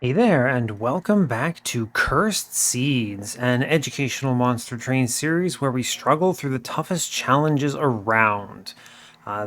Hey there, and welcome back to Cursed Seeds, an educational monster train series where we struggle through the toughest challenges around.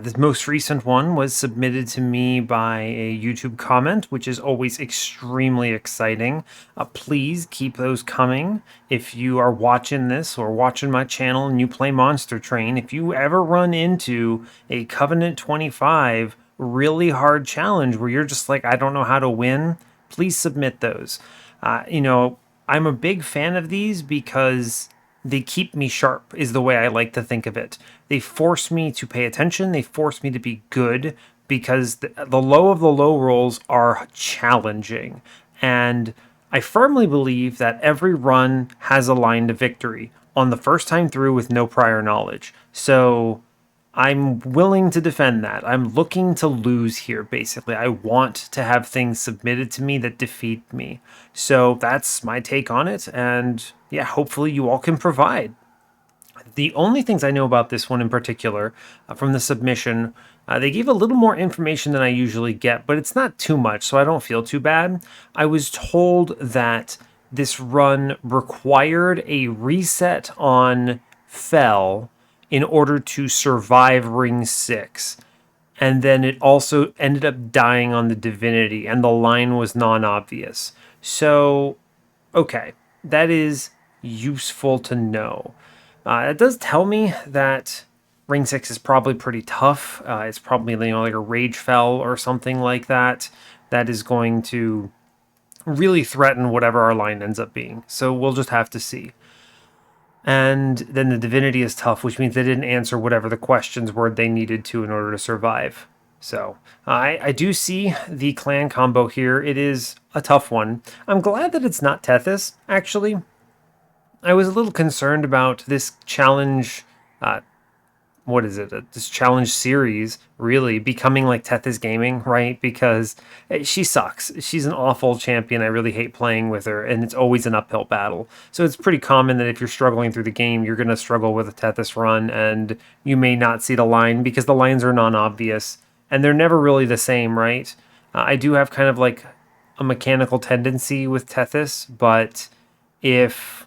This most recent one was submitted to me by a YouTube comment, which is always extremely exciting. Please keep those coming. If you are watching this or watching my channel and you play Monster Train, if you ever run into a Covenant 25 really hard challenge where you're just like, I don't know how to win, please submit those. I'm a big fan of these because they keep me sharp, is the way I like to think of it. They force me to pay attention, they force me to be good because the low of the low rolls are challenging. And I firmly believe that every run has a line to victory on the first time through with no prior knowledge. So I'm willing to defend that. I'm looking to lose here, basically. I want to have things submitted to me that defeat me. So that's my take on it. And yeah, hopefully you all can provide. The only things I know about this one in particular from the submission, they gave a little more information than I usually get, but it's not too much, so I don't feel too bad. I was told that this run required a reset on Fell in order to survive Ring 6. And then it also ended up dying on the Divinity, and the line was non obvious. So, okay, that is useful to know. It does tell me that Ring 6 is probably pretty tough. It's probably like a Rage Fell or something like that that is going to really threaten whatever our line ends up being. So we'll just have to see. And then the Divinity is tough, which means they didn't answer whatever the questions were they needed to in order to survive. So I do see the clan combo here. It is a tough one. I'm glad that it's not Tethys, actually. I was a little concerned about this challenge. What is it? This challenge series really becoming like Tethys Gaming, right? Because she sucks. She's an awful champion. I really hate playing with her, and it's always an uphill battle. So it's pretty common that if you're struggling through the game, you're going to struggle with a Tethys run, and you may not see the line because the lines are non-obvious, and they're never really the same, right? I do have kind of like a mechanical tendency with Tethys, but if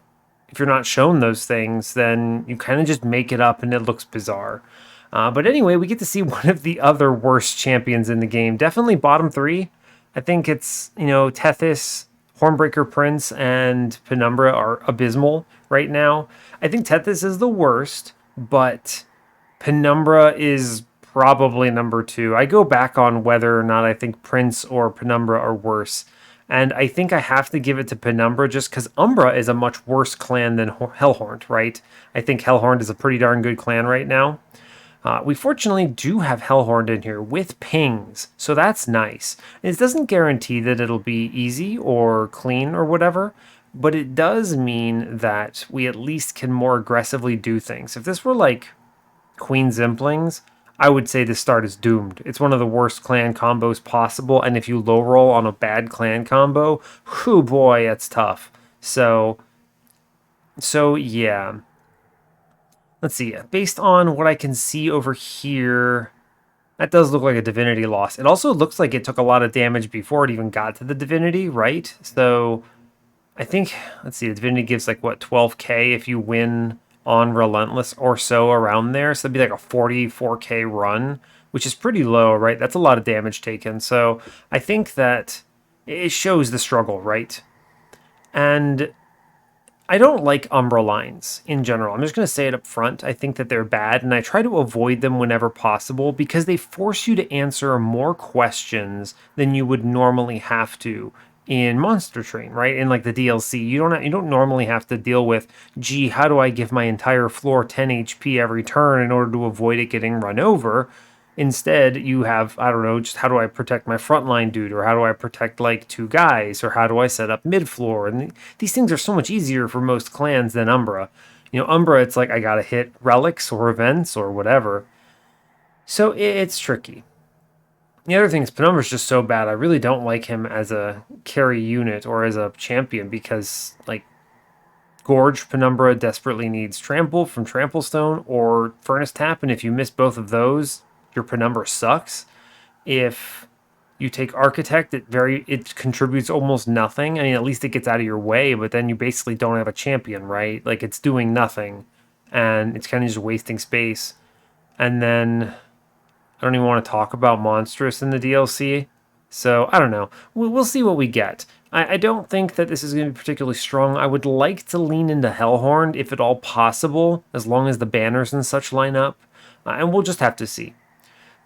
if you're not shown those things, then you kind of just make it up and it looks bizarre. But anyway, we get to see one of the other worst champions in the game. Definitely bottom three. I think it's, Tethys, Hornbreaker Prince, and Penumbra are abysmal right now. I think Tethys is the worst, but Penumbra is probably number two. I go back on whether or not I think Prince or Penumbra are worse. And I think I have to give it to Penumbra just because Umbra is a much worse clan than Hellhorned, right? I think Hellhorned is a pretty darn good clan right now. We fortunately do have Hellhorned in here with pings, so that's nice. It doesn't guarantee that it'll be easy or clean or whatever, but it does mean that we at least can more aggressively do things. If this were like Queen Zimplings, I would say this start is doomed. It's one of the worst clan combos possible, and if you low roll on a bad clan combo, whoo boy, it's tough. So yeah. Let's see. Based on what I can see over here, that does look like a Divinity loss. It also looks like it took a lot of damage before it even got to the Divinity, right? So I think, let's see, the Divinity gives like, what, 12k if you win on Relentless or so around there. So that'd be like a 44k run, which is pretty low, right? That's a lot of damage taken. So I think that it shows the struggle, right? And I don't like Umbra lines in general. I'm just going to say it up front. I think that they're bad, and I try to avoid them whenever possible because they force you to answer more questions than you would normally have to in Monster Train, right? In like the DLC, you don't normally have to deal with, gee, how do I give my entire floor 10 HP every turn in order to avoid it getting run over? Instead, you have, I don't know, just how do I protect my frontline dude, or how do I protect like two guys, or how do I set up mid floor? And these things are so much easier for most clans than Umbra. Umbra, it's like I gotta hit relics or events or whatever. So it's tricky. The other thing is Penumbra's just so bad. I really don't like him as a carry unit or as a champion because, like, Gorge Penumbra desperately needs Trample from Trample Stone or Furnace Tap, and if you miss both of those, your Penumbra sucks. If You take Architect, it contributes almost nothing. I mean, at least it gets out of your way, but then you basically don't have a champion, right? Like, it's doing nothing, and it's kind of just wasting space. And then I don't even want to talk about Monstrous in the DLC. So I don't know. We'll see what we get. I don't think that this is going to be particularly strong. I would like to lean into Hellhorned if at all possible, as long as the banners and such line up. And we'll just have to see.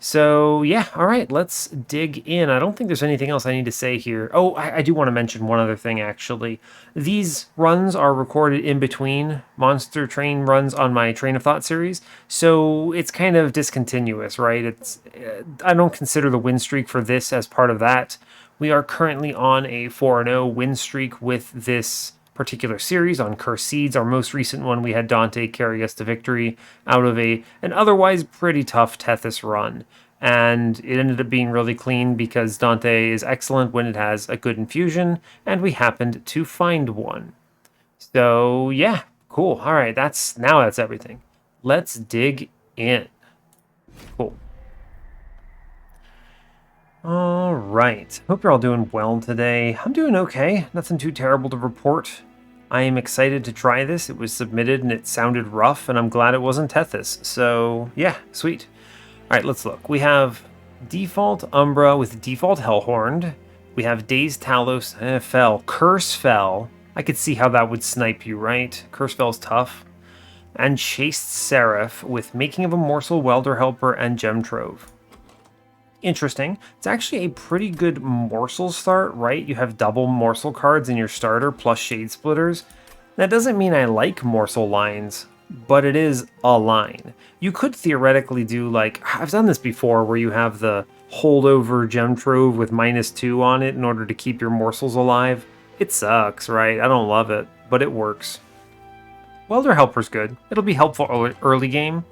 So, yeah, all right, let's dig in. I don't think there's anything else I need to say here. Oh, I do want to mention one other thing, actually. These runs are recorded in between Monster Train runs on my Train of Thought series, so it's kind of discontinuous, right? I don't consider the win streak for this as part of that. We are currently on a 4-0 win streak with this particular series on Cursed Seeds. Our most recent one, we had Dante carry us to victory out of an otherwise pretty tough Tethys run. And it ended up being really clean because Dante is excellent when it has a good infusion, and we happened to find one. So yeah, cool. All right, that's everything. Let's dig in. Cool. All right. Hope you're all doing well today. I'm doing okay. Nothing too terrible to report. I am excited to try this. It was submitted and it sounded rough, and I'm glad it wasn't Tethys. So, yeah, sweet. All right, let's look. We have default Umbra with default Hellhorned. We have Dazed Talos. Fell. Curse Fell. I could see how that would snipe you, right? Curse Fell's tough. And Chased Seraph with Making of a Morsel, Welder Helper, and Gem Trove. Interesting. It's actually a pretty good morsel start, right? You have double morsel cards in your starter plus shade splitters. That doesn't mean I like morsel lines, but it is a line. You could theoretically do, like, I've done this before, where you have the holdover gem trove with -2 on it in order to keep your morsels alive. It sucks, right? I don't love it, but it works. Welder Helper's good. It'll be helpful early game.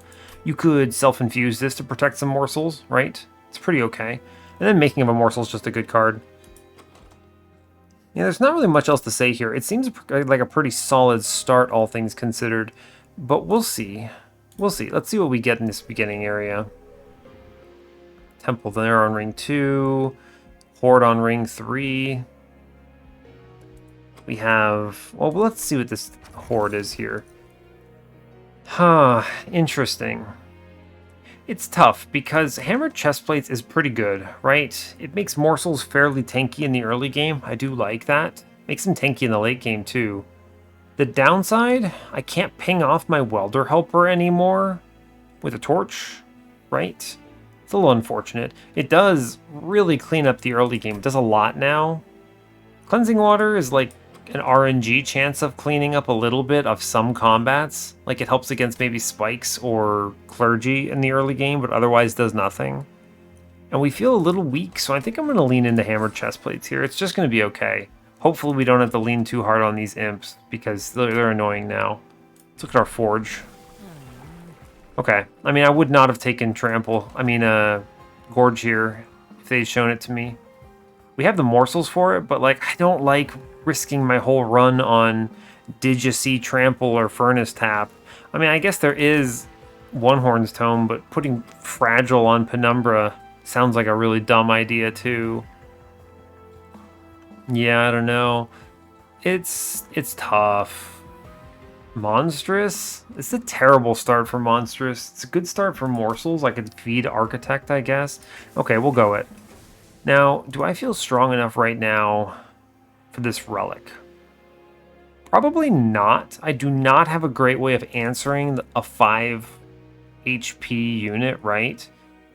You could self-infuse this to protect some morsels, right? It's pretty okay. And then Making of a Morsel is just a good card. Yeah, there's not really much else to say here. It seems like a pretty solid start, all things considered. But we'll see. We'll see. Let's see what we get in this beginning area. Temple there on ring 2. Horde on ring 3. We have... Well, let's see what this Horde is here. Huh, interesting. It's tough, because Hammered Chestplates is pretty good, right? It makes morsels fairly tanky in the early game. I do like that. Makes them tanky in the late game, too. The downside, I can't ping off my Welder Helper anymore with a torch, right? It's a little unfortunate. It does really clean up the early game. It does a lot now. Cleansing Water is like an RNG chance of cleaning up a little bit of some combats. Like, it helps against maybe Spikes or Clergy in the early game, but otherwise does nothing. And we feel a little weak, so I think I'm going to lean into Hammered Chestplates here. It's just going to be okay. Hopefully we don't have to lean too hard on these imps, because they're annoying now. Let's look at our Forge. Okay. I mean, I would not have taken Gorge here if they'd shown it to me. We have the morsels for it, but, like, I don't like risking my whole run on Did You See Trample or Furnace Tap. I mean, I guess there is One Horn's Tome, but putting Fragile on Penumbra sounds like a really dumb idea, too. Yeah, I don't know. It's tough. Monstrous? It's a terrible start for Monstrous. It's a good start for Morsels. I could feed Architect, I guess. Okay, we'll go it. Now, do I feel strong enough right now for this relic? Probably not. I do not have a great way of answering a 5 HP unit, right?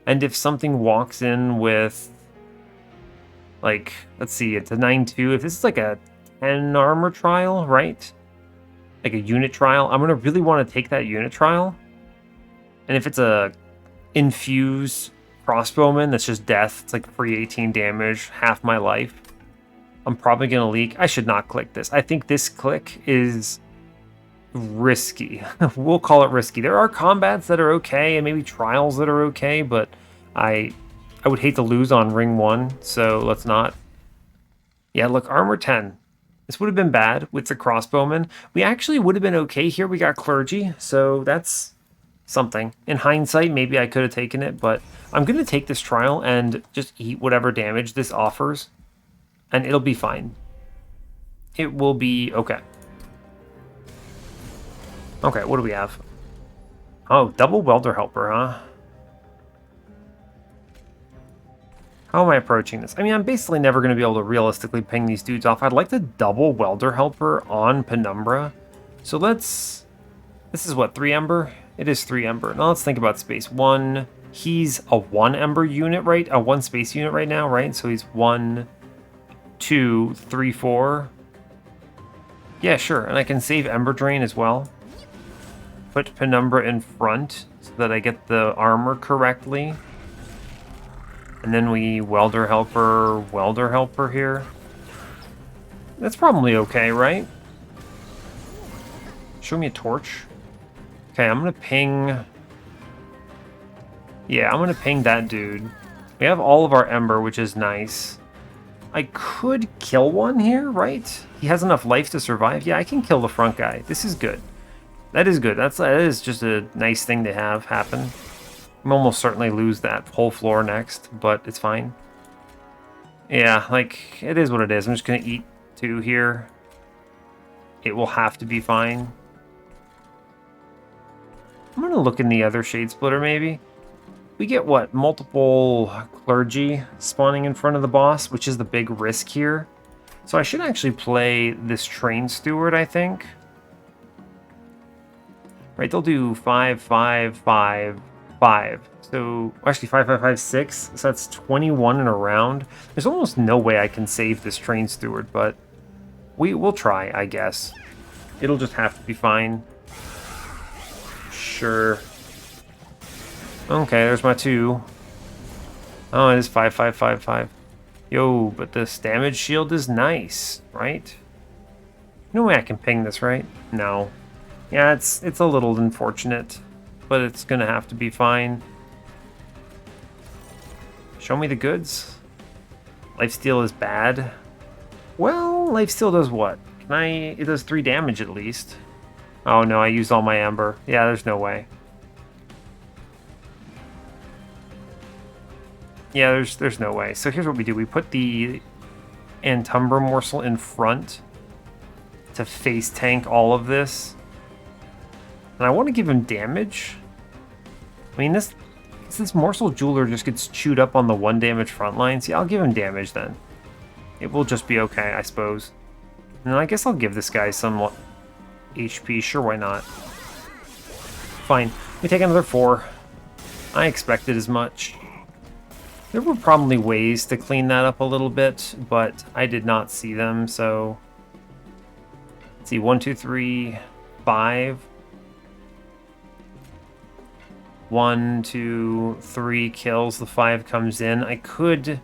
And if something walks in with, like, let's see, it's a 9-2. If this is like a 10 armor trial, right? Like a unit trial, I'm going to really want to take that unit trial. And if it's a infuse crossbowman that's just death, it's like free 18 damage, half my life, I'm probably going to leak. I should not click this. I think this click is risky. We'll call it risky. There are combats that are okay and maybe trials that are okay, but I would hate to lose on ring 1, so let's not. Yeah, look, armor 10. This would have been bad with the crossbowman. We actually would have been okay here. We got Clergy, so that's something. In hindsight, maybe I could have taken it, but I'm going to take this trial and just eat whatever damage this offers, and it'll be fine. It will be okay. Okay, what do we have? Oh, double welder helper, huh? How am I approaching this? I mean, I'm basically never going to be able to realistically ping these dudes off. I'd like the double welder helper on Penumbra. So let's... This is what, 3 Ember? It is 3 Ember. Now let's think about space. 1... He's a 1 Ember unit, right? A 1 space unit right now, right? So he's 1, 2, 3, 4. Yeah, sure. And I can save Ember Drain as well. Put Penumbra in front so that I get the armor correctly. And then we welder helper here. That's probably okay, right? Show me a torch. Okay, I'm gonna ping... Yeah, I'm gonna ping that dude. We have all of our Ember, which is nice. I could kill one here, right? He has enough life to survive. Yeah, I can kill the front guy. This is good. That is good. That is just a nice thing to have happen. I'm almost certainly lose that whole floor next, but it's fine. Yeah, like, it is what it is. I'm just gonna eat 2 here. It will have to be fine. I'm gonna look in the other Shade Splitter, maybe. We get, what, multiple clergy spawning in front of the boss, which is the big risk here. So I should actually play this Train Steward, I think. Right, they'll do 5, 5, 5, 5. So, actually 5, 5, 5, 6. So that's 21 in a round. There's almost no way I can save this Train Steward, but we'll try, I guess. It'll just have to be fine. Sure. Okay, there's my 2. Oh, it is 5, 5, 5, 5. Yo, but this damage shield is nice, right? No way I can ping this, right? No. Yeah, it's a little unfortunate, but it's gonna have to be fine. Show me the goods. Lifesteal is bad. Well, lifesteal does what? It does 3 damage at least. Oh no, I used all my Ember. Yeah, there's no way. Yeah, there's no way. So here's what we do. We put the Antumbra morsel in front to face tank all of this. And I want to give him damage. I mean, this morsel jeweler just gets chewed up on the 1 damage front lines. Yeah, I'll give him damage then. It will just be okay, I suppose. And I guess I'll give this guy some HP. Sure, why not? Fine. We take another 4. I expected as much. There were probably ways to clean that up a little bit, but I did not see them, so... Let's see, 1, 2, 3, 5. 1, 2, 3 kills, the 5 comes in. I could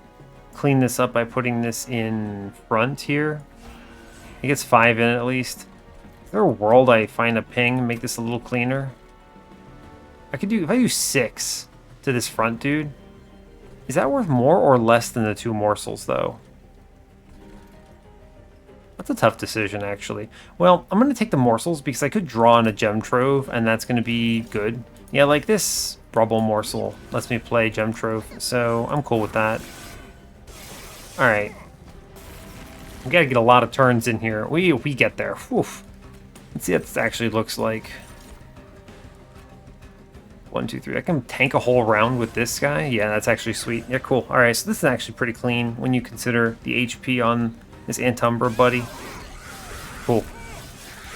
clean this up by putting this in front here. It gets 5 in at least. Is there a world I find a ping and make this a little cleaner? I could do, if I do 6 to this front dude, is that worth more or less than the 2 morsels though? That's a tough decision actually. Well, I'm going to take the morsels because I could draw on a gem trove and that's going to be good. Yeah, like this rubble morsel lets me play gem trove, so I'm cool with that. Alright. We gotta get a lot of turns in here. We get there. Whew. Let's see what this actually looks like. 1, 2, 3. I can tank a whole round with this guy. Yeah, that's actually sweet. Yeah, cool. Alright, so this is actually pretty clean when you consider the HP on this Antumbra buddy. Cool.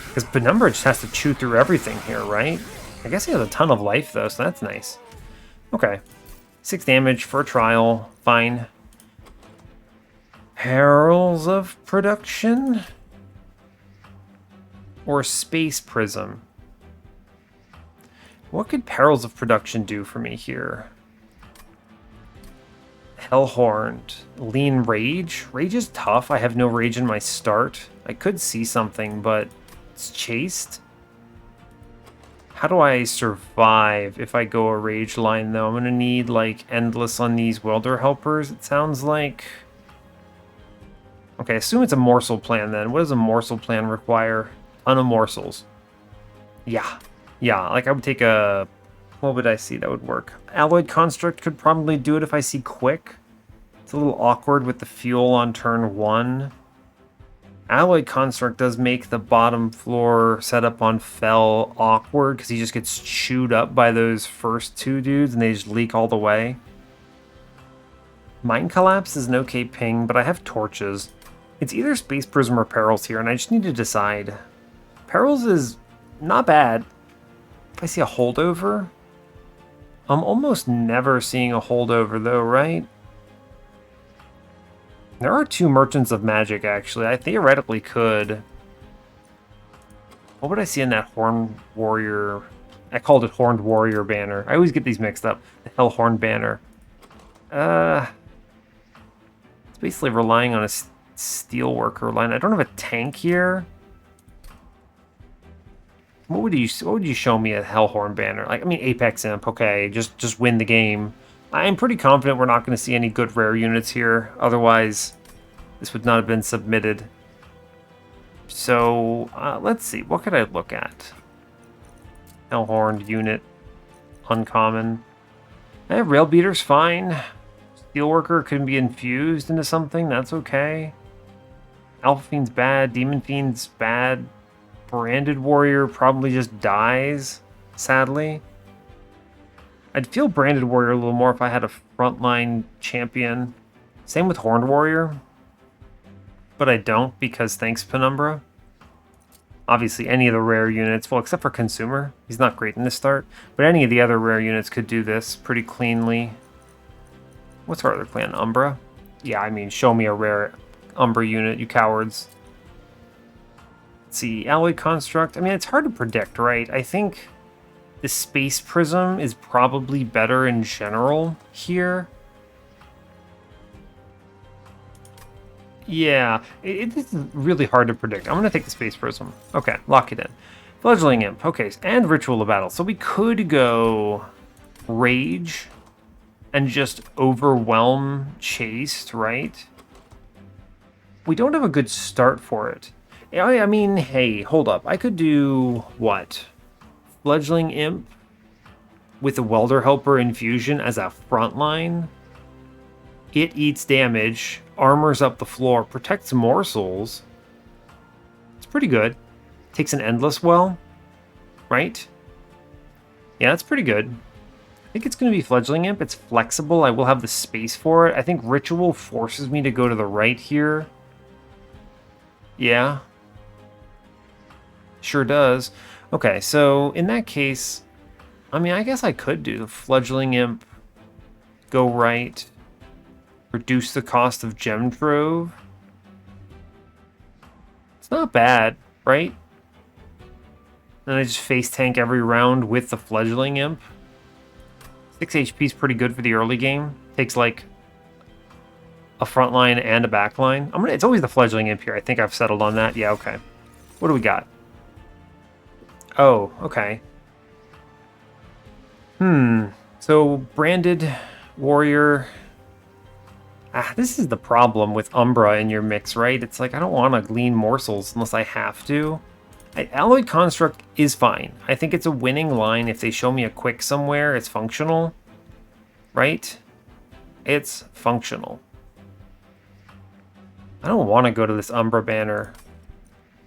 Because Penumbra just has to chew through everything here, right? I guess he has a ton of life, though, so that's nice. Okay. 6 damage for a trial. Fine. Perils of Production? Or Space Prism? What could Perils of Production do for me here? Hellhorned. Lean Rage? Rage is tough. I have no rage in my start. I could see something, but it's chased. How do I survive if I go a rage line, though? I'm going to need, like, endless on these welder helpers, it sounds like. Okay, assume it's a morsel plan, then. What does a morsel plan require? Ton of morsels. Yeah. Yeah, like I would take a What would I see that would work? Alloyed Construct could probably do it if I see Quick. It's a little awkward with the fuel on turn 1. Alloyed Construct does make the bottom floor setup on Fell awkward because he just gets chewed up by those first 2 dudes and they just leak all the way. Mind Collapse is an okay ping, but I have torches. It's either Space Prism or Perils here, and I just need to decide. Perils is not bad. If I see a holdover, I'm almost never seeing a holdover though, right? There are 2 Merchants of Magic, actually. I theoretically could. What would I see in that Horned Warrior? I called it Horned Warrior banner. I always get these mixed up. The Hellhorned banner. It's basically relying on a Steelworker line. I don't have a tank here. What would you show me a Hellhorn banner? Like, I mean, Apex Imp, okay, just win the game. I'm pretty confident we're not going to see any good rare units here. Otherwise, this would not have been submitted. So, let's see. What could I look at? Hellhorned unit. Uncommon. Rail Beater's fine. Steelworker can be infused into something. That's okay. Alpha Fiend's bad. Demon Fiend's bad. Branded Warrior probably just dies, sadly. I'd feel Branded Warrior a little more if I had a frontline champion. Same with Horned Warrior. But I don't because thanks Penumbra. Obviously any of the rare units, well except for Consumer, he's not great in this start, but any of the other rare units could do this pretty cleanly. What's our other plan? Umbra? Yeah, I mean, show me a rare Umbra unit, you cowards. Let's see, Alloy Construct. I mean, it's hard to predict, right? I think the Space Prism is probably better in general here. Yeah, it is really hard to predict. I'm going to take the Space Prism. Okay, lock it in. Fledgling Imp. Okay, and Ritual of Battle. So we could go Rage and just overwhelm Chased, right? We don't have a good start for it. I mean, hey, hold up. I could do, what? Fledgling Imp with a Welder Helper Infusion as a frontline. It eats damage, armors up the floor, protects morsels. It's pretty good. Takes an Endless Well, right? Yeah, that's pretty good. I think it's going to be Fledgling Imp. It's flexible. I will have the space for it. I think Ritual forces me to go to the right here. Yeah. Sure does. Okay, so in that case, I mean, I guess I could do the Fledgling Imp, go right, reduce the cost of Gem Trove. It's not bad, right? Then I just face tank every round with the Fledgling Imp. 6 HP is pretty good for the early game. Takes like a front line and a back line. It's always the Fledgling Imp here. I think I've settled on that. Yeah, okay. What do we got? Oh, okay. So Branded Warrior. This is the problem with Umbra in your mix, right? It's like I don't want to glean morsels unless I have to. Alloyed Construct is fine. I think it's a winning line. If they show me a quick somewhere, it's functional. Right? It's functional. I don't want to go to this Umbra banner.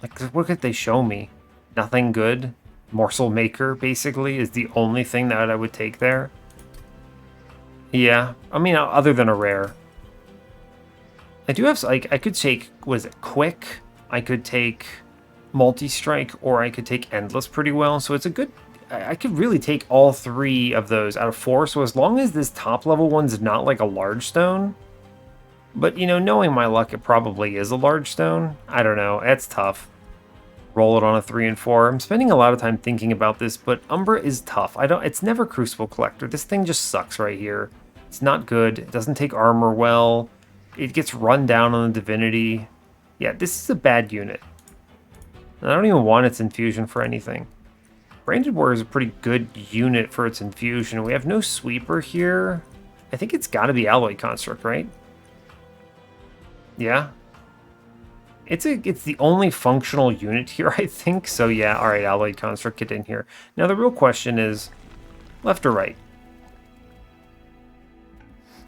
Like, what could they show me? Nothing good? Morsel Maker, basically, is the only thing that I would take there. Yeah, I mean, other than a rare. I do have, like, I could take, was it Quick? I could take Multi-Strike, or I could take Endless pretty well. So it's a good, I could really take all 3 of those out of 4. So as long as this top level one's not like a large stone, but, you know, knowing my luck, it probably is a large stone. I don't know. It's tough. Roll it on a 3 and 4. I'm spending a lot of time thinking about this, but Umbra is tough. It's never Crucible Collector. This thing just sucks right here. It's not good. It doesn't take armor well. It gets run down on the Divinity. Yeah, this is a bad unit. And I don't even want its infusion for anything. Branded Warrior is a pretty good unit for its infusion. We have no sweeper here. I think it's got to be Alloy Construct, right? Yeah. It's the only functional unit here, I think. So yeah, all right, Alloyed Construct, get in here. Now the real question is, Left or right?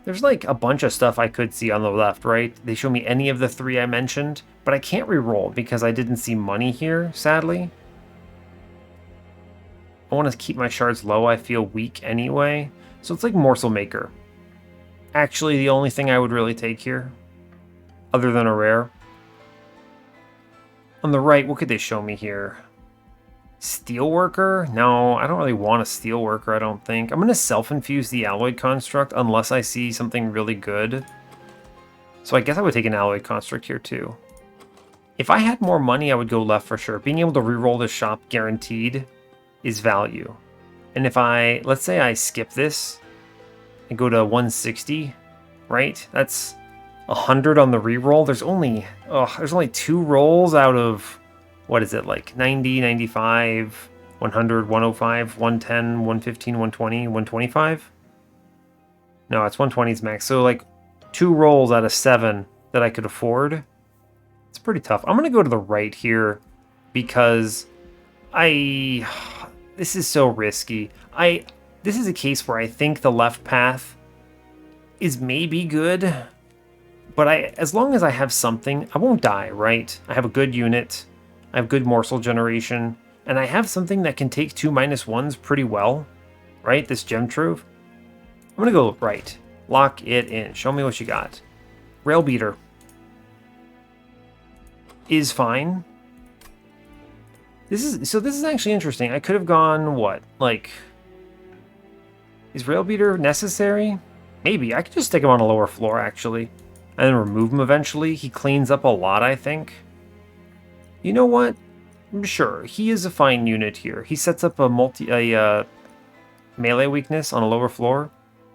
There's like a bunch of stuff I could see on the left, right? They show me any of the 3 I mentioned, but I can't re-roll because I didn't see money here, sadly. I want to keep my shards low. I feel weak anyway. So it's like Morsel Maker. Actually, the only thing I would really take here, other than a rare. On the right, what could they show me here? Steelworker? No, I don't really want a Steelworker, I don't think. I'm going to self-infuse the Alloyed Construct unless I see something really good. So I guess I would take an Alloyed Construct here too. If I had more money, I would go left for sure. Being able to reroll this shop guaranteed is value. And if I, let's say I skip this and go to 160, right? That's 100 on the reroll. There's only 2 rolls out of, what is it, like 90, 95, 100, 105, 110, 115, 120, 125? No, it's 120's max. So like 2 rolls out of 7 that I could afford. It's pretty tough. I'm going to go to the right here because this is so risky. This is a case where I think the left path is maybe good, but as long as I have something, I won't die, right? I have a good unit, I have good morsel generation, and I have something that can take 2 -1s pretty well, right? This Gem Trove. I'm gonna go right. Lock it in. Show me what you got. Rail Beater is fine. This is actually interesting. I could have gone, what? Like, is Rail Beater necessary? Maybe. I could just stick him on a lower floor, actually. And then remove him eventually. He cleans up a lot, I think. You know what? Sure, he is a fine unit here. He sets up a melee weakness on a lower floor.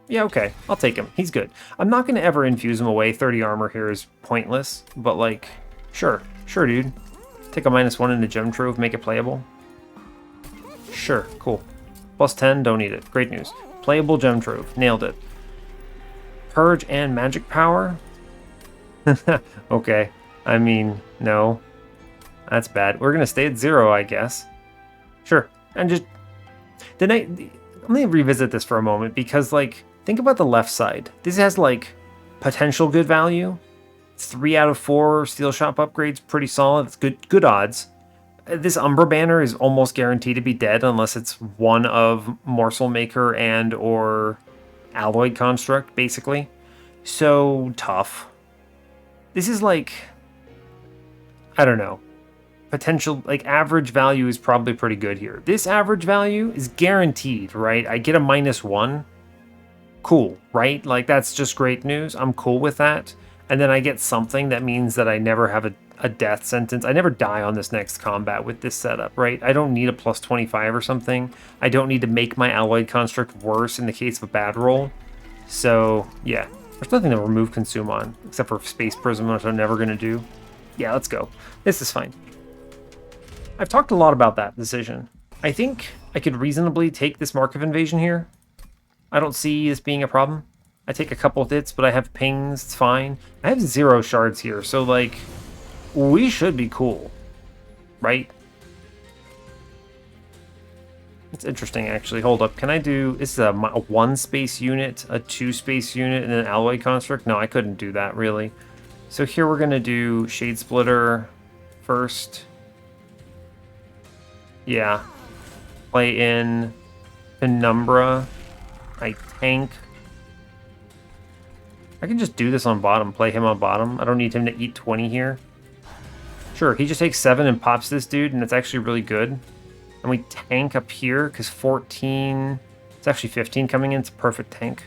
Yeah, okay. I'll take him. He's good. I'm not going to ever infuse him away. 30 armor here is pointless. But, like, sure. Sure, dude. Take a -1 into Gem Trove, make it playable. Sure, cool. +10, don't need it. Great news. Playable Gem Trove. Nailed it. Purge and magic power? Okay. I mean, no. That's bad. We're going to stay at 0, I guess. Sure. And just... Let me revisit this for a moment, because, like, think about the left side. This has, like, potential good value. 3 out of 4 steel shop upgrades, pretty solid. It's good odds. This Umbra banner is almost guaranteed to be dead unless it's one of Morsel Maker and or Alloyed Construct, basically. So tough. This is like, I don't know. Potential, like, average value is probably pretty good here. This average value is guaranteed, right? I get a -1. Cool, right? Like, that's just great news. I'm cool with that. And then I get something that means that I never have a death sentence. I never die on this next combat with this setup, right? I don't need a +25 or something. I don't need to make my Alloyed Construct worse in the case of a bad roll. So, yeah. There's nothing to remove Consume on, except for Space Prism, which I'm never going to do. Yeah, let's go. This is fine. I've talked a lot about that decision. I think I could reasonably take this Mark of Invasion here. I don't see this being a problem. I take a couple of hits, but I have pings, it's fine. I have 0 shards here, so, like, we should be cool, right? It's interesting, actually. Hold up, can I do... This is a 1-space unit, a 2-space unit, and an Alloy Construct? No, I couldn't do that, really. So here we're going to do Shade Splitter first. Yeah. Play in Penumbra. I tank. I can just do this on bottom, play him on bottom. I don't need him to eat 20 here. Sure, he just takes 7 and pops this dude, and it's actually really good. And we tank up here, because 14... It's actually 15 coming in, it's a perfect tank.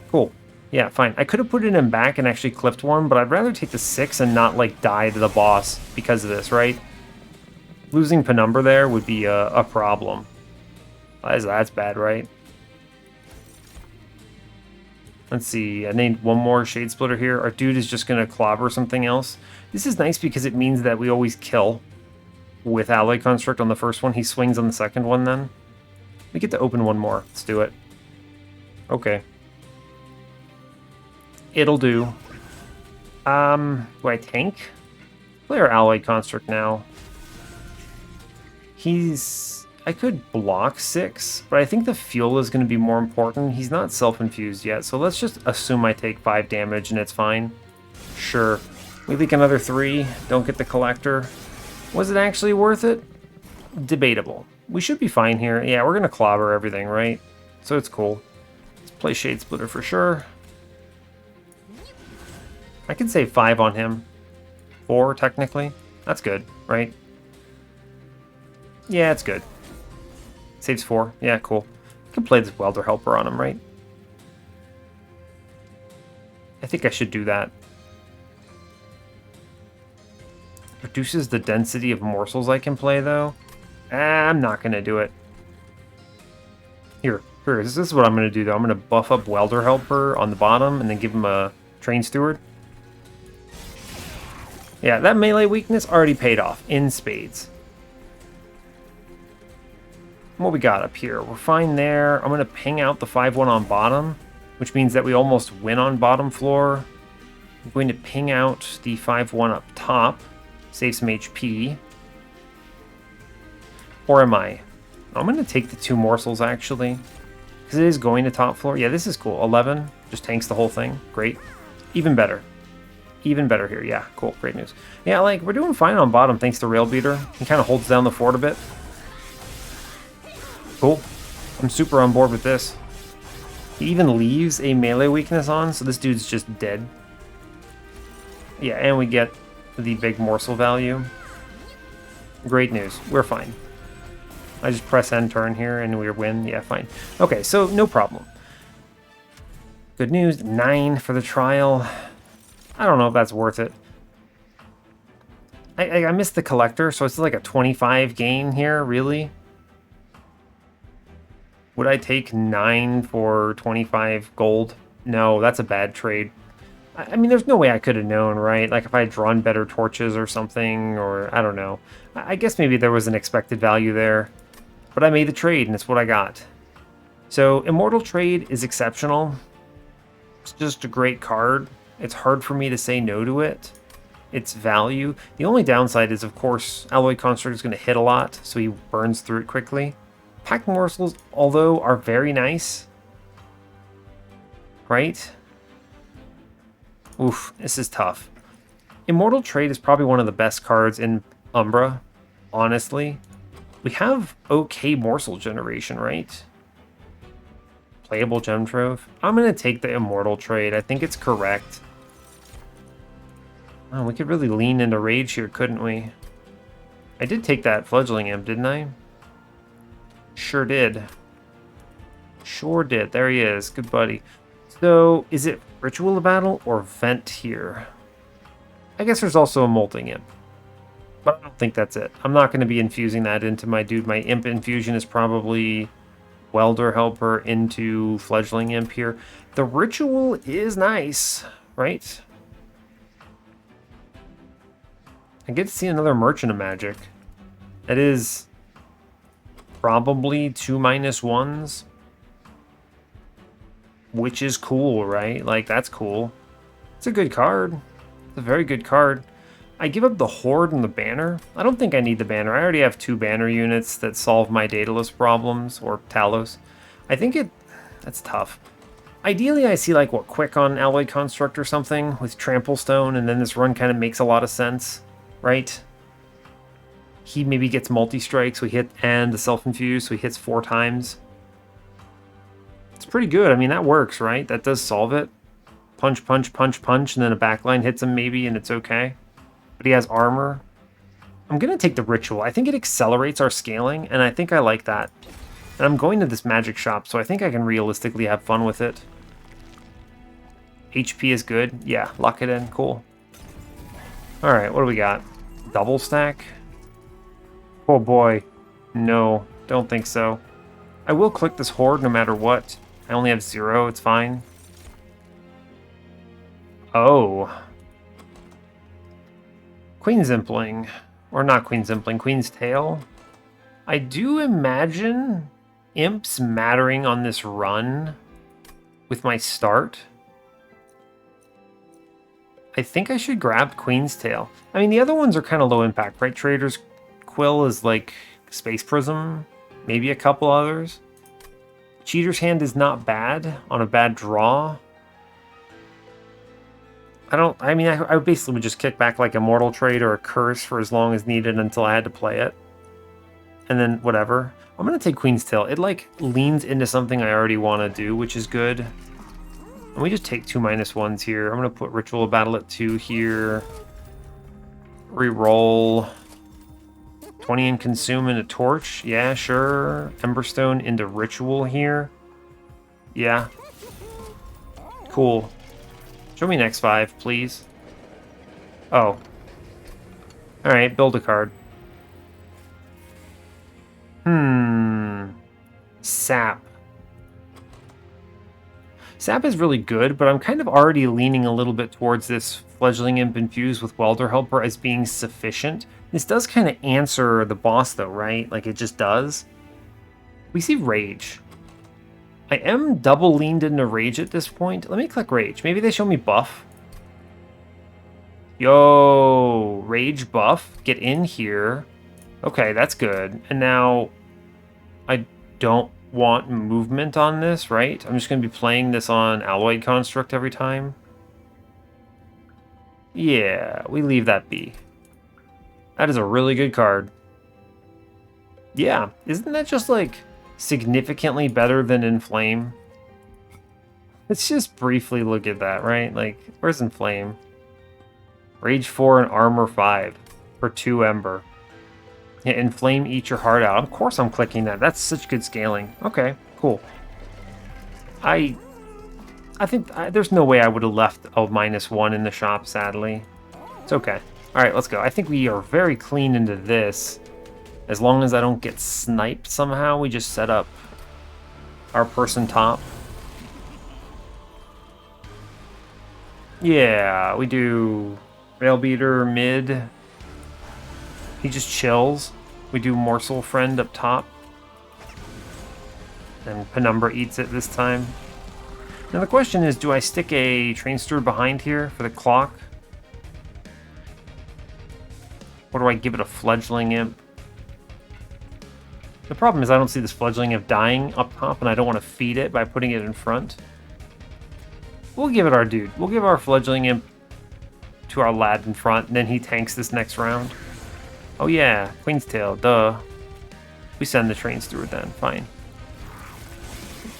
Cool. Yeah, fine. I could have put it in back and actually clipped one, but I'd rather take the 6 and not, like, die to the boss because of this, right? Losing Penumbra there would be a problem. That's bad, right? Let's see, I named one more Shade Splitter here. Our dude is just going to clobber something else. This is nice because it means that we always kill with Alloy Construct on the first one. He swings on the second one then. We get to open one more. Let's do it. Okay. It'll do. Do I tank? Play our Alloy Construct now. He's... I could block 6, but I think the fuel is going to be more important. He's not self-infused yet, so let's just assume I take 5 damage and it's fine. Sure. We leak another 3, don't get the collector. Was it actually worth it? Debatable. We should be fine here. Yeah, we're going to clobber everything, right? So it's cool. Let's play Shade Splitter for sure. I can save 5 on him. 4, technically. That's good, right? Yeah, it's good. Saves 4. Yeah, cool. I can play this Welder Helper on him, right? I think I should do that. Reduces the density of morsels I can play, though. I'm not going to do it. Here, this is what I'm going to do, though. I'm going to buff up Welder Helper on the bottom and then give him a Train Steward. Yeah, that melee weakness already paid off in spades. What we got up here? We're fine there. I'm going to ping out the 5-1 on bottom, which means that we almost win on bottom floor. I'm going to ping out the 5-1 up top. Save some HP. Or am I? I'm going to take the 2 morsels, actually. Because it is going to top floor. Yeah, this is cool. 11. Just tanks the whole thing. Great. Even better. Even better here. Yeah, cool. Great news. Yeah, like, we're doing fine on bottom thanks to Rail Beater. He kind of holds down the fort a bit. Cool. I'm super on board with this. He even leaves a melee weakness on, so this dude's just dead. Yeah, and we get the big morsel value. Great news. We're fine. I just press end turn here and we win. Yeah, fine. Okay, so no problem. Good news. 9 for the trial. I don't know if that's worth it. I missed the collector, so it's like a 25 gain here, really? Would I take 9 for 25 gold? No, that's a bad trade. I mean, there's no way I could have known, right? Like if I had drawn better torches or something, or I don't know. I guess maybe there was an expected value there. But I made the trade, and it's what I got. So, Immortal Trade is exceptional. It's just a great card. It's hard for me to say no to it. Its value. The only downside is, of course, Alloy Construct is going to hit a lot, so he burns through it quickly. Packed Morsels, although, are very nice. Right? Oof, this is tough. Immortal Trade is probably one of the best cards in Umbra, honestly. We have okay morsel generation, right? Playable Gem Trove. I'm going to take the Immortal Trade. I think it's correct. Oh, we could really lean into Rage here, couldn't we? I did take that Fledgling Imp, didn't I? Sure did. Sure did. There he is. Good buddy. So, is it Ritual of Battle or Vent here? I guess there's also a Molting Imp. But I don't think that's it. I'm not going to be infusing that into my dude. My Imp infusion is probably Welder Helper into Fledgling Imp here. The Ritual is nice, right? I get to see another Merchant of Magic. That is probably 2 -1s. Which is cool, right? Like, that's cool. It's a good card. It's a very good card. I give up the Horde and the Banner. I don't think I need the Banner. I already have 2 Banner units that solve my Daedalus problems, or Talos. I think that's tough. Ideally, I see, like, what, Quick on Alloy Construct or something with Trample Stone, and then this run kind of makes a lot of sense, right? He maybe gets multi-strikes, we hit, and the self-infuse, so he hits 4 times. It's pretty good. I mean, that works, right? That does solve it. Punch, punch, punch, punch, and then a backline hits him maybe, and it's okay. But he has armor. I'm going to take the Ritual. I think it accelerates our scaling, and I think I like that. And I'm going to this magic shop, so I think I can realistically have fun with it. HP is good. Yeah, lock it in. Cool. Alright, what do we got? Double stack? Oh boy. No, don't think so. I will click this Horde no matter what. I only have 0, it's fine. Oh. Queen's Impling. Or not Queen's Impling, Queen's Tail. I do imagine Imps mattering on this run with my start. I think I should grab Queen's Tail. I mean, the other ones are kind of low impact, right? Trader's Quill is like Space Prism, Maybe a couple others. Cheater's Hand is not bad on a bad draw. I mean, I basically would just kick back like a Mortal Trade or a Curse for as long as needed until I had to play it. And then whatever. I'm going to take Queen's Tail. It like leans into something I already want to do, which is good. And we just take 2 -1s here. I'm going to put Ritual of Battle at 2 here. Reroll. 20 and Consume into Torch. Yeah, sure. Emberstone into Ritual here. Yeah. Cool. Show me next 5, please. Oh. Alright, build a card. Sap. Sap is really good, but I'm kind of already leaning a little bit towards this Fledgling Imp infused with Welder Helper as being sufficient. This does kind of answer the boss though, right? Like it just does. We see Rage. I am double leaned into Rage at this point. Let me click Rage. Maybe they show me buff. Yo, Rage buff. Get in here. Okay, that's good. And now I don't want movement on this, right? I'm just going to be playing this on Alloyed Construct every time. Yeah, we leave that be. That is a really good card. Yeah, isn't that just like significantly better than Inflame? Let's just briefly look at that, right? Like, where's Inflame? Rage 4 and Armor 5 for 2 Ember. Yeah, Inflame, eat your heart out. Of course I'm clicking that. That's such good scaling. Okay, cool. I think there's no way I would have left a -1 in the shop, sadly. It's okay. All right, let's go. I think we are very clean into this. As long as I don't get sniped somehow, we just set up our person top. Yeah, we do Railbeater mid. He just chills. We do Morsel Friend up top. And Penumbra eats it this time. Now the question is, do I stick a Train Steward behind here for the clock? Or do I give it a Fledgling Imp? The problem is I don't see this Fledgling Imp dying up top, and I don't want to feed it by putting it in front. We'll give it our dude. We'll give our Fledgling Imp to our lad in front, and then he tanks this next round. Oh yeah, Queen's Tail, duh. We send the Train Steward then, fine.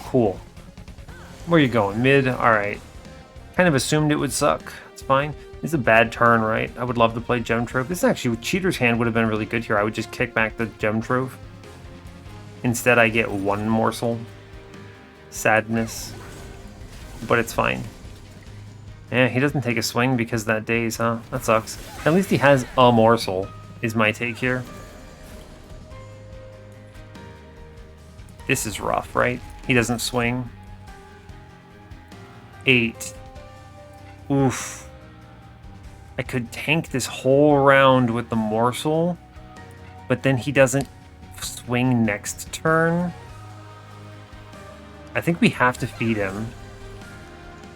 Cool. Where are you going? Mid? Alright. Kind of assumed it would suck. It's fine. It's a bad turn, right? I would love to play Gem Trove. This actually, Cheater's Hand would have been really good here. I would just kick back the Gem Trove. Instead, I get 1 morsel. Sadness. But it's fine. Yeah, he doesn't take a swing because of that daze, huh? That sucks. At least he has a morsel, is my take here. This is rough, right? He doesn't swing. 8. Oof. I could tank this whole round with the morsel, but then he doesn't swing next turn. I think we have to feed him.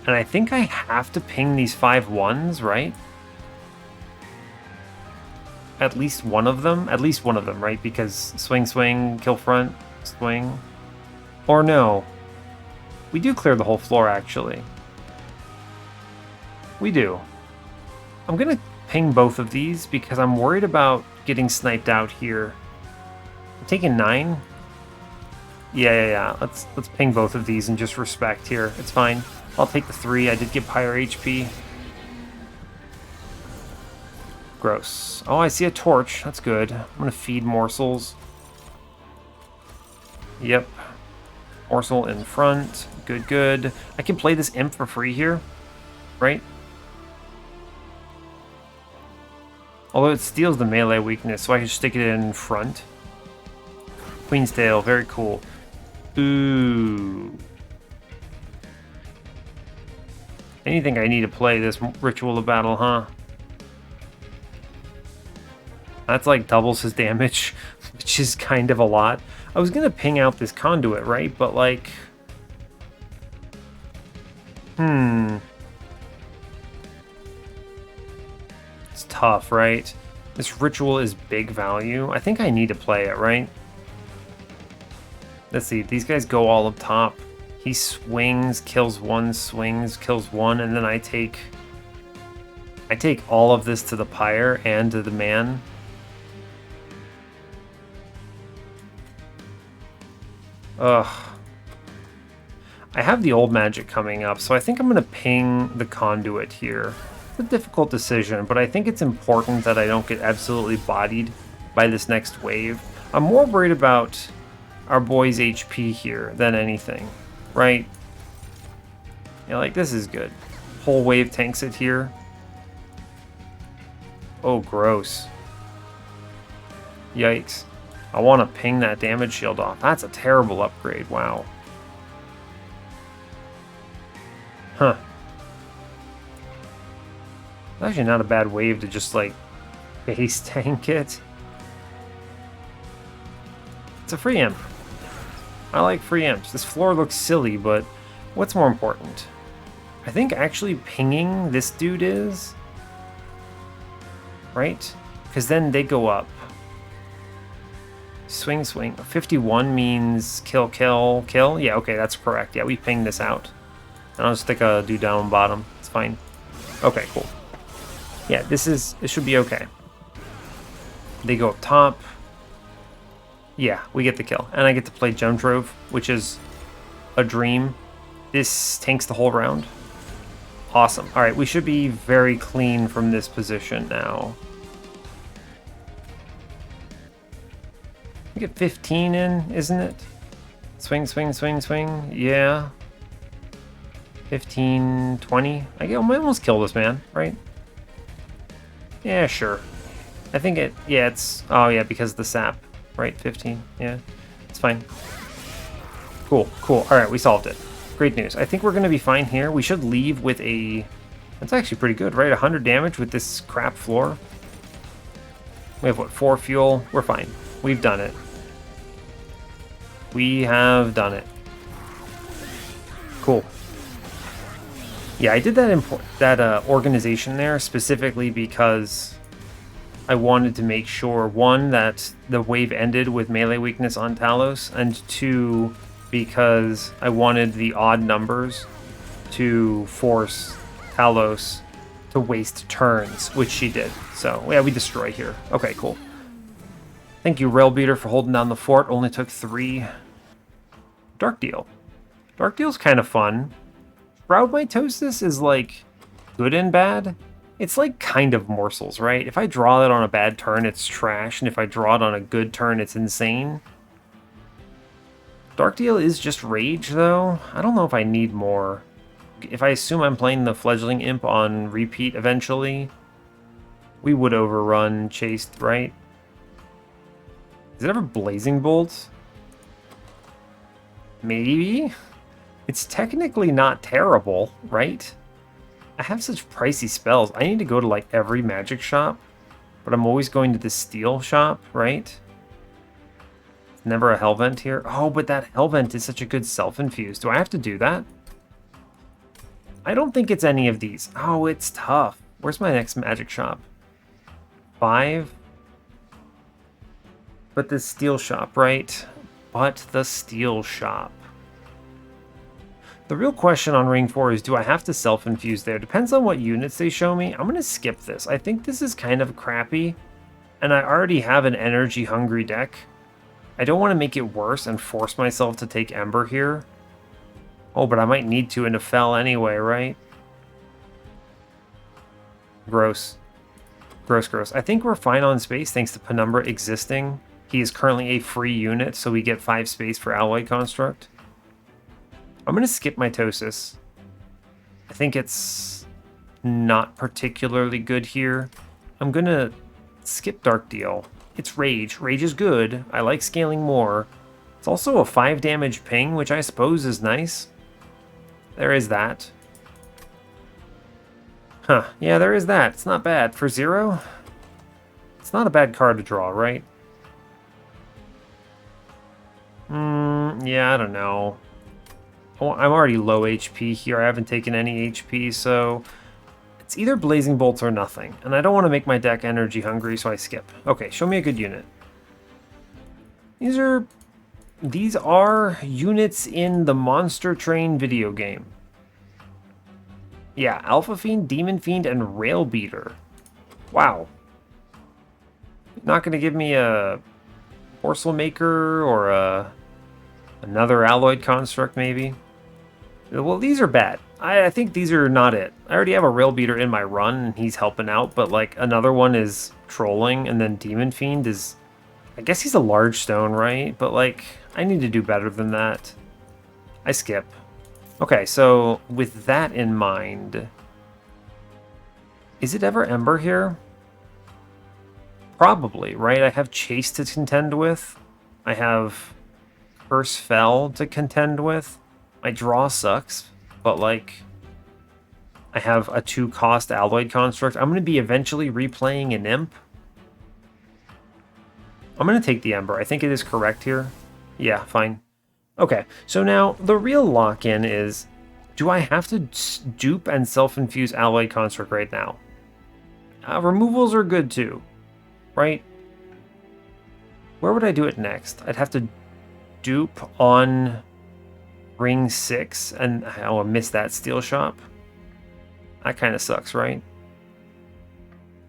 And I think I have to ping these 5/1s, right? At least one of them? At least one of them, right? Because swing, swing, kill front, swing. Or no. We do clear the whole floor, actually. We do. I'm going to ping both of these because I'm worried about getting sniped out here. I'm taking 9. Yeah. Let's ping both of these and just respect here. It's fine. I'll take the 3. I did get higher HP. Gross. Oh, I see a torch. That's good. I'm going to feed morsels. Yep. Morsel in front. Good. I can play this imp for free here, right? Although it steals the melee weakness, so I can stick it in front. Queen's Tail, very cool. Ooh. Anything I need to play this Ritual of Battle, huh? That's like doubles his damage, which is kind of a lot. I was gonna ping out this conduit, right? But like... It's tough, right? This Ritual is big value. I think I need to play it, right? Let's see, these guys go all up top. He swings, kills one, swings, kills one, and then I take all of this to the pyre and to the man. Ugh. I have the old magic coming up, so I think I'm going to ping the conduit here. It's a difficult decision, but I think it's important that I don't get absolutely bodied by this next wave. I'm more worried about our boy's HP here than anything, right? Yeah, like, this is good. Whole wave tanks it here. Oh, gross. Yikes. I want to ping that damage shield off. That's a terrible upgrade, wow. Huh. Actually not a bad wave to just, like, base tank it. It's a free imp. I like free imps. This floor looks silly, but what's more important? I think actually pinging this dude is... right? Because then they go up. Swing, swing. 51 means kill, kill, kill. Yeah, okay, that's correct. Yeah, we ping this out. And I'll just stick a dude down bottom. It's fine. Okay, cool. Yeah, this should be okay. They go up top. Yeah, we get the kill. And I get to play Gem Trove, which is a dream. This tanks the whole round. Awesome. All right, we should be very clean from this position now. We get 15 in, isn't it? Swing, swing, swing, swing. Yeah. 15, 20. I almost kill this man, right? Yeah, sure. I think it, yeah, it's, oh yeah, because of the sap, right? 15, yeah, it's fine. Cool, cool. All right, we solved it. Great news. I think we're going to be fine here. We should leave with a, that's actually pretty good, right? 100 damage with this crap floor. We have, what, 4 fuel? We're fine. We've done it. We have done it. Cool. Yeah, I did that organization there specifically because I wanted to make sure, one, that the wave ended with melee weakness on Talos, and two, because I wanted the odd numbers to force Talos to waste turns, which she did. So, yeah, we destroy here. Okay, cool. Thank you, Railbeater, for holding down the fort. Only took 3. Dark Deal. Dark Deal's kind of fun. Shroud Mitosis is, like, good and bad. It's like kind of morsels, right? If I draw it on a bad turn, it's trash, and if I draw it on a good turn, it's insane. Dark Deal is just rage, though. I don't know if I need more. If I assume I'm playing the Fledgling Imp on repeat eventually, we would overrun Chased, right? Is it ever Blazing Bolt? Maybe? It's technically not terrible, right? I have such pricey spells. I need to go to, like, every magic shop, but I'm always going to the steel shop, right? Never a Hellvent here. Oh, but that Hellvent is such a good self-infuse. Do I have to do that? I don't think it's any of these. Oh, it's tough. Where's my next magic shop? 5? But the steel shop, right? But the steel shop. The real question on Ring 4 is, do I have to self-infuse there? Depends on what units they show me. I'm going to skip this. I think this is kind of crappy, and I already have an energy-hungry deck. I don't want to make it worse and force myself to take Ember here. Oh, but I might need to in a Fel anyway, right? Gross. Gross, gross. I think we're fine on space thanks to Penumbra existing. He is currently a free unit, so we get 5 space for Alloy Construct. I'm going to skip Mitosis. I think it's not particularly good here. I'm going to skip Dark Deal. It's Rage. Rage is good. I like scaling more. It's also a 5 damage ping, which I suppose is nice. There is that. Huh. Yeah, there is that. It's not bad. For 0, it's not a bad card to draw, right? Yeah, I don't know. Oh, I'm already low HP here. I haven't taken any HP, so it's either Blazing Bolts or nothing. And I don't want to make my deck energy hungry, so I skip. Okay, show me a good unit. These are These are units in the Monster Train video game. Yeah, Alpha Fiend, Demon Fiend, and Rail Beater. Wow. Not going to give me a Morsel Maker or another Alloyed Construct, maybe? Well, these are bad. I think these are not it. I already have a Rail Beater in my run, and he's helping out, but, like, another one is trolling, and then Demon Fiend is... I guess he's a large stone, right? But, like, I need to do better than that. I skip. Okay, so with that in mind... Is it ever Ember here? Probably, right? I have Chase to contend with. I have Curse Fell to contend with. My draw sucks, but, like... I have a 2-cost Alloyed Construct. I'm going to be eventually replaying an Imp. I'm going to take the Ember. I think it is correct here. Yeah, fine. Okay, so now the real lock-in is, do I have to dupe and self-infuse Alloyed Construct right now? Removals are good too, right? Where would I do it next? I'd have to dupe on Ring 6, and I'll miss that Steel Shop. That kind of sucks, right?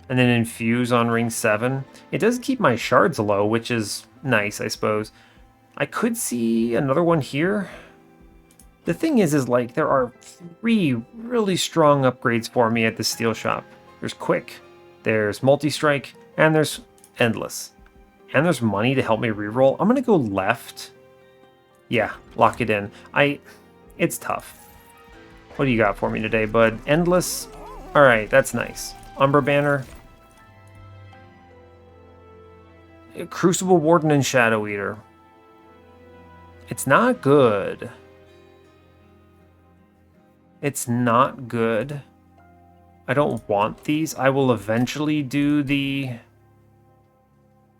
And then infuse on Ring 7. It does keep my shards low, which is nice, I suppose. I could see another one here. The thing is like, there are 3 really strong upgrades for me at the Steel Shop. There's Quick, there's Multi-Strike, and there's Endless. And there's money to help me reroll. I'm going to go left. Yeah, lock it in. It's tough. What do you got for me today, bud? Endless? Alright, that's nice. Umbra Banner. Crucible Warden and Shadow Eater. It's not good. It's not good. I don't want these. I will eventually do the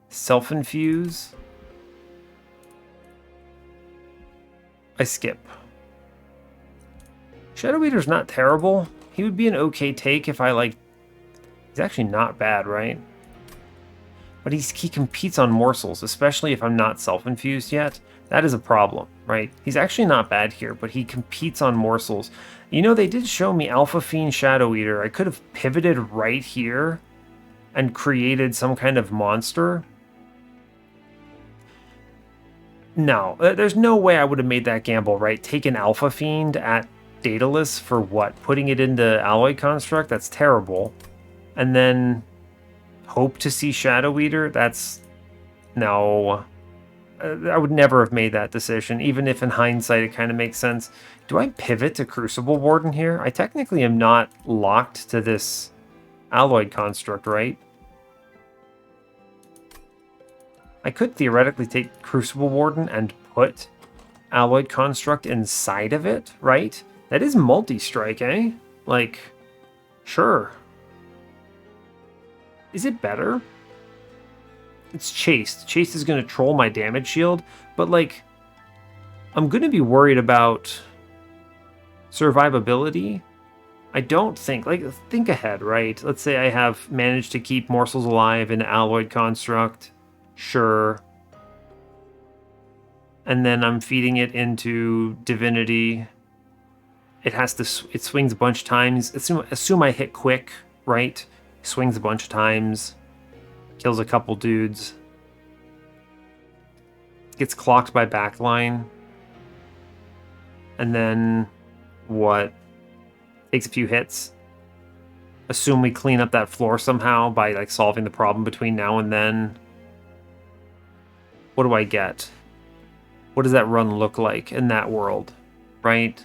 self-infuse. I skip. Shadow Eater's not terrible. He would be an okay take if I, like... He's actually not bad, right? But he competes on morsels, especially if I'm not self-infused yet. That is a problem, right? He's actually not bad here, but he competes on morsels. You know, they did show me Alpha Fiend Shadow Eater. I could have pivoted right here and created some kind of monster. No, there's no way I would have made that gamble, right? Take an Alpha Fiend at Daedalus for what? Putting it into Alloy Construct? That's terrible. And then hope to see Shadow Eater? That's... No. I would never have made that decision, even if in hindsight it kind of makes sense. Do I pivot to Crucible Warden here? I technically am not locked to this Alloyed Construct, right? I could theoretically take Crucible Warden and put Alloyed Construct inside of it, right? That is multi-strike, eh? Like, sure. Is it better? It's Chased. Chased is going to troll my damage shield, but, like, I'm going to be worried about survivability. I don't think, like, think ahead, right? Let's say I have managed to keep morsels alive in Alloyed Construct. Sure. And then I'm feeding it into Divinity. It has to, it swings a bunch of times. Assume I hit quick, right? Swings a bunch of times. Kills a couple dudes. Gets clocked by backline. And then, what? Takes a few hits. Assume we clean up that floor somehow by, like, solving the problem between now and then. What do I get? What does that run look like in that world? Right?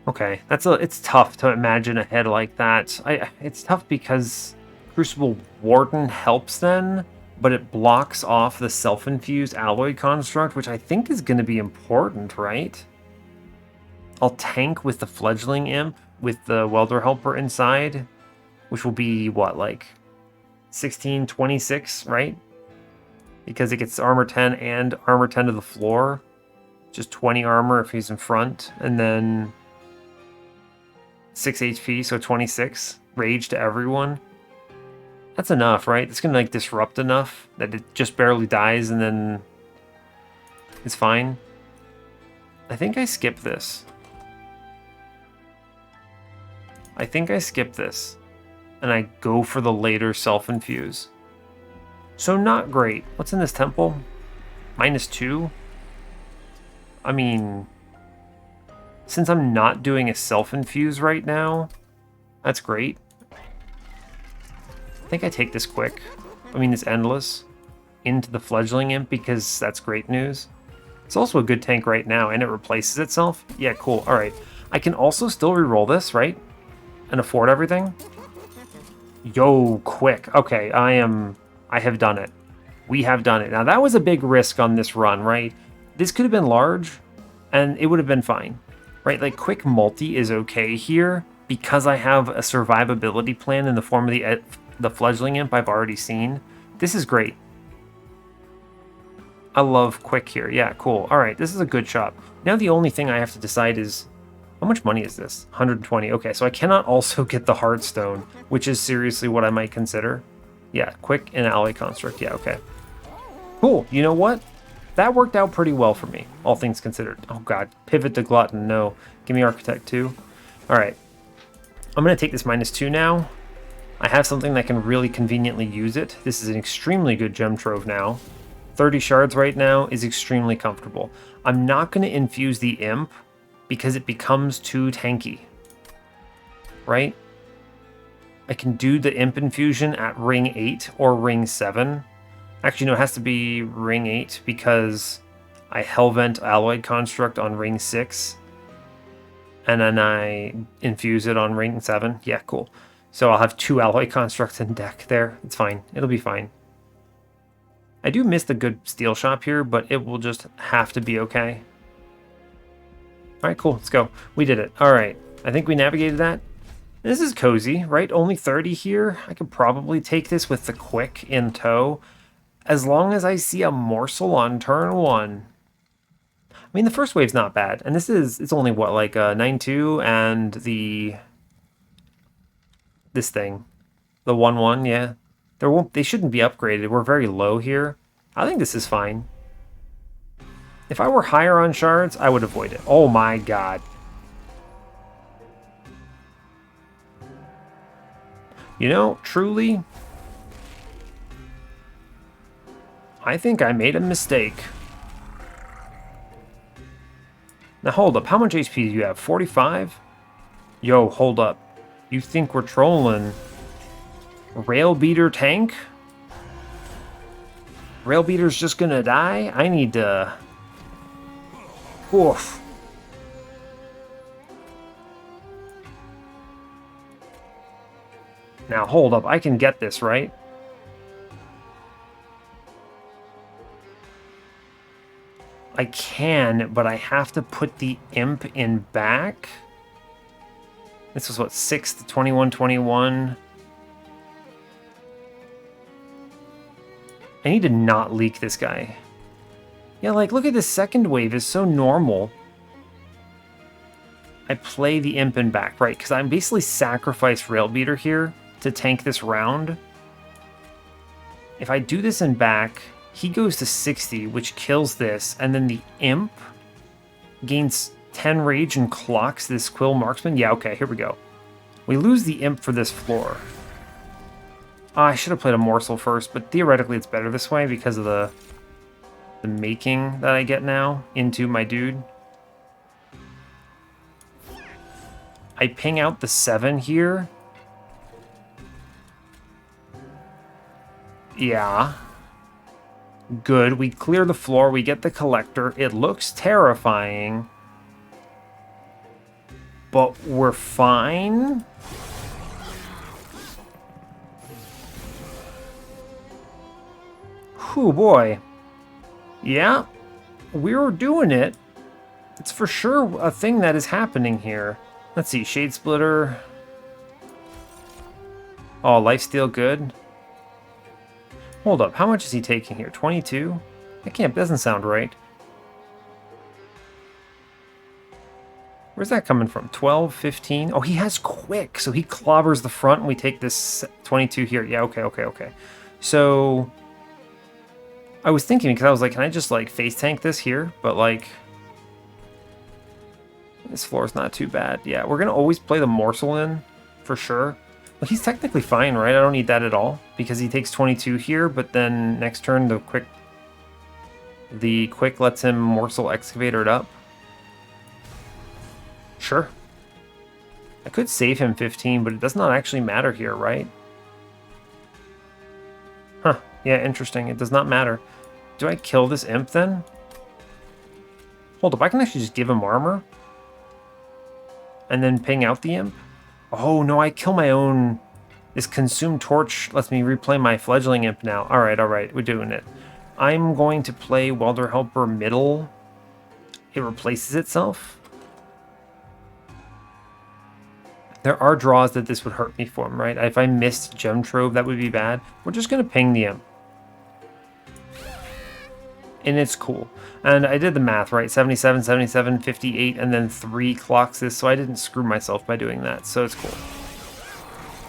Okay, it's tough to imagine a head like that. It's tough because Crucible Warden helps then, but it blocks off the self-infused Alloy Construct, which I think is going to be important, right? I'll tank with the Fledgling Imp with the Welder Helper inside, which will be, what, like 1626, right? Because it gets armor 10 and armor 10 to the floor. Just 20 armor if he's in front, and then 6 HP, so 26. Rage to everyone. That's enough, right? It's gonna, like, disrupt enough that it just barely dies, and then It's fine. I think I skip this. I think I skip this. And I go for the later self-infuse. So not great. What's in this temple? -2? I mean, since I'm not doing a self-infuse right now, that's great. I think I take this quick. I mean, it's endless. Into the fledgling imp because that's great news. It's also a good tank right now, and it replaces itself. Yeah, cool. All right. I can also still reroll this, right? And afford everything. Yo, quick. Okay, I have done it. We have done it. Now, that was a big risk on this run, right? This could have been large, and it would have been fine, right? Like, quick multi is okay here because I have a survivability plan in the form of the fledgling imp I've already seen. This is great. I love quick here. Yeah, cool. All right, this is a good shot. Now the only thing I have to decide is, how much money is this? 120. Okay, so I cannot also get the Heartstone, which is seriously what I might consider. Yeah, quick and alloy construct. Yeah, okay. Cool. You know what? That worked out pretty well for me, all things considered. Oh god, pivot to glutton. No. Give me architect 2. All right. I'm going to take this -2 now. I have something that can really conveniently use it. This is an extremely good gem trove now. 30 shards right now is extremely comfortable. I'm not going to infuse the imp because it becomes too tanky, right? I can do the imp infusion at ring 8 or ring 7. Actually, no, it has to be ring 8 because I Hellvent Alloyed Construct on ring 6. And then I infuse it on ring 7. Yeah, cool. So I'll have 2 Alloy Constructs in deck there. It's fine. It'll be fine. I do miss the good steel shop here, but it will just have to be okay. All right, cool. Let's go. We did it. All right. I think we navigated that. This is cozy, right? Only 30 here. I could probably take this with the quick in tow as long as I see a morsel on turn 1. I mean, the first wave's not bad. And it's only what, like 9-2 and this thing. The 1-1, yeah. They shouldn't be upgraded. We're very low here. I think this is fine. If I were higher on shards, I would avoid it. Oh my god. You know, truly, I think I made a mistake. Now hold up, how much HP do you have? 45? Yo, hold up. You think we're trolling? Rail beater tank? Rail beater's just gonna die? I need to... Oof. Now hold up, I can get this, right? I can, but I have to put the imp in back. This was what, 6th, 21-21. I need to not leak this guy. Yeah, like, look at this second wave is so normal. I play the imp in back, right? Because I'm basically sacrifice Railbeater here to tank this round. If I do this in back, he goes to 60, which kills this, and then the imp gains 10 rage and clocks this Quill Marksman. Yeah, okay, here we go. We lose the imp for this floor. I should have played a morsel first, but theoretically it's better this way because of the making that I get now into my dude. I ping out the 7 here. Yeah. Good. We clear the floor. We get the collector. It looks terrifying. But we're fine. Whew, boy. Yeah. We're doing it. It's for sure a thing that is happening here. Let's see. Shade Splitter. Oh, Lifesteal good. Hold up, how much is he taking here? 22? Doesn't sound right. Where's that coming from? 12, 15? Oh, he has quick, so he clobbers the front and we take this 22 here. Yeah, okay. So, I was thinking, because I was like, can I just like face tank this here? But like, this floor is not too bad. Yeah, we're gonna always play the morsel in, for sure. Well, he's technically fine, right? I don't need that at all, because he takes 22 here, but then next turn the quick lets him morsel excavator it up. Sure. I could save him 15, but it does not actually matter here, right? Huh, yeah, interesting. It does not matter. Do I kill this imp then? Hold up, I can actually just give him armor. And then ping out the imp? Oh, no, I kill my own... This consumed torch lets me replay my fledgling imp now. Alright, we're doing it. I'm going to play Welder Helper middle. It replaces itself. There are draws that this would hurt me for him, right? If I missed Gem Trove, that would be bad. We're just going to ping the imp. And it's cool. And I did the math, right? 77, 77, 58, and then 3 clocks this, so I didn't screw myself by doing that, so it's cool.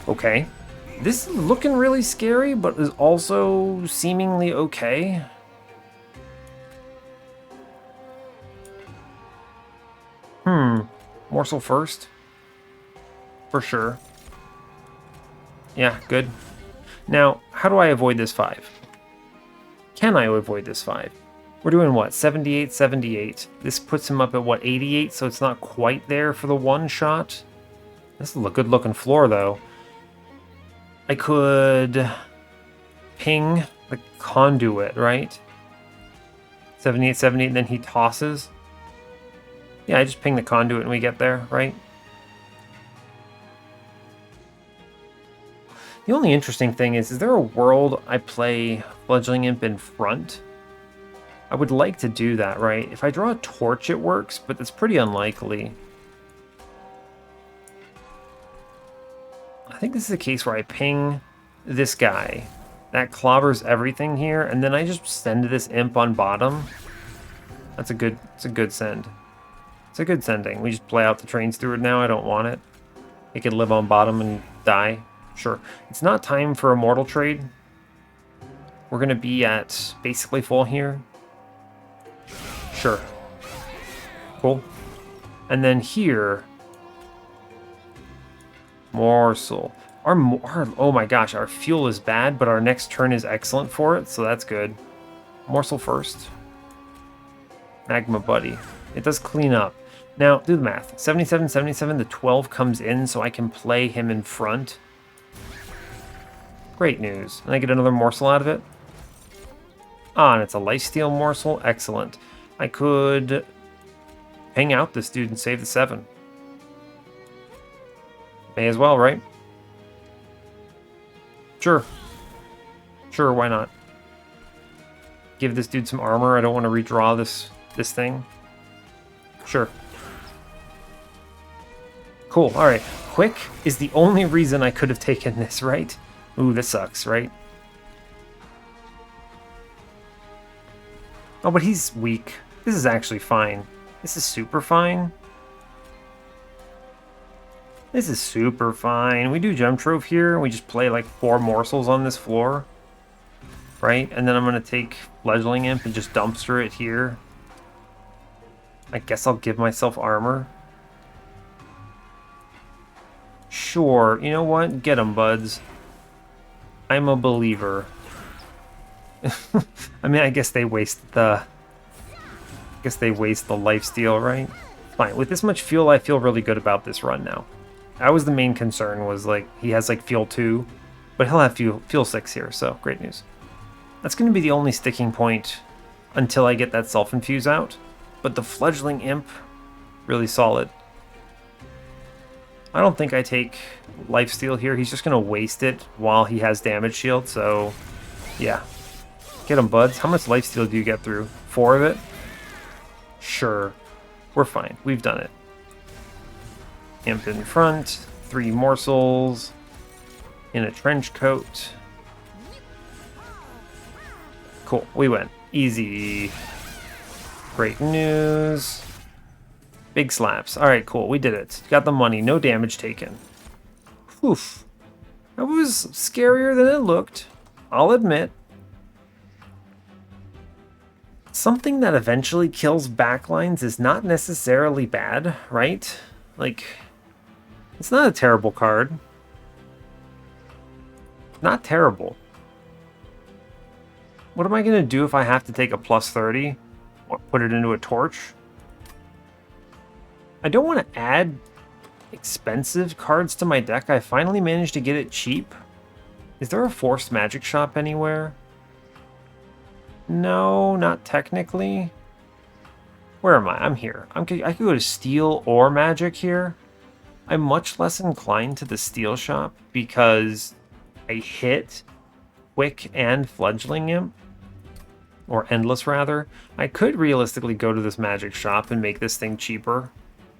Okay. This is looking really scary, but is also seemingly okay. Morsel first? For sure. Yeah, good. Now, how do I avoid this 5? Can I avoid this 5? We're doing what? 78, 78. This puts him up at what, 88? So it's not quite there for the one shot. This is a good looking floor though. I could ping the conduit, right? 78, 78, and then he tosses. Yeah, I just ping the conduit and we get there, right? The only interesting thing is there a world I play Fledgling Imp in front? I would like to do that, right? If I draw a torch, it works, but that's pretty unlikely. I think this is a case where I ping this guy. That clobbers everything here, and then I just send this imp on bottom. It's a good send. It's a good sending. We just play out the train steward now. I don't want it. It could live on bottom and die. Sure. It's not time for a mortal trade. We're going to be at basically full here. Sure. Cool. And then here, morsel. Oh my gosh, our fuel is bad, but our next turn is excellent for it, so that's good. Morsel first. Magma buddy. It does clean up. Now, do the math. 77, 77, the 12 comes in, so I can play him in front. Great news. And I get another morsel out of it. Ah, and it's a lifesteal morsel. Excellent. I could hang out this dude and save the 7. May as well, right? Sure. Sure, why not? Give this dude some armor. I don't want to redraw this thing. Sure. Cool, alright. Quick is the only reason I could have taken this, right? Ooh, this sucks, right? Oh, but he's weak. This is actually fine. This is super fine. This is super fine. We do Gem Trove here, and we just play like 4 morsels on this floor. Right? And then I'm going to take Fledgling Imp and just dumpster it here. I guess I'll give myself armor. Sure. You know what? Get them, buds. I'm a believer. I mean, I guess they waste the... lifesteal, right? Fine. With this much fuel, I feel really good about this run now. That was the main concern, was like, he has like fuel 2, but he'll have fuel 6 here, so great news. That's going to be the only sticking point until I get that self-infuse out. But the Fledgling Imp, really solid. I don't think I take lifesteal here. He's just going to waste it while he has damage shield, so yeah. Get him, buds. How much lifesteal do you get through? 4 of it? Sure. We're fine. We've done it. Imp in front. 3 morsels. In a trench coat. Cool. We win. Easy. Great news. Big slaps. Alright, cool. We did it. Got the money. No damage taken. Oof. That was scarier than it looked. I'll admit. Something that eventually kills backlines is not necessarily bad, right? Like, it's not a terrible card. Not terrible. What am I going to do if I have to take a plus 30? Put it into a torch? I don't want to add expensive cards to my deck. I finally managed to get it cheap. Is there a forced magic shop anywhere? No, not technically. Where am I? I'm here. I could go to Steel or Magic here. I'm much less inclined to the Steel shop because I hit Quick and Fledgling Imp. Or Endless, rather. I could realistically go to this Magic shop and make this thing cheaper.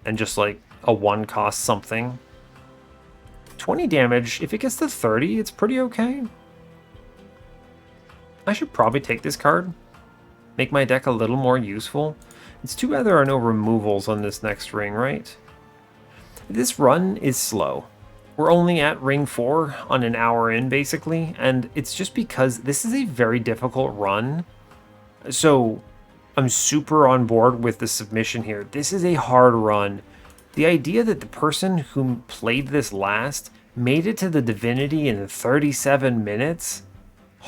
And just like a 1 cost something. 20 damage. If it gets to 30, it's pretty okay. I should probably take this card. Make my deck a little more useful. It's too bad there are no removals on this next ring, right? This run is slow. We're only at ring 4 on an hour in, basically, and it's just because this is a very difficult run. So I'm super on board with the submission here. This is a hard run. The idea that the person who played this last made it to the Divinity in 37 minutes?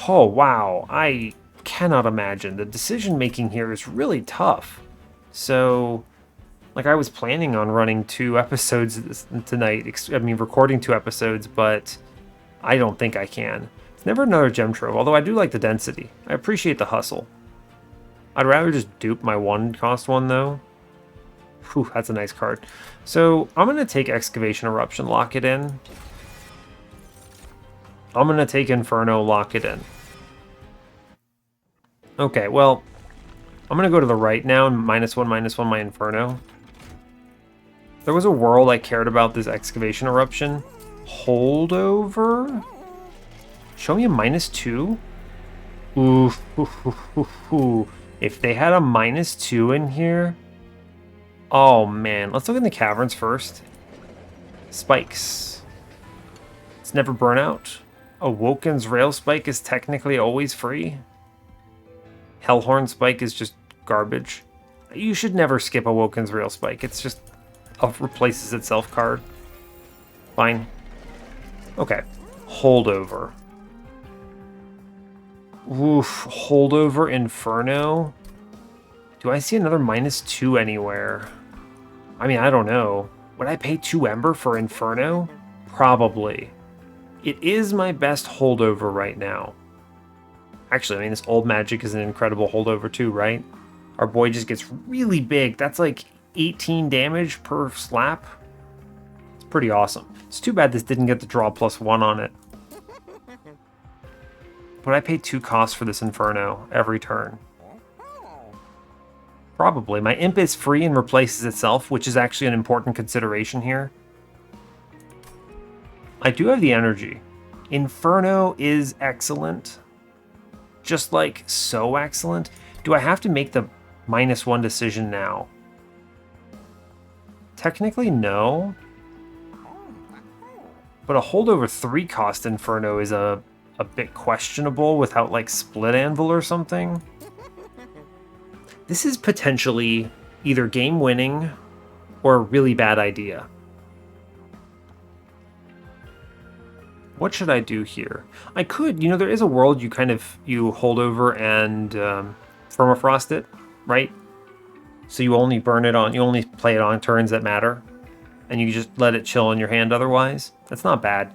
Oh, wow. I cannot imagine. The decision making here is really tough. So, like, I was planning on running 2 episodes tonight. I mean, recording 2 episodes, but I don't think I can. It's never another gem trove, although I do like the density. I appreciate the hustle. I'd rather just dupe my 1 cost one, though. Whew, that's a nice card. So, I'm going to take Excavation Eruption, lock it in. I'm going to take Inferno, lock it in. Okay, well, I'm going to go to the right now and -1/-1 my Inferno. There was a world I cared about this Excavation Eruption. Holdover? Show me a -2? Ooh. If they had a -2 in here... Oh, man. Let's look in the caverns first. Spikes. It's never burn out. Awoken's Rail Spike is technically always free. Hellhorned Spike is just garbage. You should never skip Awoken's Rail Spike. It's just a replaces itself card. Fine. Okay. Holdover. Oof. Holdover Inferno. Do I see another -2 anywhere? I mean, I don't know. Would I pay 2 Ember for Inferno? Probably. It is my best holdover right now. Actually, I mean, this old magic is an incredible holdover too, right? Our boy just gets really big. That's like 18 damage per slap. It's pretty awesome. It's too bad this didn't get the draw +1 on it. Would I pay 2 costs for this Inferno every turn? Probably. My Imp is free and replaces itself, which is actually an important consideration here. I do have the energy. Inferno is excellent. Just like so excellent. Do I have to make the -1 decision now? Technically, no. But a holdover 3 cost Inferno is a bit questionable without like Split Anvil or something. This is potentially either game winning or a really bad idea. What should I do here? I could, there is a world you hold over and permafrost it, right? So you only you only play it on turns that matter, and you just let it chill in your hand otherwise. That's not bad.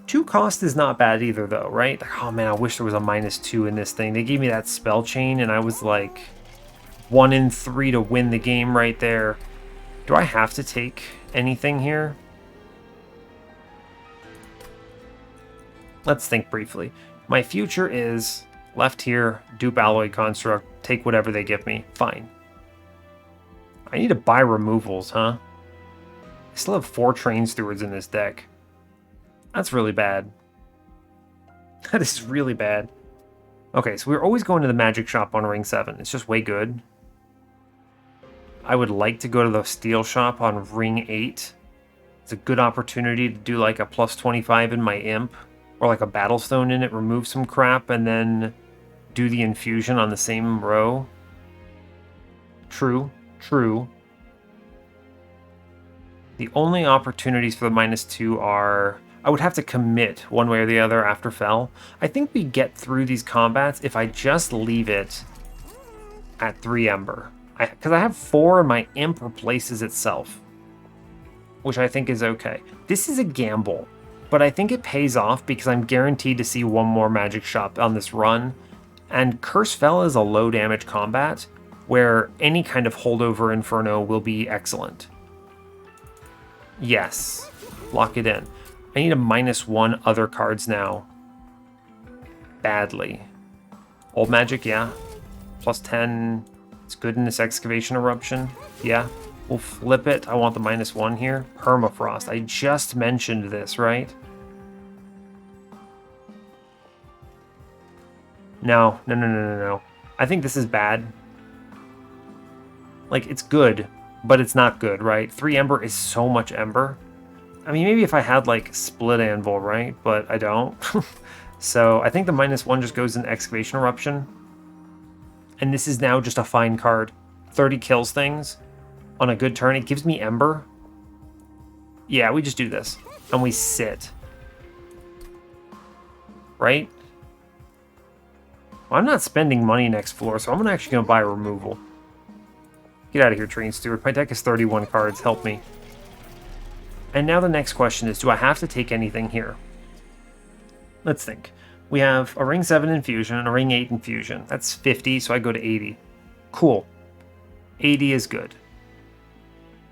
2 cost is not bad either though, right? Like, oh man, I wish there was a -2 in this thing. They gave me that spell chain and I was like 1 in 3 to win the game right there. Do I have to take anything here? Let's think briefly. My future is left here, dupe Alloy Construct, take whatever they give me. Fine. I need to buy removals, huh? I still have 4 Train Stewards in this deck. That's really bad. That is really bad. Okay, so we're always going to the Magic Shop on Ring 7. It's just way good. I would like to go to the Steel Shop on Ring 8. It's a good opportunity to do like a +25 in my Imp. Or like a Battlestone in it, remove some crap, and then do the infusion on the same row. True. True. The only opportunities for the -2 are... I would have to commit one way or the other after Fell. I think we get through these combats if I just leave it at 3 Ember. Because I have 4 and my Imp replaces itself, which I think is okay. This is a gamble, but I think it pays off because I'm guaranteed to see one more Magic Shop on this run. And Curse Fell is a low damage combat where any kind of holdover Inferno will be excellent. Yes, lock it in. I need a -1 other cards now. Badly. Old Magic, yeah. +10. It's good in this Excavation Eruption. Yeah. We'll flip it. I want the -1 here. Permafrost. I just mentioned this, right? No. No. I think this is bad. Like, it's good, but it's not good, right? 3 Ember is so much Ember. I mean, maybe if I had, like, Split Anvil, right? But I don't. So I think the -1 just goes in Excavation Eruption. And this is now just a fine card. 30 kills things on a good turn. It gives me Ember. Yeah, we just do this. And we sit. Right? Well, I'm not spending money next floor, so I'm actually going to buy a removal. Get out of here, Train Steward. My deck is 31 cards. Help me. And now the next question is, do I have to take anything here? Let's think. We have a Ring 7 Infusion and a Ring 8 Infusion. That's 50, so I go to 80. Cool. 80 is good.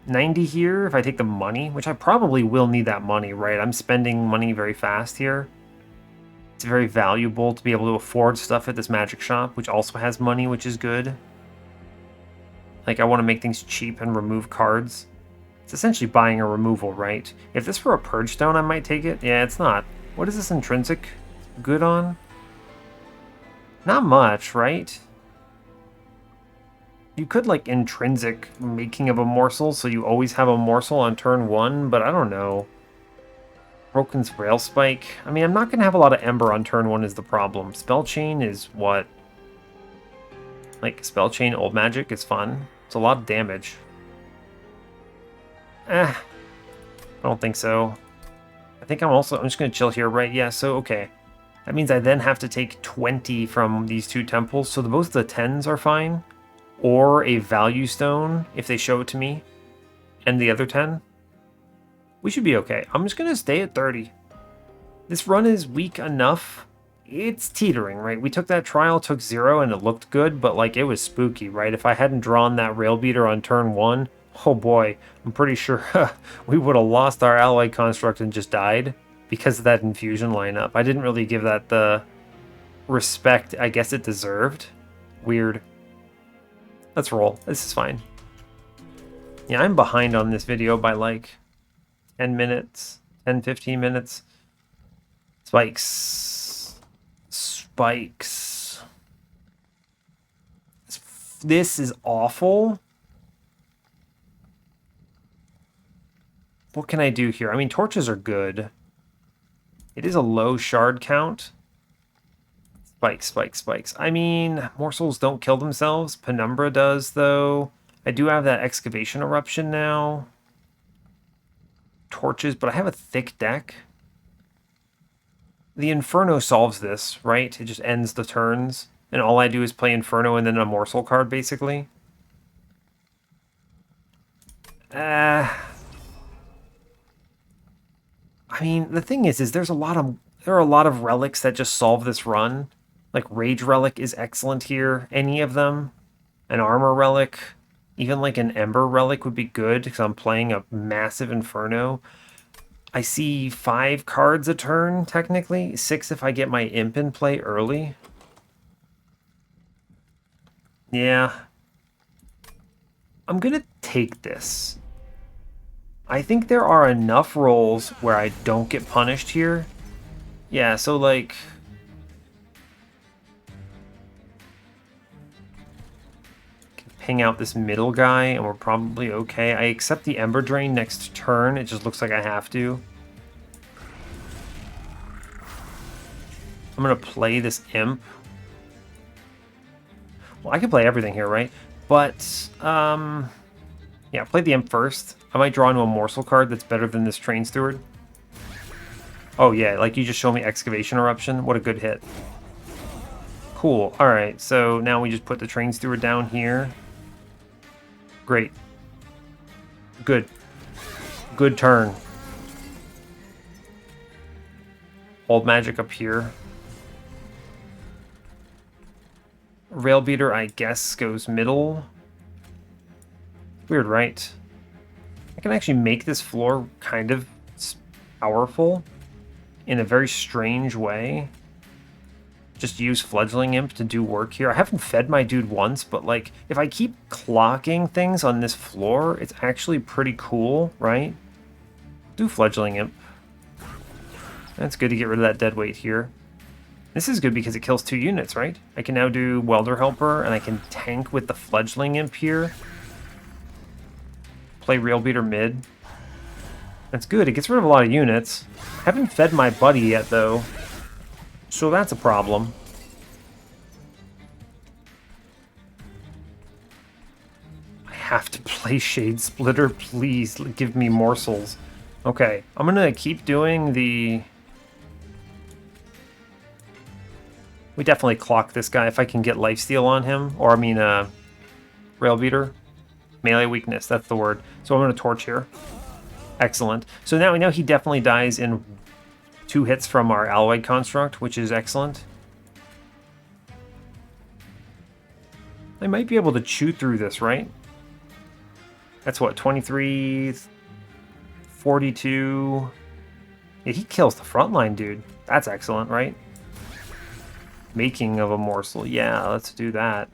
90 here if I take the money, which I probably will need that money, right? I'm spending money very fast here. It's very valuable to be able to afford stuff at this Magic Shop, which also has money, which is good. Like, I want to make things cheap and remove cards. It's essentially buying a removal, right? If this were a Purge Stone, I might take it. Yeah, it's not. What is this intrinsic good on? Not much, right? You could, like, intrinsic making of a morsel, so you always have a morsel on turn 1, but I don't know. Broken's Rail Spike. I mean, I'm not going to have a lot of Ember on turn 1 is the problem. Spell Chain is what? Like, Spell Chain Old Magic is fun. It's a lot of damage. I don't think so. I think I'm just going to chill here, right? Yeah, so, okay. That means I then have to take 20 from these 2 temples, so both the 10s are fine. Or a value stone, if they show it to me. And the other 10. We should be okay. I'm just going to stay at 30. This run is weak enough. It's teetering, right? We took that trial, took 0, and it looked good, but, like, it was spooky, right? If I hadn't drawn that Rail Beater on turn 1... oh boy, I'm pretty sure we would have lost our Alloy Construct and just died because of that Infusion lineup. I didn't really give that the respect I guess it deserved. Weird. Let's roll. This is fine. Yeah, I'm behind on this video by like 10 minutes, 10, 15 minutes. Spikes. Spikes. This is awful. What can I do here? I mean, torches are good. It is a low shard count. Spikes, spikes, spikes. I mean, morsels don't kill themselves. Penumbra does, though. I do have that Excavation Eruption now. Torches, but I have a thick deck. The Inferno solves this, right? It just ends the turns. And all I do is play Inferno and then a morsel card, basically. I mean, the thing is there are a lot of relics that just solve this run. Like Rage Relic is excellent here. Any of them. An Armor Relic. Even like an Ember Relic would be good because I'm playing a massive Inferno. I see 5 cards a turn, technically. 6 if I get my Imp in play early. Yeah. I'm gonna take this. I think there are enough rolls where I don't get punished here. Yeah, so like... ping out this middle guy and we're probably okay. I accept the Ember Drain next turn. It just looks like I have to. I'm going to play this Imp. Well, I can play everything here, right? But, yeah, play the Imp first. I might draw into a Morsel card that's better than this Train Steward. Oh yeah, like you just showed me Excavation Eruption. What a good hit. Cool. Alright, so now we just put the Train Steward down here. Great. Good. Good turn. Hold magic up here. Rail Beater, I guess, goes middle. Weird, right? I can actually make this floor kind of powerful in a very strange way. Just use Fledgling Imp to do work here. I haven't fed my dude once, but like, if I keep clocking things on this floor, it's actually pretty cool, right? Do Fledgling Imp. That's good to get rid of that dead weight here. This is good because it kills 2 units, right? I can now do Welder Helper, and I can tank with the Fledgling Imp here. Play Rail Beater mid. That's good. It gets rid of a lot of units. I haven't fed my buddy yet, though. So that's a problem. I have to play Shade Splitter. Please give me morsels. Okay, I'm gonna keep doing the... We definitely clock this guy if I can get lifesteal on him. Or, I mean, Rail Beater. Melee weakness, that's the word. So I'm gonna torch here. Excellent. So now we know he definitely dies in 2 hits from our Alloyed Construct, which is excellent. I might be able to chew through this, right? That's what, 23, 42... Yeah, he kills the frontline, dude. That's excellent, right? Making of a morsel. Yeah, let's do that.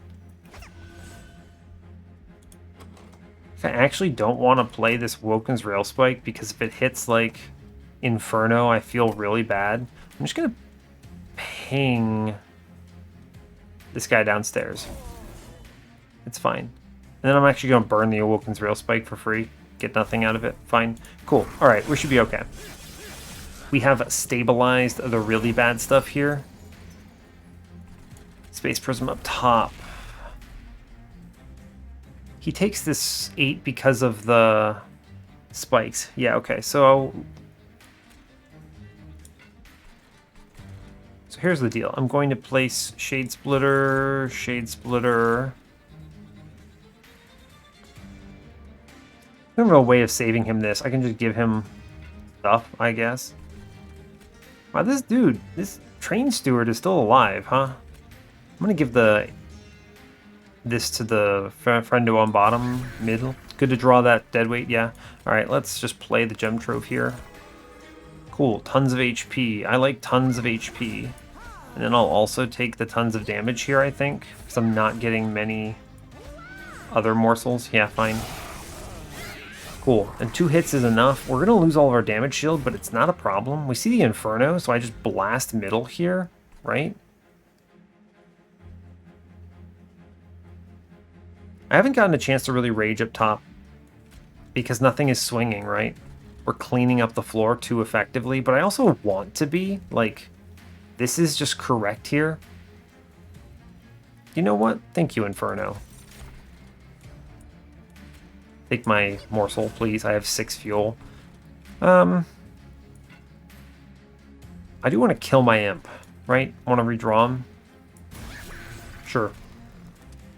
I actually don't want to play this Woken's Rail Spike because if it hits, like, Inferno, I feel really bad. I'm just going to ping this guy downstairs. It's fine. And then I'm actually going to burn the Awoken's Rail Spike for free. Get nothing out of it. Fine. Cool. Alright, we should be okay. We have stabilized the really bad stuff here. Space Prism up top. He takes this 8 because of the spikes. Yeah, okay, so here's the deal. I'm going to place Shade Splitter, Shade Splitter. I don't know a way of saving him this. I can just give him stuff, I guess. Wow, this dude, this Train Steward is still alive, huh? I'm gonna give this to the friendo on bottom, middle. Good to draw that dead weight, yeah. Alright, let's just play the Gem Trove here. Cool, tons of HP. I like tons of HP. And then I'll also take the tons of damage here, I think, because I'm not getting many other morsels. Yeah, fine. Cool, and 2 hits is enough. We're gonna lose all of our damage shield, but it's not a problem. We see the Inferno, so I just blast middle here, right? I haven't gotten a chance to really rage up top because nothing is swinging, right? We're cleaning up the floor too effectively, but I also want to be. Like, this is just correct here. You know what? Thank you, Inferno. Take my morsel, please. I have 6 fuel. I do want to kill my imp, right? Want to redraw him? Sure.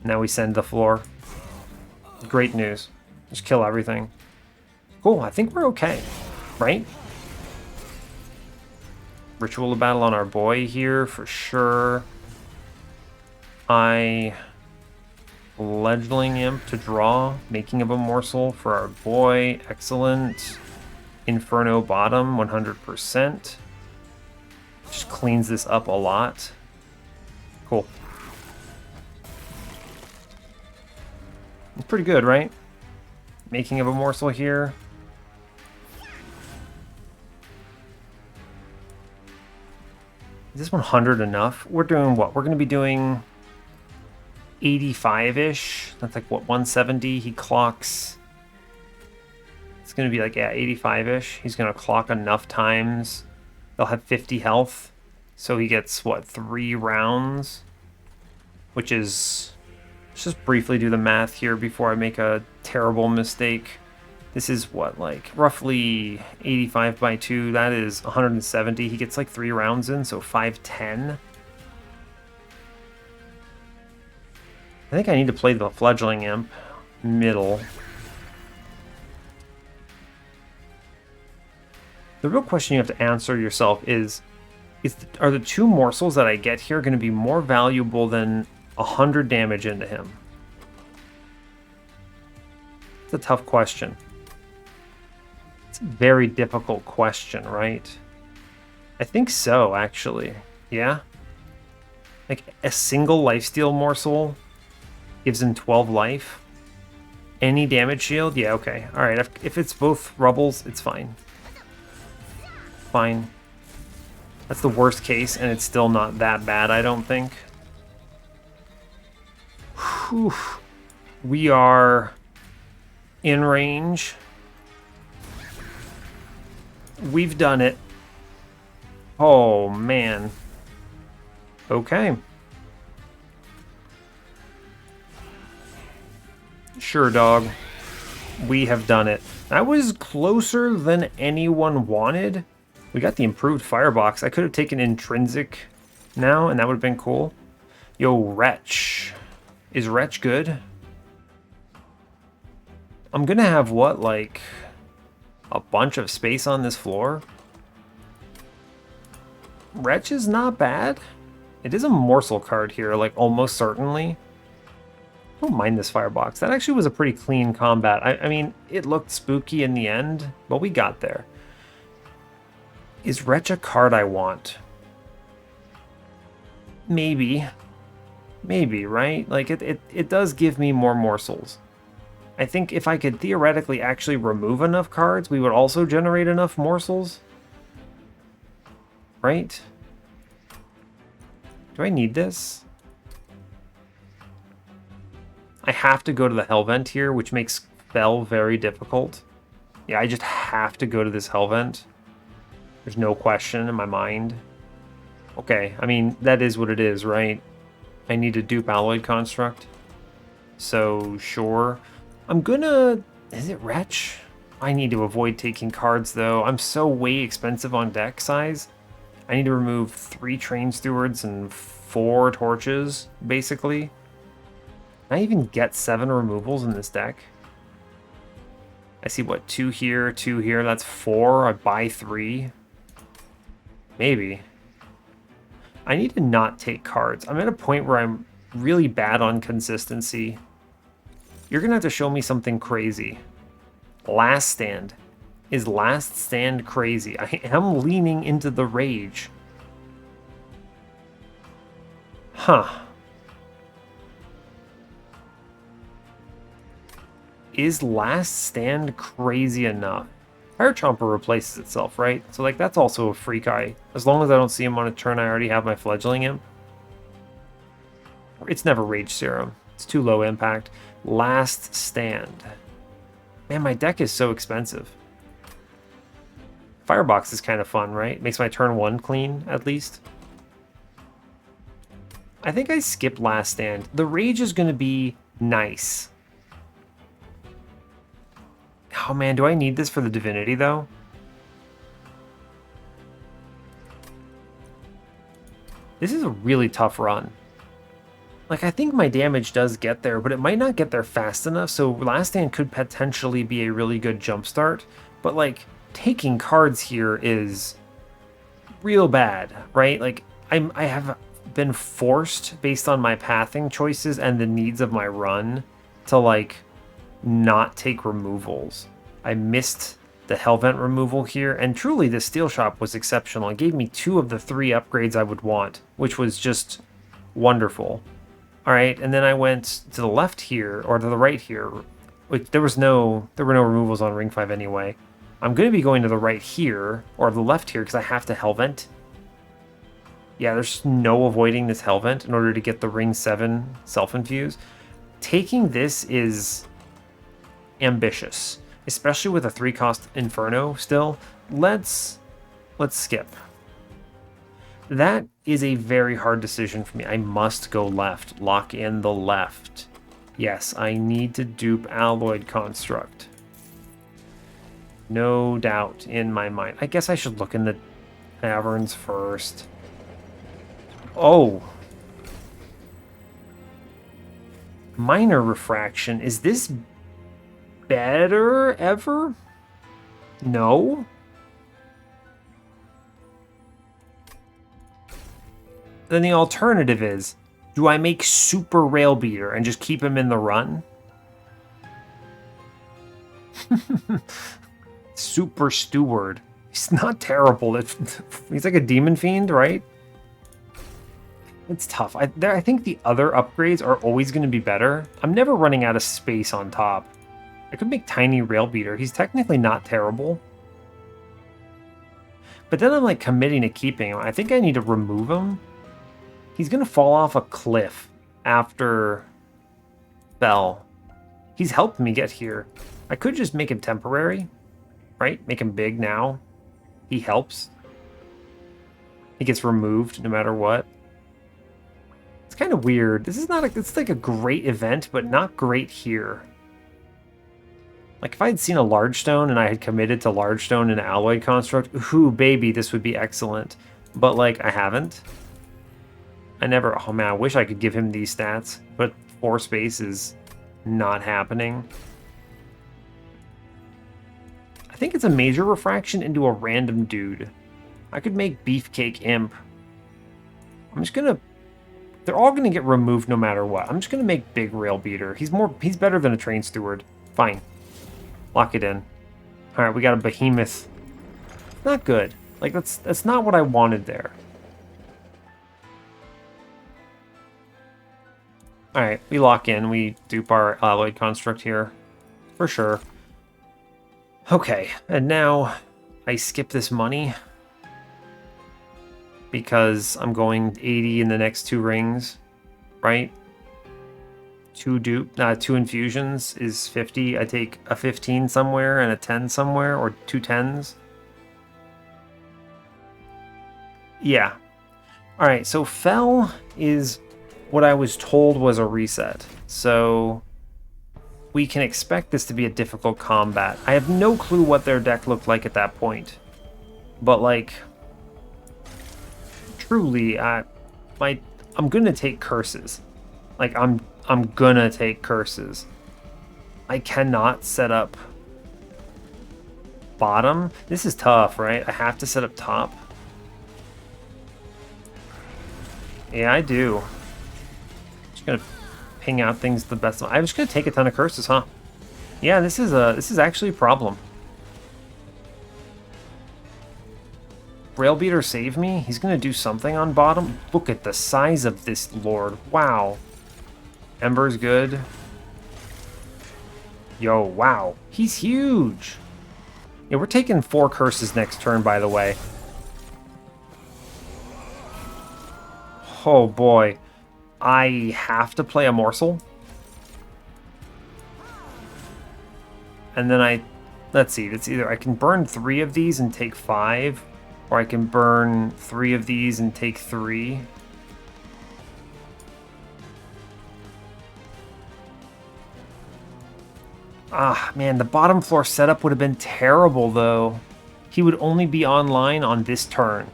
Now we send the floor. Great news. Just kill everything. Cool, I think we're okay, right? Ritual of Battle on our boy here, for sure. Fledgling Imp to draw. Making of a morsel for our boy. Excellent. Inferno bottom, 100%. Just cleans this up a lot. Cool. It's pretty good, right? Making of a morsel here. Is this 100 enough? We're doing what? We're going to be doing 85-ish. That's like, what, 170? He clocks... It's going to be like, yeah, 85-ish. He's going to clock enough times. They'll have 50 health. So he gets, what, 3 rounds? Which is Let's just briefly do the math here before I make a terrible mistake. This is what, like, roughly 85 by 2. That is 170. He gets like 3 rounds in, so 510. I think I need to play the Fledgling Imp middle. The real question you have to answer yourself is are the 2 morsels that I get here going to be more valuable than 100 damage into him? It's a tough question. It's a very difficult question, right? I think so, actually. Yeah? Like, a single lifesteal morsel gives him 12 life. Any damage shield? Yeah, okay. Alright, if it's both rubbles, it's fine. Fine. That's the worst case, and it's still not that bad, I don't think. Whew. We are in range. We've done it. Oh, man. Okay. Sure, dog. We have done it. That was closer than anyone wanted. We got the improved firebox. I could have taken intrinsic now, and that would have been cool. Yo, Wretch. Is Wretch good? I'm gonna have, what, like, a bunch of space on this floor? Wretch is not bad. It is a morsel card here, like, almost certainly. I don't mind this firebox. That actually was a pretty clean combat. I mean, it looked spooky in the end, but we got there. Is Wretch a card I want? Maybe. Maybe, right? Like, it does give me more morsels. I think if I could theoretically actually remove enough cards, we would also generate enough morsels. Right? Do I need this? I have to go to the Hellvent here, which makes Fell very difficult. Yeah, I just have to go to this Hellvent. There's no question in my mind. Okay, I mean, that is what it is, right? I need to dupe Alloyed Construct. So, sure. I'm gonna... Is it Wretch? I need to avoid taking cards, though. I'm so way expensive on deck size. I need to remove 3 Train Stewards and 4 Torches, basically. Can I even get 7 removals in this deck? I see, what, 2 here, 2 here. That's 4. I buy 3. Maybe. I need to not take cards. I'm at a point where I'm really bad on consistency. You're going to have to show me something crazy. Last Stand. Is Last Stand crazy? I am leaning into the rage. Huh. Is Last Stand crazy enough? Fire Chomper replaces itself, right? So, like, that's also a free guy. As long as I don't see him on a turn, I already have my Fledgling Imp. It's never Rage Serum. It's too low impact. Last Stand. Man, my deck is so expensive. Firebox is kind of fun, right? Makes my turn 1 clean, at least. I think I skip Last Stand. The Rage is going to be nice. Oh man, do I need this for the Divinity, though? This is a really tough run. Like, I think my damage does get there, but it might not get there fast enough, so Last Stand could potentially be a really good jumpstart. But, like, taking cards here is real bad, right? Like, I have been forced, based on my pathing choices and the needs of my run, to, like, not take removals. I missed the Hellvent removal here, and truly the Steel Shop was exceptional. It gave me 2 of the 3 upgrades I would want, which was just wonderful. Alright, and then I went to the left here, or to the right here. There were no removals on Ring 5 anyway. I'm going to be going to the right here, or the left here, because I have to Hellvent. Yeah, there's no avoiding this Hellvent in order to get the Ring 7 Self-Infuse. Taking this is ambitious, especially with a 3-cost Inferno still. Let's skip. That is a very hard decision for me. I must go left. Lock in the left. Yes, I need to dupe Alloyed Construct. No doubt in my mind. I guess I should look in the taverns first. Oh. Minor Refraction. Is this better ever? No. Then the alternative is, do I make Super Rail Beater and just keep him in the run? Super Steward. He's not terrible. He's like a Demon Fiend, right? It's tough. I think the other upgrades are always going to be better. I'm never running out of space on top. I could make Tiny Rail Beater. He's technically not terrible. But then I'm like committing to keeping him. I think I need to remove him. He's going to fall off a cliff after Fell. He's helped me get here. I could just make him temporary, right? Make him big now. He helps. He gets removed no matter what. It's kind of weird. This is not a, it's like a great event, but not great here. Like if I had seen a large stone and I had committed to large stone and alloy construct, ooh baby, this would be excellent. But like I haven't. I never, oh man, I wish I could give him these stats, but 4 space is not happening. I think it's a major refraction into a random dude. I could make Beefcake Imp. I'm just gonna, they're all gonna get removed no matter what. I'm just gonna make Big Rail Beater. He's better than a Train Steward. Fine. Lock it in. Alright, we got a Behemoth. Not good. Like that's not what I wanted there. Alright, we lock in. We dupe our alloyed construct here. For sure. Okay, and now I skip this money. Because I'm going 80 in the next 2 rings. Right? 2 infusions is 50. I take a 15 somewhere and a 10 somewhere, or 2 10s. Yeah. Alright, so Fell is what I was told was a reset. So we can expect this to be a difficult combat. I have no clue what their deck looked like at that point. But like, truly, I'm gonna take curses. Like I'm gonna take curses. I cannot set up bottom. This is tough, right? I have to set up top. Yeah, I do. Just gonna ping out things the best. I'm just gonna take a ton of curses, huh? Yeah, this is actually a problem. Rail Beater save me? He's gonna do something on bottom. Look at the size of this lord. Wow. Ember's good. Yo, wow. He's huge. Yeah, we're taking 4 curses next turn, by the way. Oh boy. I have to play a morsel. And then let's see, it's either I can burn 3 of these and take 5, or I can burn 3 of these and take 3. Ah, man, the bottom floor setup would have been terrible, though. He would only be online on this turn.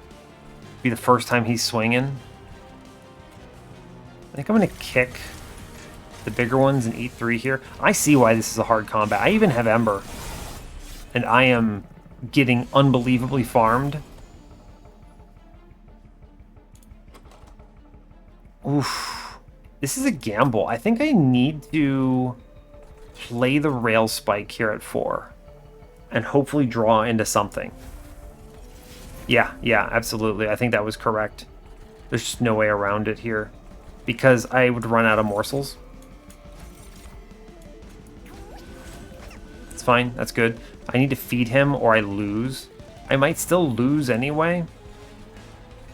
Be the first time he's swinging. I think I'm going to kick the bigger ones and eat 3 here. I see why this is a hard combat. I even have Ember. And I am getting unbelievably farmed. Oof. This is a gamble. I think I need to play the rail spike here at 4 and hopefully draw into something. Yeah, absolutely. I think that was correct. There's just no way around it here because I would run out of morsels. It's fine. That's good. I need to feed him or I lose. I might still lose anyway,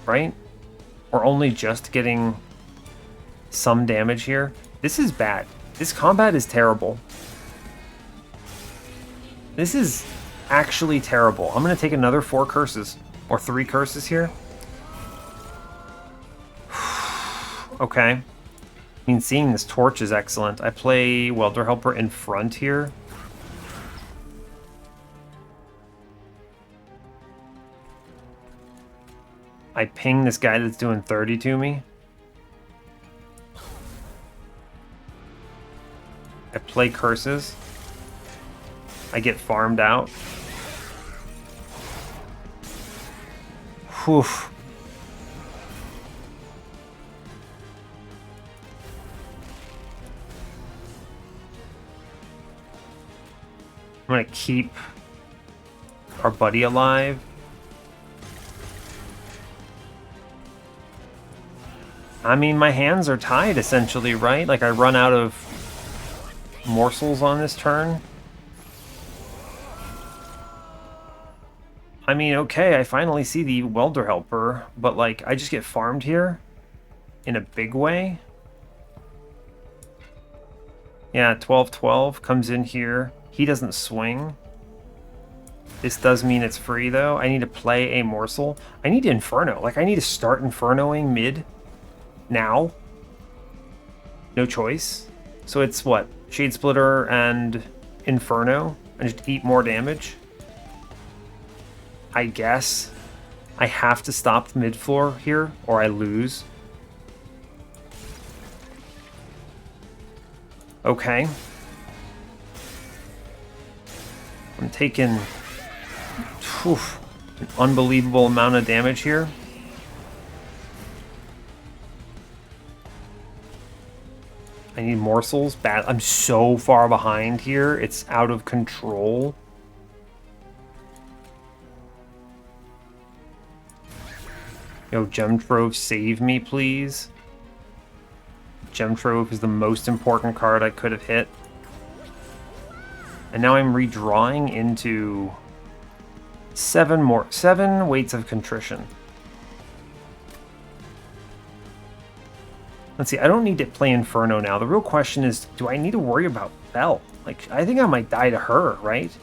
right? Or only just getting some damage here. This is bad. This combat is terrible. This is actually terrible. I'm going to take another 4 curses. Or 3 curses here. Okay. I mean, seeing this torch is excellent. I play Welder Helper in front here. I ping this guy that's doing 30 to me. I play curses. I get farmed out. Whew. I'm gonna keep our buddy alive. I mean, my hands are tied, essentially, right? Like, I run out of morsels on this turn. I mean, okay, I finally see the Welder Helper, but, like, I just get farmed here in a big way. Yeah, 12-12 comes in here. He doesn't swing. This does mean it's free, though. I need to play a morsel. I need Inferno. Like, I need to start Infernoing mid now. No choice. So it's what? Shade Splitter and Inferno? And just eat more damage? I guess. I have to stop the mid-floor here, or I lose. Okay. I'm taking an unbelievable amount of damage here. I need morsels. Bad. I'm so far behind here. It's out of control. Yo, Gem Trove, save me, please. Gem Trove is the most important card I could have hit. And now I'm redrawing into 7 Weights of Contrition. Let's see, I don't need to play Inferno now. The real question is, do I need to worry about Belle? Like, I think I might die to her, right?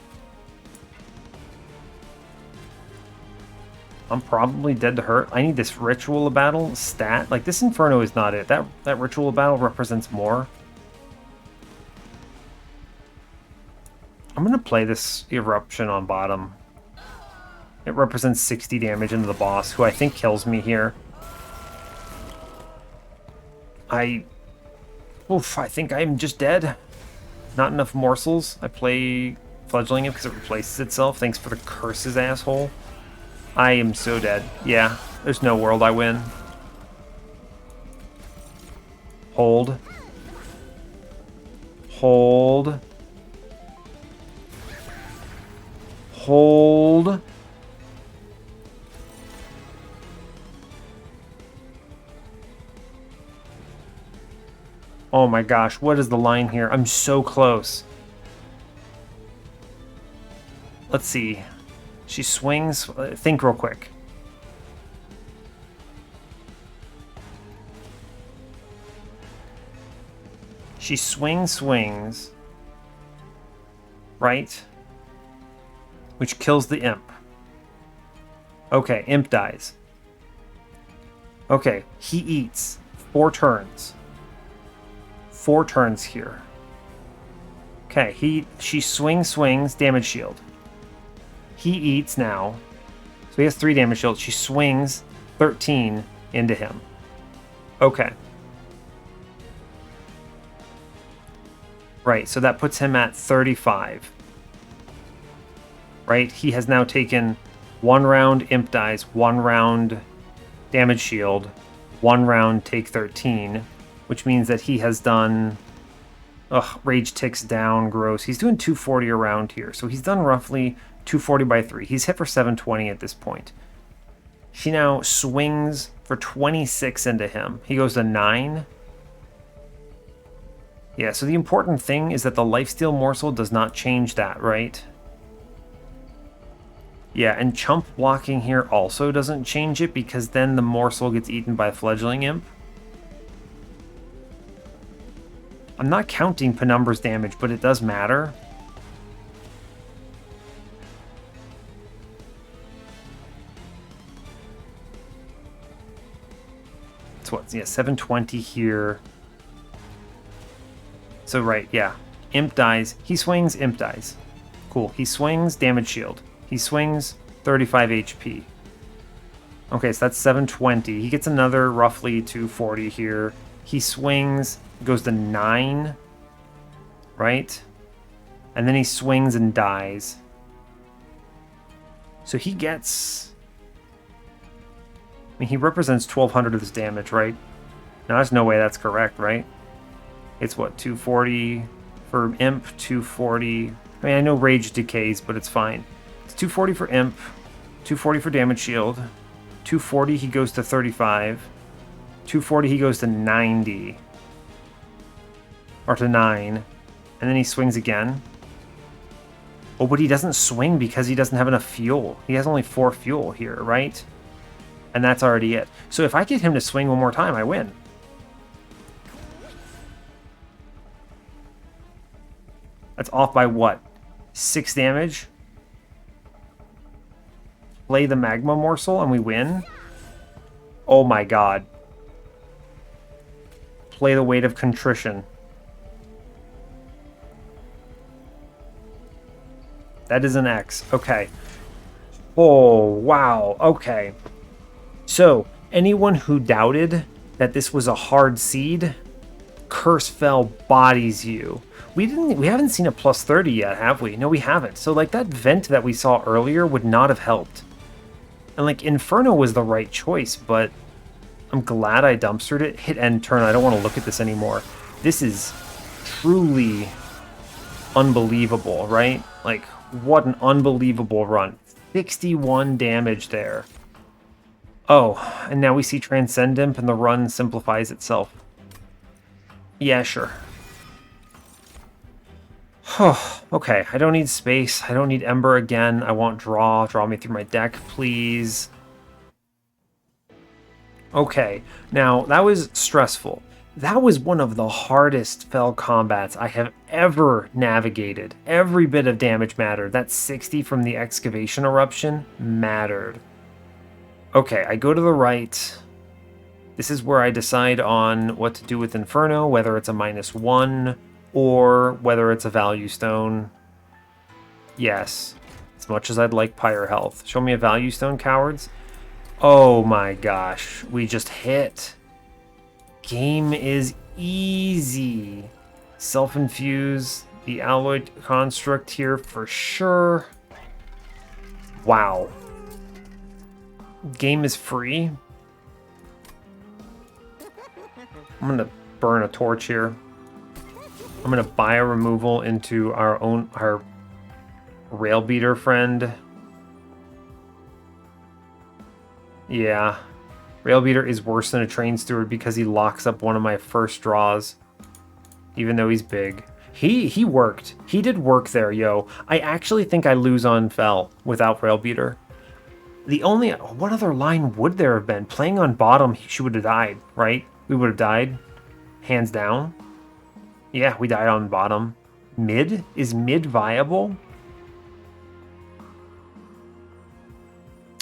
I'm probably dead to her. I need this Ritual of Battle stat. Like, this Inferno is not it. That Ritual of Battle represents more. I'm going to play this Eruption on bottom. It represents 60 damage into the boss, who I think kills me here. I think I'm just dead. Not enough morsels. I play Fledgling it because it replaces itself. Thanks for the curses, asshole. I am so dead. Yeah, there's no world I win. Hold. Hold. Hold. Oh my gosh, what is the line here? I'm so close. Let's see. She swings. Think real quick. She swings. Right? Which kills the imp. Okay, imp dies. Okay, he eats 4 turns. 4 turns here. Okay, she swings, damage shield. He eats now. So he has 3 damage shield. She swings 13 into him. Okay. Right, so that puts him at 35. Right, he has now taken 1 round imp dies, 1 round damage shield, 1 round take 13, which means that he has done... Ugh, rage ticks down, gross. He's doing 240 around here, so he's done roughly 240 by 3. He's hit for 720 at this point. She now swings for 26 into him. He goes to 9. Yeah, so the important thing is that the lifesteal morsel does not change that, right? Yeah, and chump blocking here also doesn't change it because then the morsel gets eaten by Fledgling Imp. I'm not counting Penumbra's damage, but it does matter. It's what? Yeah, 720 here. So, right, yeah. Imp dies. He swings, Imp dies. Cool. He swings, damage shield. He swings, 35 HP. Okay, so that's 720. He gets another roughly 240 here. He swings, goes to 9, right? And then he swings and dies. So he gets... I mean, he represents 1200 of this damage, right? Now, there's no way that's correct, right? It's what, 240 for Imp, 240... I mean, I know Rage decays, but it's fine. It's 240 for Imp, 240 for damage shield, 240 he goes to 35, 240 he goes to 90, or to 9, and then he swings again. Oh, but he doesn't swing because he doesn't have enough fuel. He has only 4 fuel here, right? And that's already it. So if I get him to swing one more time, I win. That's off by what? 6 damage? Play the magma morsel and we win? Oh my god. Play the weight of contrition. That is an X. Okay. Oh, wow. Okay. So, anyone who doubted that this was a hard seed, Curse Fell bodies you. We haven't seen a plus 30 yet, have we? No, we haven't. So, like, that vent that we saw earlier would not have helped. And, like, Inferno was the right choice, but I'm glad I dumpstered it. Hit end turn. I don't want to look at this anymore. This is truly unbelievable, right? Like, what an unbelievable run. 61 damage there. Oh, and now we see Transcendent and the run simplifies itself. Yeah, sure. Okay, I don't need space. I don't need Ember again. I want draw. Draw me through my deck, please. Okay, now that was stressful. That was one of the hardest Fell combats I have ever navigated. Every bit of damage mattered. That 60 from the Excavation Eruption mattered. Okay, I go to the right. This is where I decide on what to do with Inferno, whether it's a -1 or whether it's a value stone. Yes, as much as I'd like Pyre Health. Show me a value stone, cowards. Oh my gosh, we just hit. Game is easy. Self-infuse the alloyed construct here for sure. Wow. Game is free. I'm gonna burn a torch here. I'm gonna buy a removal into our rail beater friend. Yeah. Rail beater is worse than a train steward because he locks up one of my first draws. Even though he's big. He worked. He did work there, yo. I actually think I lose on Fell without rail beater. The only... What other line would there have been? Playing on bottom, she would have died, right? We would have died. Hands down. Yeah, we died on bottom. Mid? Is mid viable?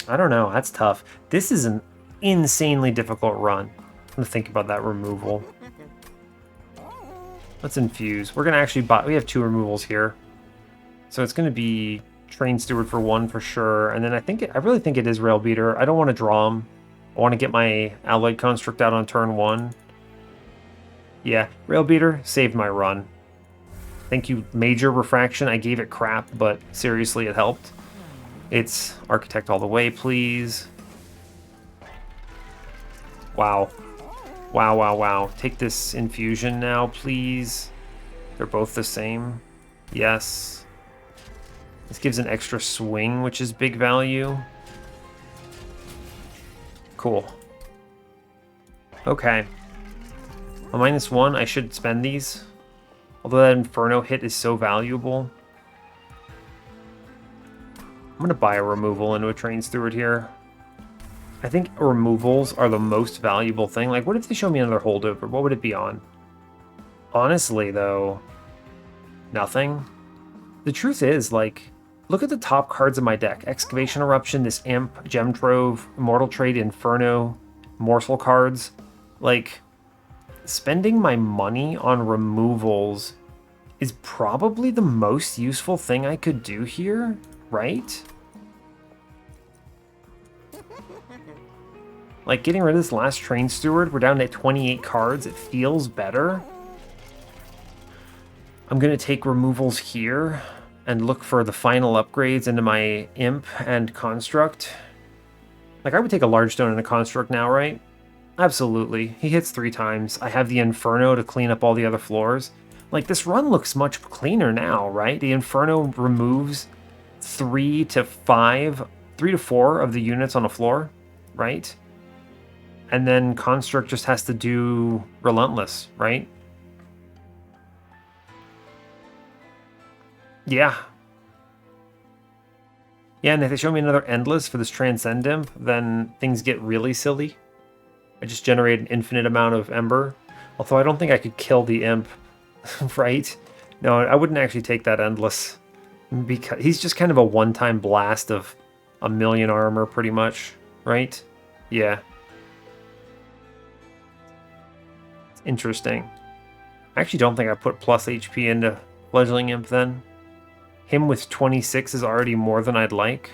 I don't know. That's tough. This is an insanely difficult run. I'm going to think about that removal. Let's infuse. We're going to actually buy... We have 2 removals here. So it's going to be Train Steward for 1 for sure. And then I really think it is Rail Beater. I don't want to draw him. I want to get my Alloyed Construct out on turn 1. Yeah, Rail Beater saved my run. Thank you, Major Refraction. I gave it crap, but seriously, it helped. It's Architect all the way, please. Wow. Wow, wow, wow. Take this infusion now, please. They're both the same. Yes. This gives an extra swing, which is big value. Cool. Okay. A -1, I should spend these. Although that Inferno hit is so valuable. I'm going to buy a removal into a Train Steward here. I think removals are the most valuable thing. Like, what if they show me another holdover? What would it be on? Honestly, though, nothing. The truth is, like, look at the top cards of my deck. Excavation Eruption, this Imp, Gem Trove, Immortal Trade, Inferno, Morsel cards. Like, spending my money on removals is probably the most useful thing I could do here, right? Like, getting rid of this last Train Steward, we're down to 28 cards. It feels better. I'm going to take removals here and look for the final upgrades into my Imp and Construct. Like, I would take a Large Stone and a Construct now, right? Absolutely. He hits 3 times. I have the Inferno to clean up all the other floors. Like, this run looks much cleaner now, right? The Inferno removes 3 to 4 of the units on a floor, right? And then Construct just has to do Relentless, right? Yeah. Yeah, and if they show me another Endless for this Transcend Imp, then things get really silly. I just generate an infinite amount of Ember. Although I don't think I could kill the Imp, right? No, I wouldn't actually take that Endless. Because he's just kind of a one-time blast of 1,000,000 armor, pretty much, right? Yeah. Interesting. I actually don't think I put plus HP into Fledgling Imp then. Him with 26 is already more than I'd like.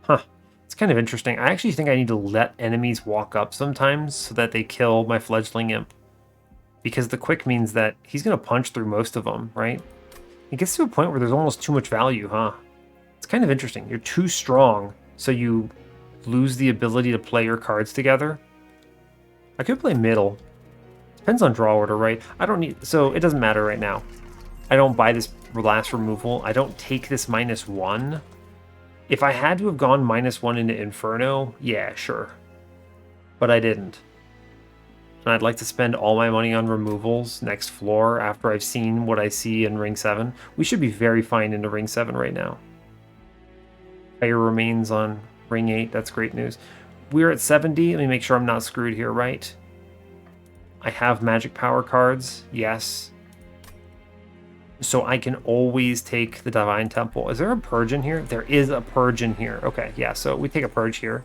Huh. It's kind of interesting. I actually think I need to let enemies walk up sometimes so that they kill my Fledgling Imp. Because the quick means that he's going to punch through most of them, right? It gets to a point where there's almost too much value, huh? It's kind of interesting. You're too strong, so you lose the ability to play your cards together. I could play middle. Depends on draw order, right? I don't need... So it doesn't matter right now. I don't buy this last removal. I don't take this -1. If I had to have gone -1 into Inferno, yeah, sure. But I didn't. And I'd like to spend all my money on removals next floor after I've seen what I see in Ring 7. We should be very fine into Ring 7 right now. Fire remains on Ring 8. That's great news. We're at 70. Let me make sure I'm not screwed here, right? I have magic power cards. Yes. So I can always take the Divine Temple. Is there a Purge in here? There is a Purge in here. Okay, yeah, so we take a Purge here.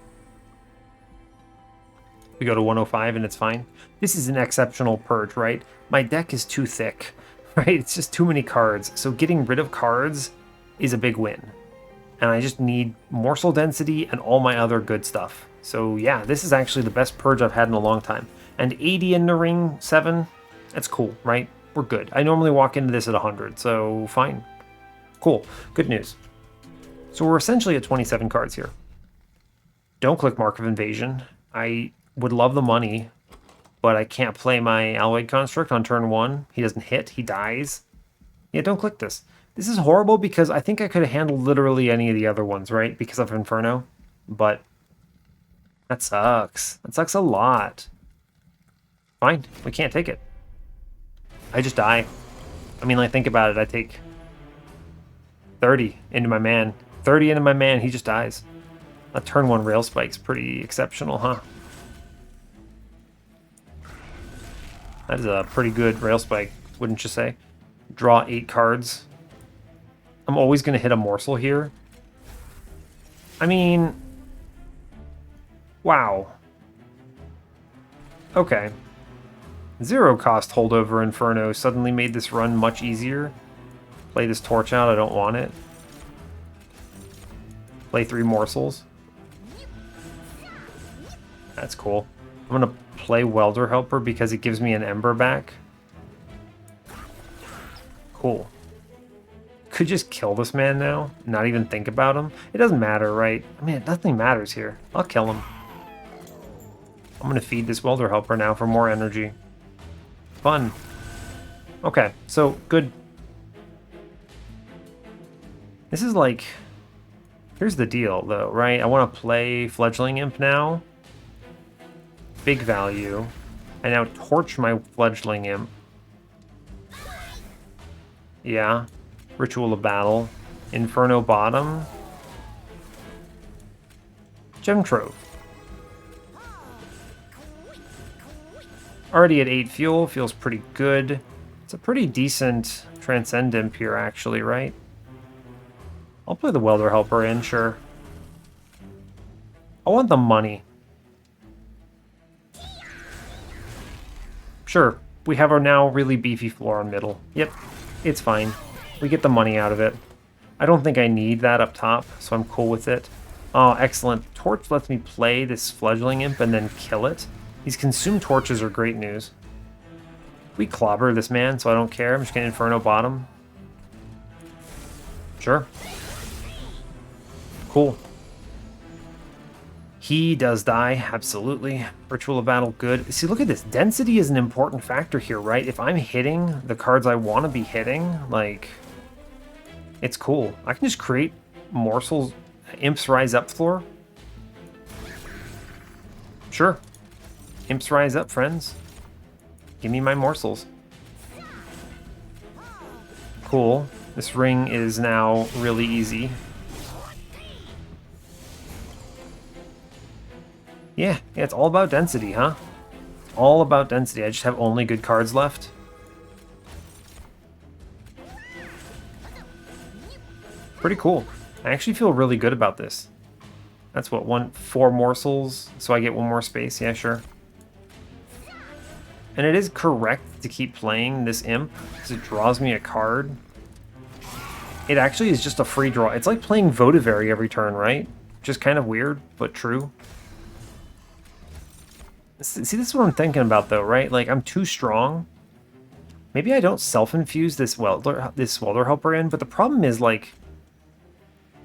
We go to 105 and it's fine. This is an exceptional Purge, right? My deck is too thick, right? It's just too many cards. So getting rid of cards is a big win. And I just need morsel density and all my other good stuff. So yeah, this is actually the best Purge I've had in a long time. And 80 in the Ring 7, that's cool, right? We're good. I normally walk into this at 100, so fine. Cool, good news. So we're essentially at 27 cards here. Don't click Mark of Invasion. I would love the money, but I can't play my Alloyed Construct on turn 1. He doesn't hit, he dies. Yeah, don't click this. This is horrible because I think I could have handled literally any of the other ones, right? Because of Inferno. But that sucks. That sucks a lot. Fine, we can't take it. I just die. I mean, like, think about it. I take 30 into my man. 30 into my man, he just dies. A turn 1 rail spike's pretty exceptional, huh? That is a pretty good rail spike, wouldn't you say? Draw 8 cards. I'm always going to hit a morsel here. I mean... Wow. Okay. 0 cost holdover Inferno suddenly made this run much easier. Play this torch out, I don't want it. Play 3 morsels. That's cool. I'm gonna play Welder Helper because it gives me an Ember back. Cool. Could just kill this man now, not even think about him. It doesn't matter, right? I mean, nothing matters here. I'll kill him. I'm gonna feed this Welder Helper now for more energy. Fun. Okay, so good. This is like... Here's the deal, though, right? I want to play Fledgling Imp now. Big value. I now torch my Fledgling Imp. Yeah. Ritual of Battle. Inferno bottom. Gem Trove. Already at 8 fuel, feels pretty good. It's a pretty decent Transcend Imp here, actually, right? I'll play the Welder Helper in, sure. I want the money. Sure, we have our now really beefy floor on middle. Yep, it's fine. We get the money out of it. I don't think I need that up top, so I'm cool with it. Oh, excellent. Torch lets me play this fledgling imp and then kill it. These consumed torches are great news. We clobber this man, so I don't care. I'm just getting Inferno bottom. Sure. Cool. He does die, absolutely. Ritual of Battle, good. See, look at this. Density is an important factor here, right? If I'm hitting the cards I want to be hitting, like, it's cool. I can just create morsels, Imps Rise Up floor. Sure. Imps Rise Up, friends. Give me my morsels. Cool. This ring is now really easy. Yeah, it's all about density, huh? All about density. I just have only good cards left. Pretty cool. I actually feel really good about this. That's what, 4 morsels, so I get 1 more space. Yeah, sure. And it is correct to keep playing this imp, because it draws me a card. It actually is just a free draw. It's like playing Votivary every turn, right? Just kind of weird, but true. See, this is what I'm thinking about, though, right? Like, I'm too strong. Maybe I don't self-infuse this Welder Helper in, but the problem is, like,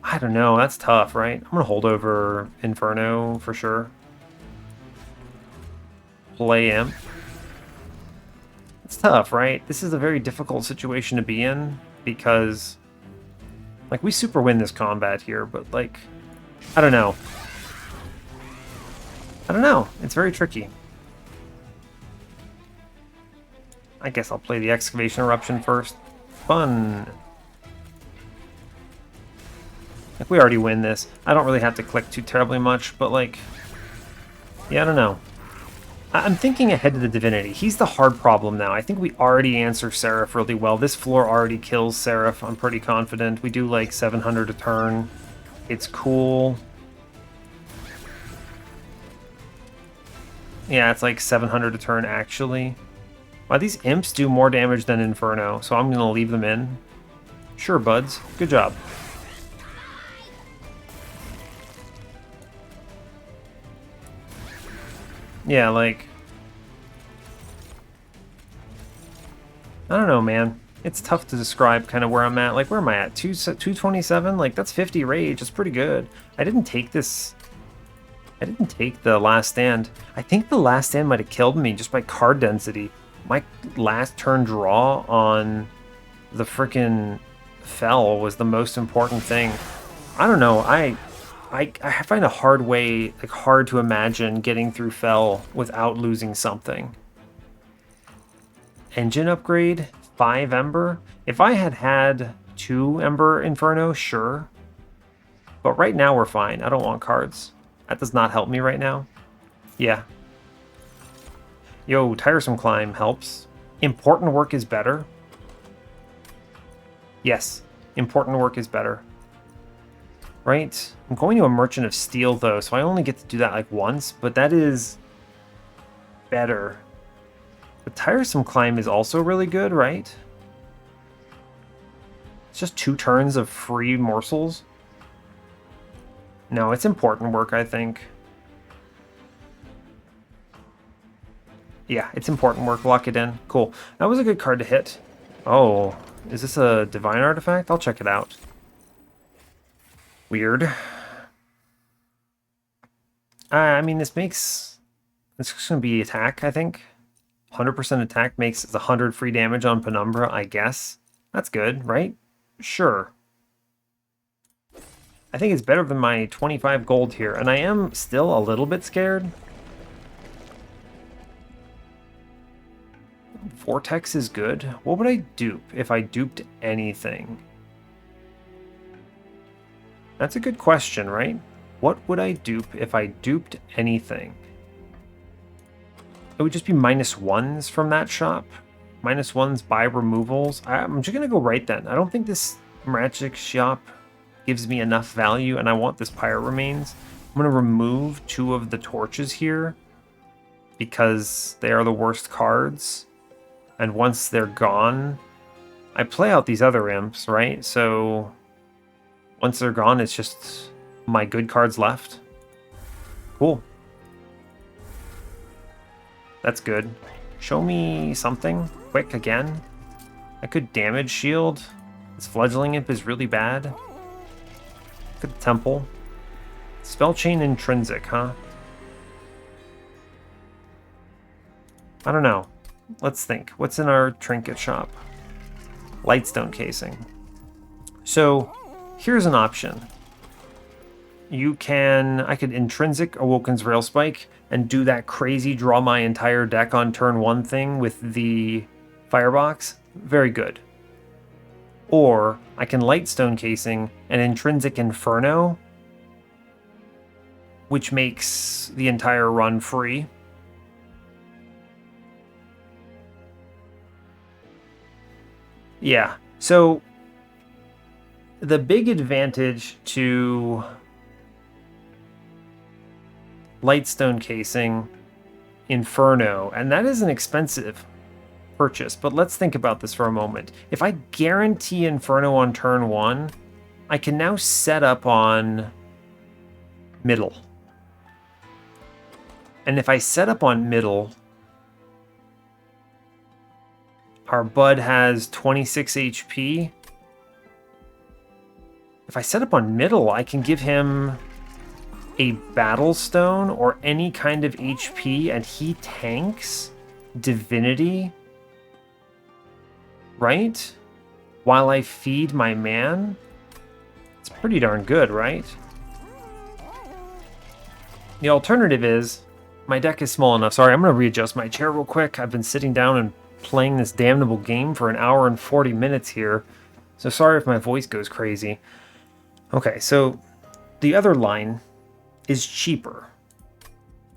I don't know, that's tough, right? I'm gonna hold over Inferno for sure. Play Imp. It's tough, right? This is a very difficult situation to be in, because, like, we super win this combat here, but, like, I don't know. I don't know. It's very tricky. I guess I'll play the Excavation Eruption first. Fun. Like, we already win this. I don't really have to click too terribly much, but, like, yeah, I don't know. I'm thinking ahead to the Divinity. He's the hard problem now. I think we already answer Seraph really well. This floor already kills Seraph. I'm pretty confident. We do, like, 700 a turn. It's cool. Yeah, it's like 700 a turn, actually. Wow, these imps do more damage than Inferno, so I'm going to leave them in. Sure, buds. Good job. Yeah, like... I don't know, man. It's tough to describe kind of where I'm at. Like, where am I at? 227? Like, that's 50 rage. It's pretty good. I didn't take this... I didn't take the Last Stand. I think the Last Stand might have killed me just by card density. My last turn draw on the frickin' Fell was the most important thing. I don't know. I find a hard to imagine getting through Fell without losing something. Engine upgrade, 5 Ember. If I had had 2 Ember Inferno, sure. But right now we're fine. I don't want cards. That does not help me right now. Yeah. Yo, Tiresome Climb helps. Important Work is better. Yes, Important Work is better. Right? I'm going to a Merchant of Steel, though, so I only get to do that, like, once, but that is better. But Tiresome Climb is also really good, right? It's just 2 turns of free morsels. No, it's Important Work, I think. Yeah, it's Important Work. Lock it in. Cool. That was a good card to hit. Oh, is this a Divine Artifact? I'll check it out. Weird. I mean, this makes... It's just going to be attack, I think. 100% attack makes 100 free damage on Penumbra, I guess. That's good, right? Sure. I think it's better than my 25 gold here, and I am still a little bit scared. Vortex is good. What would I dupe if I duped anything? That's a good question, right? What would I dupe if I duped anything? It would just be -1s from that shop. -1s buy removals. I'm just going to go right then. I don't think this magic shop gives me enough value, and I want this Pyre Remains. I'm going to remove 2 of the torches here. because they are the worst cards. And once they're gone, I play out these other imps, right? So once they're gone, it's just my good cards left. Cool. That's good. Show me something quick again. I could damage shield. This fledgling imp is really bad. Look at the temple. Spell chain intrinsic, huh? I don't know. Let's think. What's in our trinket shop? Lightstone casing. So here's an option. I could intrinsic Awoken's Railspike and do that crazy draw my entire deck on turn 1 thing with the Firebox. Very good. Or I can Lightstone casing and intrinsic Inferno, which makes the entire run free. Yeah, so the big advantage to Lightstone casing Inferno, and that is an expensive purchase, but let's think about this for a moment. If I guarantee Inferno on turn 1, I can now set up on middle. And if I set up on middle, our Bud has 26 HP. If I set up on middle, I can give him a Battle Stone or any kind of HP, and he tanks Divinity, right? While I feed my man. It's pretty darn good, right? The alternative is, my deck is small enough. Sorry, I'm going to readjust my chair real quick. I've been sitting down and playing this damnable game for an hour and 40 minutes here. So sorry if my voice goes crazy. Okay, so the other line is cheaper,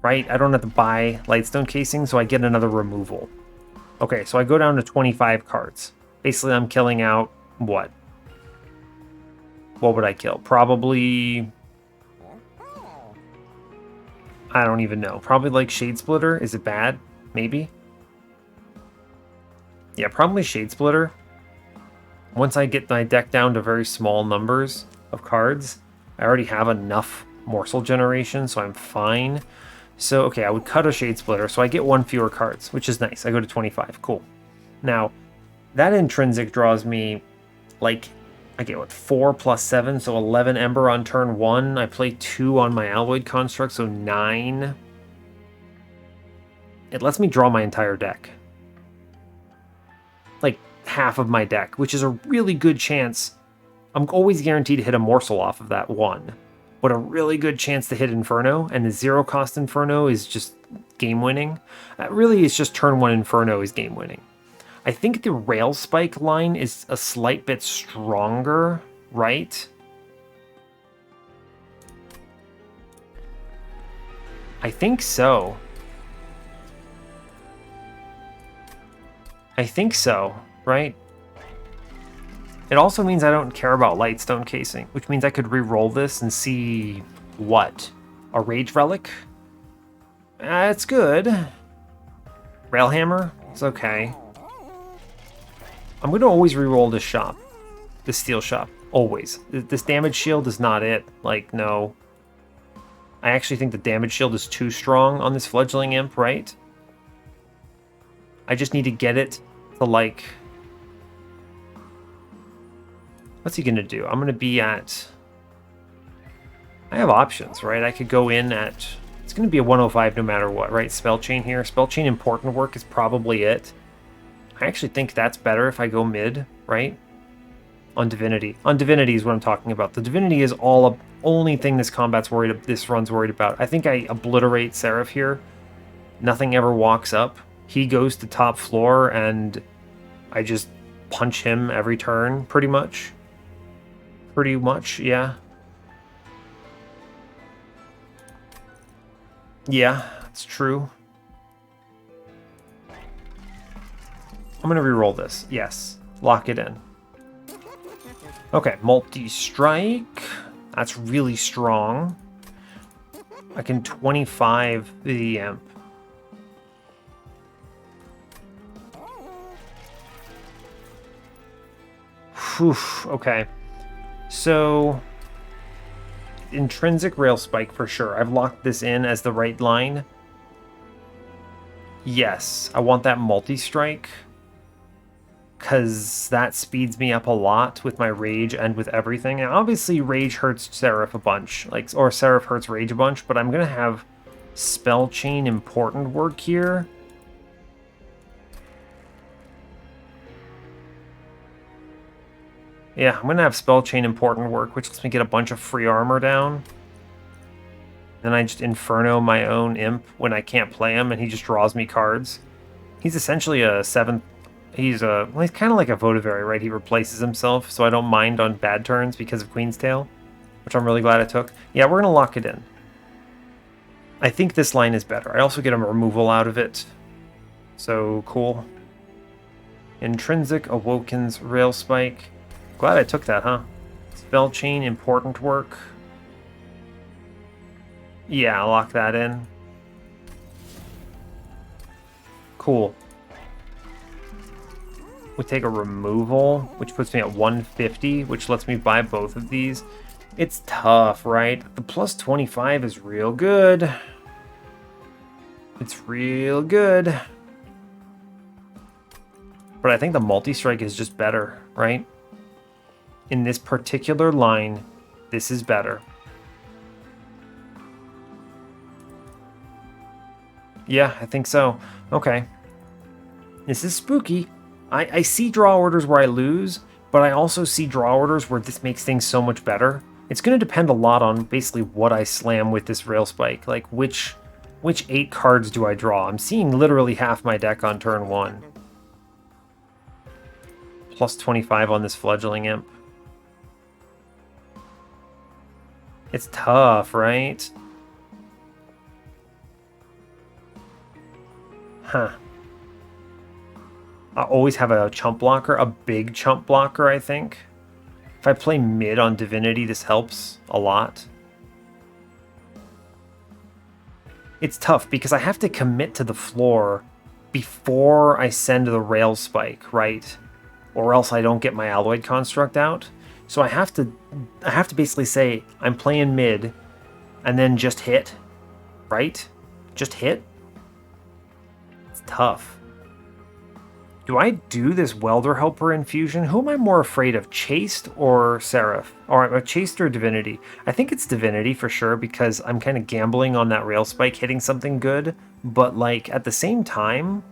right? I don't have to buy Lightstone casing, so I get another removal. Okay, so I go down to 25 cards. Basically, I'm killing out what? What would I kill? Probably... I don't even know. Probably like Shade Splitter. Is it bad? Maybe. Yeah, probably Shade Splitter. Once I get my deck down to very small numbers of cards, I already have enough morsel generation, so I'm fine. So, okay, I would cut a Shade Splitter, so I get one fewer cards, which is nice. I go to 25. Cool. Now, that intrinsic draws me, like, I get, what, 4 plus 7, so 11 Ember on turn 1. I play 2 on my Alloyed Construct, so 9. It lets me draw my entire deck. Like, half of my deck, which is a really good chance. I'm always guaranteed to hit a morsel off of that 1. But a really good chance to hit Inferno, and the 0-cost Inferno is just game-winning. Really, it's just turn 1 Inferno is game-winning. I think the Railspike line is a slight bit stronger, right? I think so. I think so, right? It also means I don't care about Lightstone casing, which means I could re-roll this and see what? A Rage Relic? It's good. Railhammer? It's okay. I'm going to always re-roll this shop. This steel shop. Always. This damage shield is not it. Like, no. I actually think the damage shield is too strong on this fledgling imp, right? I just need to get it to, like... What's he going to do? I'm going to be at... I have options, right? I could go in at... It's going to be a 105 no matter what, right? Spell chain here. Spell chain important work is probably it. I actually think that's better if I go mid, right? On Divinity. On Divinity is what I'm talking about. The Divinity is only thing this run's worried about. I think I obliterate Seraph here. Nothing ever walks up. He goes to top floor, and I just punch him every turn, pretty much. Pretty much, yeah. Yeah, it's true. I'm going to re-roll this. Yes. Lock it in. Okay, multi-strike. That's really strong. I can 25 the imp. Oof, okay. So, intrinsic rail spike for sure. I've locked this in as the right line. Yes, I want that multi-strike, because that speeds me up a lot with my rage and with everything. And obviously rage hurts Seraph a bunch, like, or Seraph hurts rage a bunch, but I'm gonna have spell chain important work here. Yeah, I'm gonna have spell chain important work, which lets me get a bunch of free armor down. Then I just Inferno my own imp when I can't play him, and he just draws me cards. He's essentially a 7th. He's kind of like a Votavary, right? He replaces himself, so I don't mind on bad turns because of Queen's Tail, which I'm really glad I took. Yeah, we're gonna lock it in. I think this line is better. I also get a removal out of it, so cool. Intrinsic, Awoken's, Rail Spike. Glad I took that, huh? Spell Chain, important work. Yeah, I'll lock that in. Cool. We take a removal, which puts me at 150, which lets me buy both of these. It's tough, right? The plus 25 is real good. It's real good. But I think the multi-strike is just better, right? In this particular line, this is better. Yeah, I think so. Okay. This is spooky. I see draw orders where I lose, but I also see draw orders where this makes things so much better. It's going to depend a lot on basically what I slam with this rail spike. Like, which 8 cards do I draw? I'm seeing literally half my deck on turn 1. Plus 25 on this fledgling imp. It's tough, right? Huh. I always have a chump blocker, a big chump blocker, I think. If I play mid on Divinity, this helps a lot. It's tough because I have to commit to the floor before I send the rail spike, right? Or else I don't get my alloyed construct out. So I have to basically say I'm playing mid and then just hit, right? Just hit. It's tough. Do I do this Welder Helper infusion? Who am I more afraid of, Chaste or Seraph? Or Chaste or Divinity? I think it's Divinity for sure because I'm kind of gambling on that rail spike hitting something good. But like at the same time,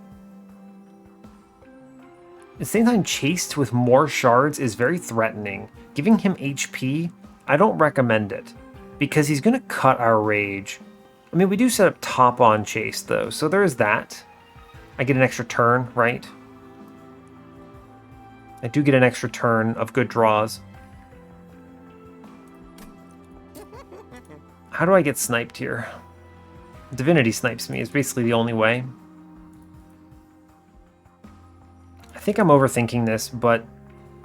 Chaste with more shards is very threatening. Giving him HP, I don't recommend it because he's going to cut our rage. I mean, we do set up top on Chaste though, so there is that. I get an extra turn, right? I do get an extra turn of good draws. How do I get sniped here? Divinity snipes me is basically the only way. I think I'm overthinking this, but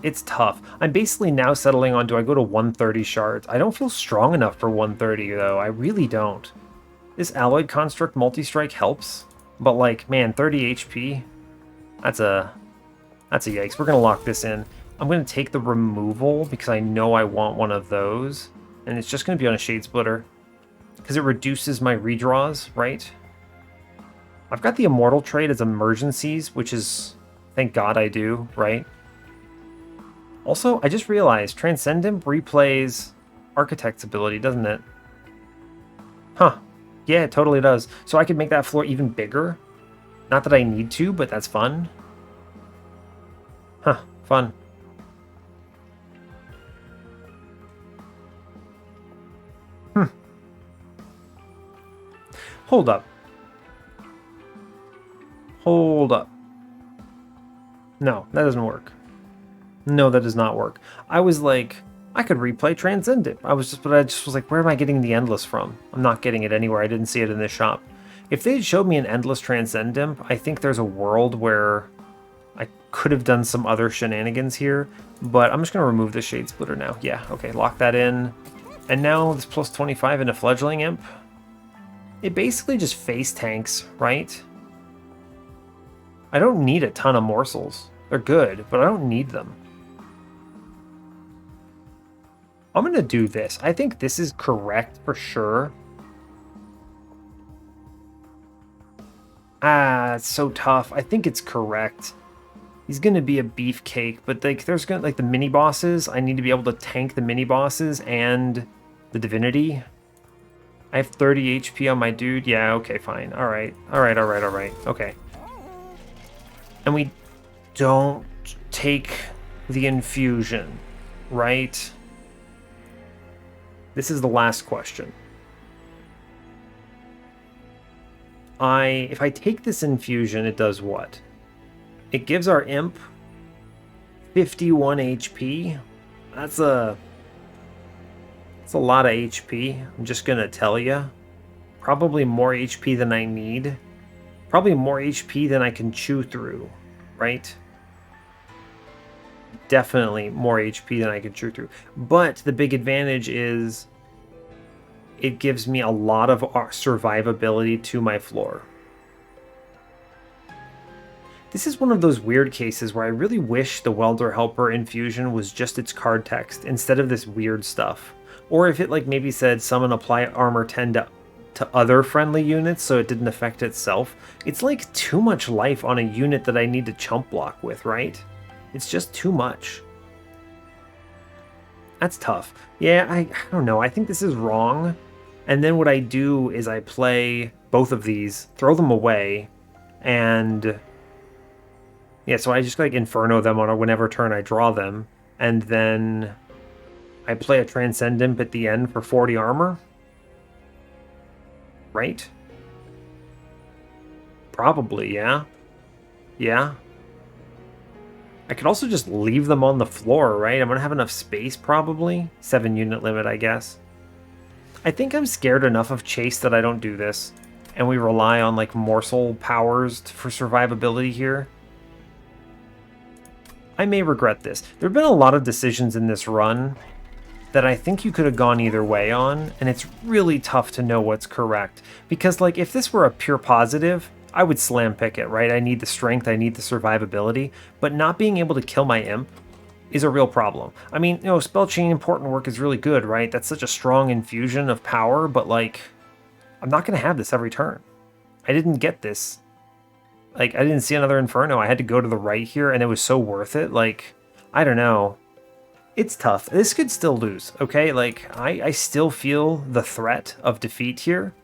it's tough. I'm basically now settling on, do I go to 130 shards? I don't feel strong enough for 130 though. I really don't. This Alloyed Construct multi-strike helps, but like, man, 30 HP, that's a yikes. We're going to lock this in. I'm going to take the removal because I know I want one of those. And it's just going to be on a Shade Splitter because it reduces my redraws, right? I've got the Immortal trade as emergencies, which is, thank God I do, right? Also, I just realized Transcendent replays Architect's ability, doesn't it? Huh. Yeah, it totally does. So I could make that floor even bigger. Not that I need to, but that's fun. Huh, fun. Hold up. Hold up. No, that doesn't work. No, that does not work. I was like, I could replay Transcendent. But I just was like, where am I getting the Endless from? I'm not getting it anywhere. I didn't see it in this shop. If they showed me an Endless Transcendent, I think there's a world where I could have done some other shenanigans here, but I'm just going to remove the Shade Splitter now. Yeah, okay, lock that in. And now this plus 25 into Fledgling Imp. It basically just face tanks, right? I don't need a ton of morsels. They're good, but I don't need them. I'm going to do this. I think this is correct for sure. It's so tough. I think it's correct. He's going to be a beefcake, but like there's going to like the mini bosses. I need to be able to tank the mini bosses and the Divinity. I have 30 HP on my dude. Yeah, okay, fine. All right. Okay. And we don't take the infusion, right? This is the last question. If I take this infusion, it does what? It gives our imp 51 HP. That's a lot of HP. I'm just gonna tell you. Probably more HP than I need. Probably more HP than I can chew through, right? Definitely more HP than I can chew through. But the big advantage is it gives me a lot of survivability to my floor. This is one of those weird cases where I really wish the Welder Helper infusion was just its card text instead of this weird stuff. Or if it like maybe said summon apply armor 10 to other friendly units so it didn't affect itself. It's like too much life on a unit that I need to chump block with, right? It's just too much. That's tough. Yeah, I don't know. I think this is wrong. And then what I do is I play both of these, throw them away, and yeah, so I just like Inferno them on whenever turn I draw them, and then I play a Transcendent at the end for 40 armor. Right? Probably, yeah. Yeah. I could also just leave them on the floor, right? I'm gonna have enough space, probably. 7 unit limit, I guess. I think I'm scared enough of Chase that I don't do this. And we rely on, like, morsel powers for survivability here. I may regret this. There have been a lot of decisions in this run that I think you could have gone either way on, and it's really tough to know what's correct. Because, like, if this were a pure positive, I would slam pick it, right? I need the strength, I need the survivability, but not being able to kill my imp is a real problem. I mean, you know, spell chain important work is really good, right? That's such a strong infusion of power, but, like, I'm not going to have this every turn. I didn't get this. Like, I didn't see another Inferno. I had to go to the right here, and it was so worth it. Like, I don't know. It's tough. This could still lose, okay? Like, I still feel the threat of defeat here.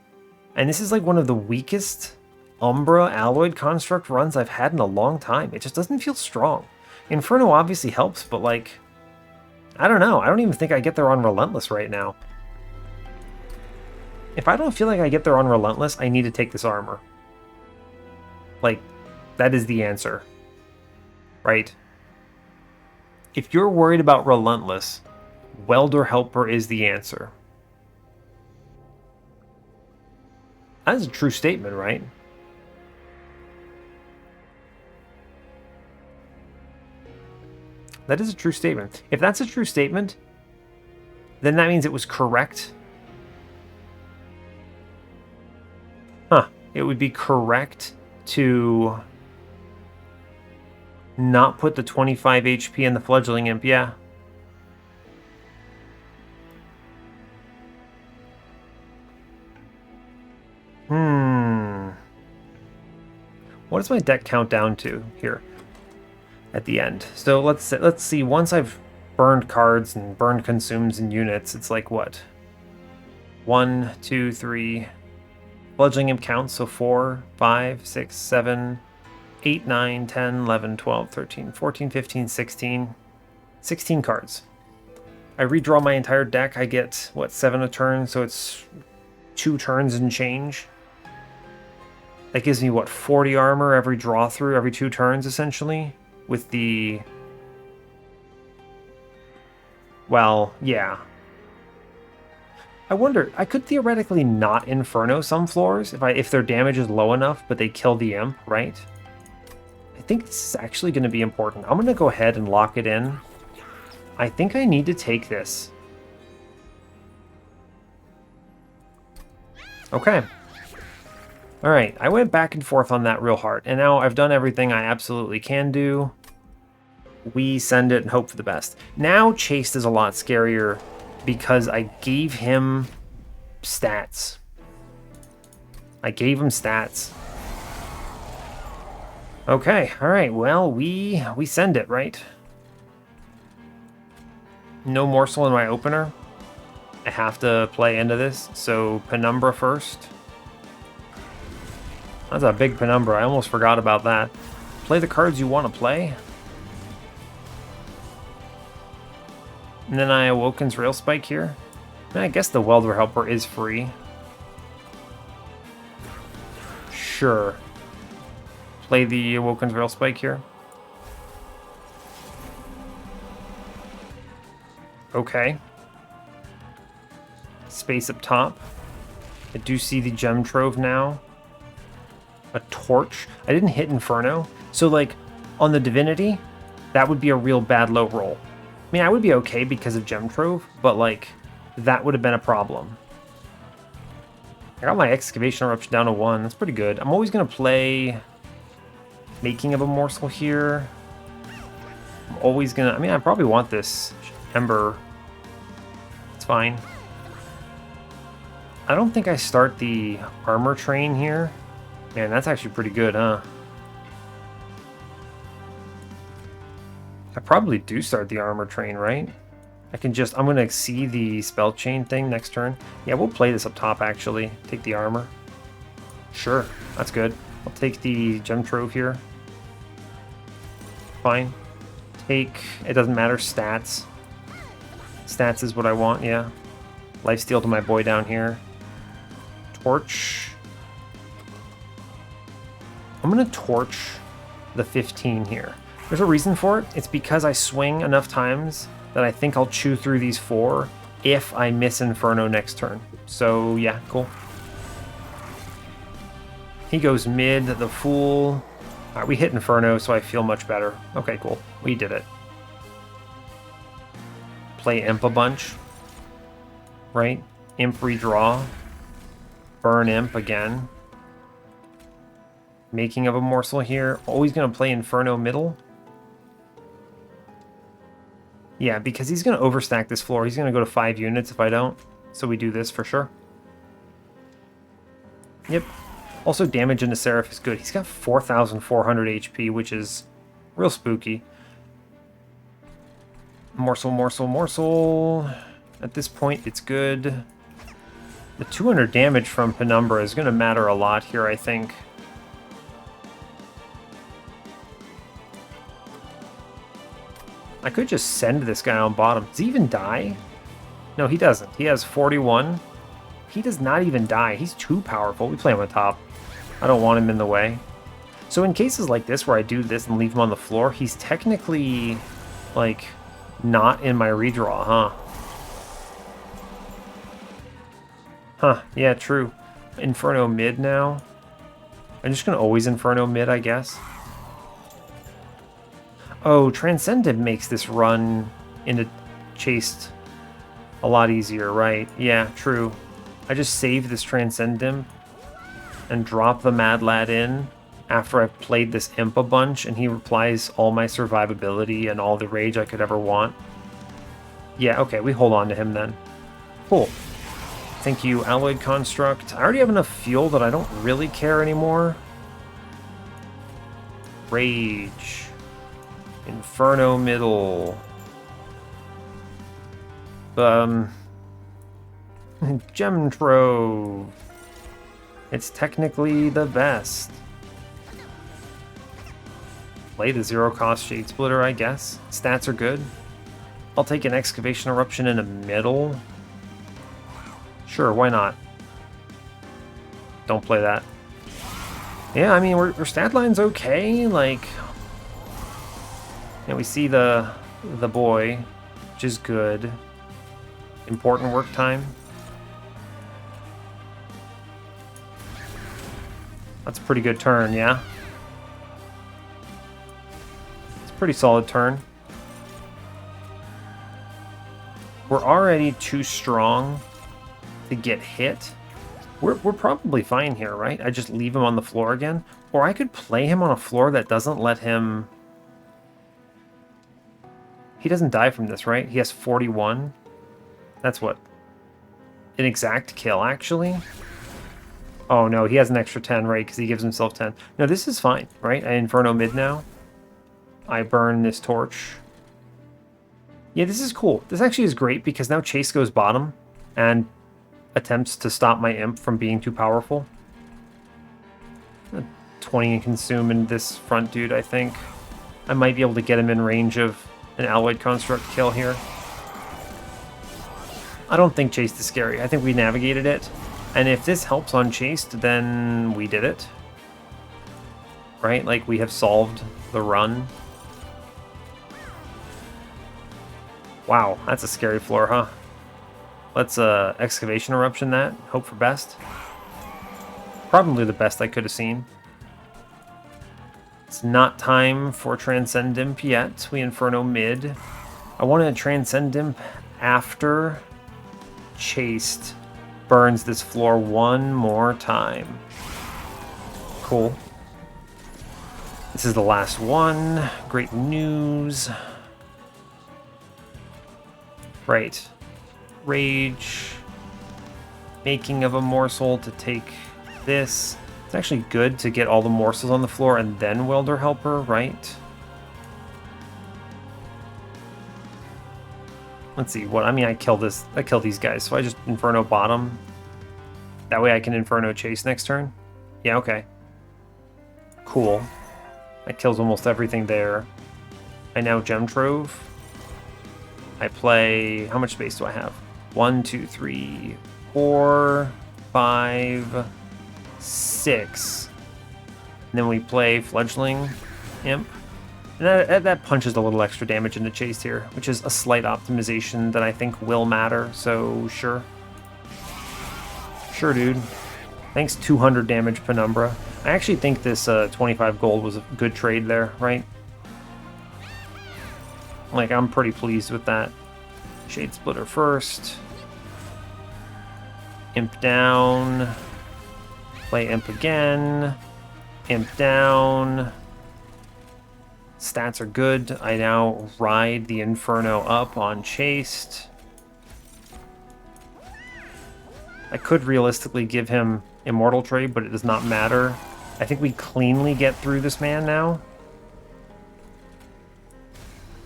And this is, like, one of the weakest Umbra Alloyed Construct runs I've had in a long time. It just doesn't feel strong. Inferno obviously helps, but, like, I don't know. I don't even think I get there on Relentless right now. If I don't feel like I get there on Relentless, I need to take this armor. Like, that is the answer. Right? If you're worried about Relentless, Welder Helper is the answer. That is a true statement, right? That is a true statement. If that's a true statement, then that means it was correct. Huh. It would be correct to not put the 25 HP in the Fledgling Imp, yeah. What does my deck count down to here at the end? So let's see. Once I've burned cards and burned consumes and units, it's like what? 1, 2, 3. Fledgling Imp counts, so 4, 5, 6, 7, 8, 9, 10, 11, 12, 13, 14, 15, 16. 16 cards. I redraw my entire deck. I get, what, 7 a turn, so it's 2 turns and change. That gives me, what, 40 armor every draw through, every 2 turns, essentially? With the... Well, yeah. I wonder, I could theoretically not Inferno some floors if their damage is low enough, but they kill the imp, right? I think this is actually going to be important. I'm going to go ahead and lock it in. I think I need to take this. Okay. Alright, I went back and forth on that real hard, and now I've done everything I absolutely can do. We send it and hope for the best. Now Chased is a lot scarier because I gave him stats. I gave him stats. Okay, alright, well, we send it, right? No morsel in my opener. I have to play into this, so Penumbra first. That's a big Penumbra, I almost forgot about that. Play the cards you want to play. And then I Awoken's Rail Spike here. I guess the Welder Helper is free. Sure. Play the Awoken's Rail Spike here. Okay. Space up top. I do see the Gem Trove now. A Torch. I didn't hit Inferno. So, like, on the Divinity, that would be a real bad low roll. I mean, I would be okay because of Gem Trove, but, like, that would have been a problem. I got my Excavation Eruption down to 1. That's pretty good. I'm always going to play Making of a Morsel here. I'm always going to... I mean, I probably want this Ember. It's fine. I don't think I start the Armor Train here. Man, that's actually pretty good, huh? I probably do start the Armor Train, right? I can just... I'm going to see the Spell Chain thing next turn. Yeah, we'll play this up top, actually. Take the Armor. Sure, that's good. I'll take the Gem Trove here. Fine. Take... It doesn't matter, stats. Stats is what I want, yeah. Lifesteal to my boy down here. Torch. I'm going to Torch the 15 here. There's a reason for it. It's because I swing enough times that I think I'll chew through these 4 if I miss Inferno next turn. So, yeah, cool. He goes mid, the Fool. All right, we hit Inferno, so I feel much better. Okay, cool. We did it. Play Imp a bunch. Right? Imp redraw. Burn Imp again. Making of a Morsel here. Always going to play Inferno middle. Yeah, because he's going to overstack this floor. He's going to go to 5 units if I don't. So we do this for sure. Yep. Also, damage into Seraph is good. He's got 4,400 HP, which is real spooky. Morsel, Morsel, Morsel. At this point, it's good. The 200 damage from Penumbra is going to matter a lot here, I think. I could just send this guy on bottom. Does he even die? No, he doesn't. He has 41. He does not even die. He's too powerful. We play him on top. I don't want him in the way. So in cases like this where I do this and leave him on the floor, he's technically, like, not in my redraw, huh? Huh, yeah, true. Inferno mid now. I'm just going to always Inferno mid, I guess. Oh, Transcendent makes this run into Chased a lot easier, right? Yeah, true. I just save this Transcendent and drop the Mad Lad in after I've played this Imp a bunch, and he applies all my survivability and all the rage I could ever want. Yeah, okay, we hold on to him then. Cool. Thank you, Alloyed Construct. I already have enough fuel that I don't really care anymore. Rage. Inferno middle. Gem Trove. It's technically the best. Play the zero-cost Shade Splitter, I guess. Stats are good. I'll take an Excavation Eruption in the middle. Sure, why not? Don't play that. Yeah, I mean, our stat line's okay. Like, and we see the boy, which is good. Important work time. That's a pretty good turn, yeah? It's a pretty solid turn. We're already too strong to get hit. We're probably fine here, right? I just leave him on the floor again. Or I could play him on a floor that doesn't let him... He doesn't die from this, right? He has 41. That's what? An exact kill, actually? Oh, no, he has an extra 10, right? Because he gives himself 10. No, this is fine, right? I Inferno mid now. I burn this torch. Yeah, this is cool. This actually is great because now Chase goes bottom and attempts to stop my imp from being too powerful. 20 and consume in this front dude, I think. I might be able to get him in range of an Alloyed Construct kill here. I don't think Chased is scary. I think we navigated it. And if this helps on Chased, then we did it. Right? Like, we have solved the run. Wow, that's a scary floor, huh? Let's Excavation Eruption that. Hope for best. Probably the best I could have seen. It's not time for Transcend Imp yet. We Inferno mid. I want to Transcend Imp after Chased burns this floor one more time. Cool. This is the last one. Great news. Right. Rage. Making of a morsel to take this. It's actually good to get all the morsels on the floor and then Welder Helper, right? Let's see, what, I mean, I kill these guys, so I just Inferno bottom. That way I can Inferno Chase next turn. Yeah, okay. Cool. That kills almost everything there. I now Gem Trove. I play, how much space do I have? 1, 2, 3, 4, 5, 6. And then we play Fledgling Imp. And that punches a little extra damage into Chase here, which is a slight optimization that I think will matter, so sure. Sure, dude. Thanks, 200 damage Penumbra. I actually think this 25 gold was a good trade there, right? Like, I'm pretty pleased with that. Shade Splitter first. Imp down. Play Imp again. Imp down. Stats are good. I now ride the Inferno up on Chased. I could realistically give him Immortal Trade, but it does not matter. I think we cleanly get through this man now.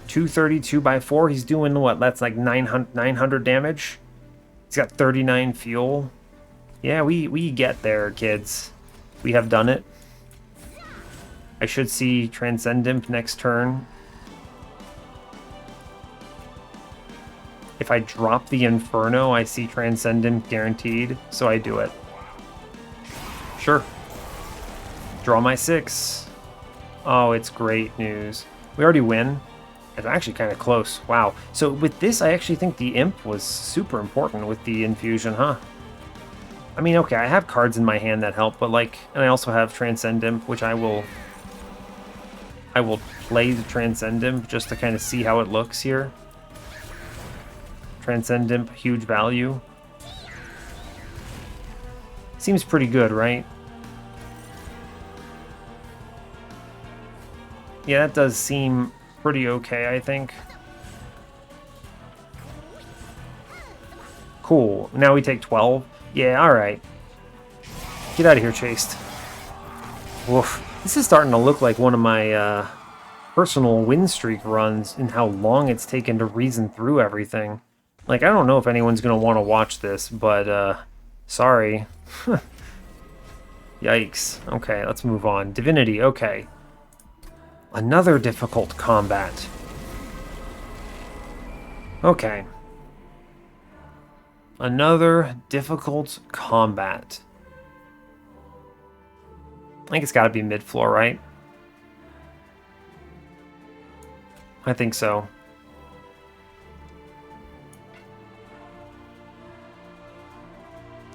232 by 4. He's doing what? That's like 900 damage. He's got 39 fuel. Yeah, we get there, kids. We have done it. I should see Transcend Imp next turn. If I drop the Inferno, I see Transcend Imp guaranteed, so I do it. Sure. Draw my 6. Oh, it's great news. We already win. It's actually kind of close. Wow. So with this, I actually think the Imp was super important with the infusion, huh? I mean, okay, I have cards in my hand that help, but like, and I also have Transcend Imp, which I will play the Transcend Imp just to kind of see how it looks here. Transcend Imp, huge value. Seems pretty good, right? Yeah, that does seem pretty okay, I think. Cool. Now we take 12. Yeah, alright. Get out of here, Chased. Woof. This is starting to look like one of my personal win streak runs in how long it's taken to reason through everything. Like, I don't know if anyone's going to want to watch this, but sorry. Yikes. Okay, let's move on. Divinity, okay. Another difficult combat. Okay. Another difficult combat. I think it's got to be mid-floor, right? I think so.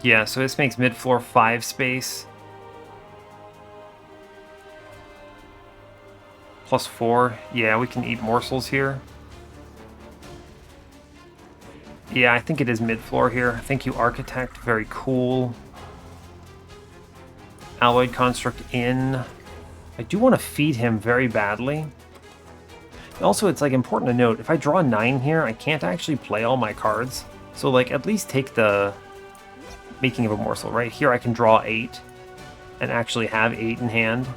Yeah, so this makes mid-floor 5 space. +4. Yeah, we can eat morsels here. Yeah, I think it is mid-floor here. Thank you, Architect. Very cool. Alloyed Construct in. I do want to feed him very badly. Also, it's like important to note, if I draw 9 here, I can't actually play all my cards. So, like, at least take the making of a morsel, right? Here I can draw 8 and actually have 8 in hand.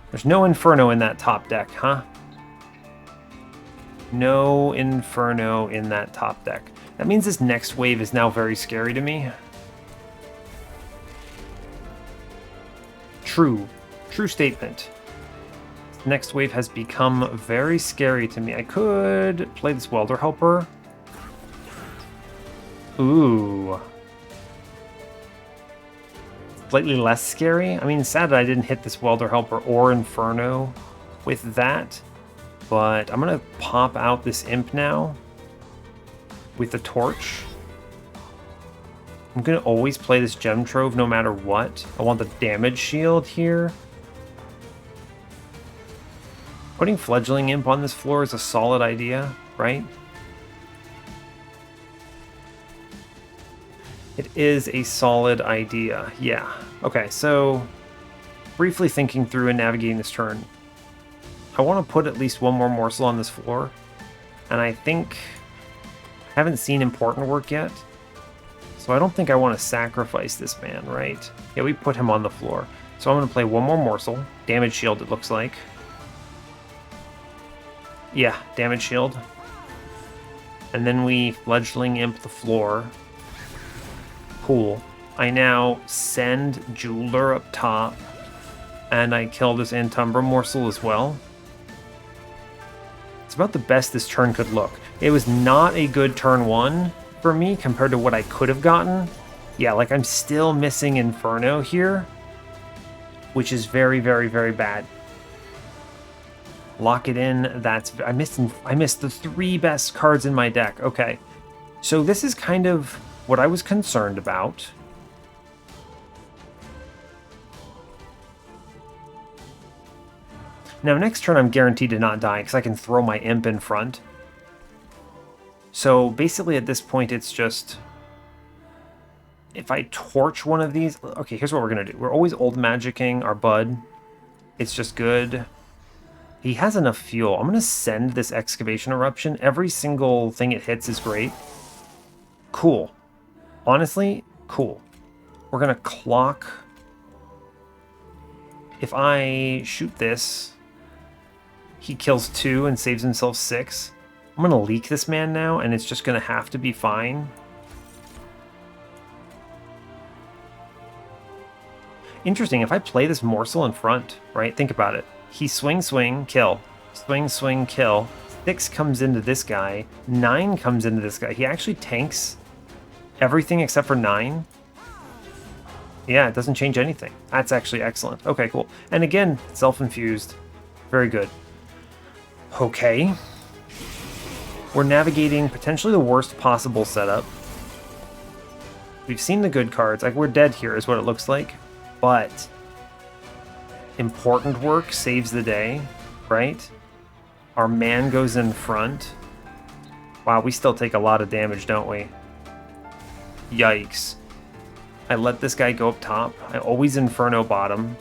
There's no Inferno in that top deck, huh? No Inferno in that top deck. That means this next wave is now very scary to me. True statement. This next wave has become very scary to me. I could play this Welder Helper. Ooh. Slightly less scary. I mean, sad that I didn't hit this Welder Helper or Inferno with that. But I'm going to pop out this Imp now with the Torch. I'm going to always play this Gem Trove no matter what. I want the damage shield here. Putting Fledgling Imp on this floor is a solid idea, right? It is a solid idea, yeah. Okay, so briefly thinking through and navigating this turn. I want to put at least one more morsel on this floor, and I think I haven't seen important work yet, so I don't think I want to sacrifice this man, right? Yeah, we put him on the floor. So I'm going to play one more morsel. Damage shield, it looks like. Yeah, damage shield. And then we Fledgling Imp the floor. Cool. I now send Jeweler up top, and I kill this Antumbra morsel as well. It's about the best this turn could look. It was not a good turn 1 for me compared to what I could have gotten. Yeah, like I'm still missing Inferno here, which is very, very, very bad. Lock it in. I missed the 3 best cards in my deck. Okay. So this is kind of what I was concerned about. Now next turn I'm guaranteed to not die because I can throw my Imp in front. So basically at this point it's just, if I torch one of these, okay, here's what we're gonna do. We're always old magicking our Bud. It's just good. He has enough fuel. I'm gonna send this Excavation Eruption. Every single thing it hits is great. Cool. Honestly, cool. We're gonna clock. If I shoot this, he kills 2 and saves himself 6. I'm gonna leak this man now, and it's just gonna have to be fine. Interesting, if I play this morsel in front, right? Think about it. He swing, swing, kill. Swing, swing, kill. 6 comes into this guy. 9 comes into this guy. He actually tanks everything except for 9. Yeah, it doesn't change anything. That's actually excellent. Okay, cool. And again, self-infused. Very good. Okay. We're navigating potentially the worst possible setup. We've seen the good cards. Like, we're dead here is what it looks like. But important work saves the day, right? Our man goes in front. Wow, we still take a lot of damage, don't we? Yikes. I let this guy go up top. I always Inferno bottom.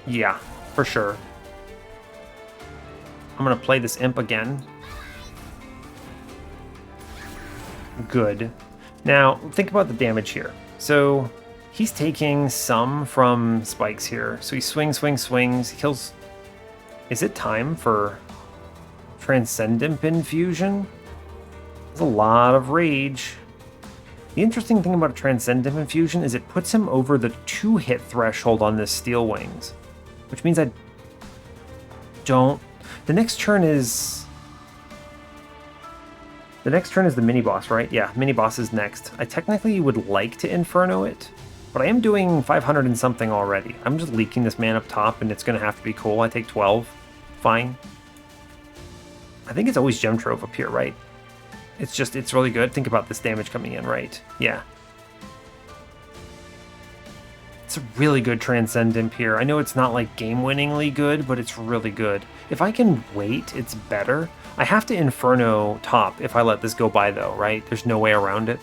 Yeah, for sure. I'm going to play this Imp again. Good. Now, think about the damage here. So, he's taking some from spikes here. So he swings, swings, swings. He kills... Is it time for Transcendent Infusion? There's a lot of rage. The interesting thing about a Transcendent Infusion is it puts him over the 2-hit threshold on this Steel Wings, which means I don't... The next turn is the mini-boss, right? Yeah, mini-boss is next. I technically would like to Inferno it, but I am doing 500 and something already. I'm just leaking this man up top, and it's going to have to be cool. I take 12. Fine. I think it's always Gem Trove up here, right? It's really good. Think about this damage coming in, right? Yeah. It's a really good Transcendent here. I know it's not like game-winningly good, but it's really good. If I can wait, it's better. I have to Inferno top if I let this go by, though, right? There's no way around it.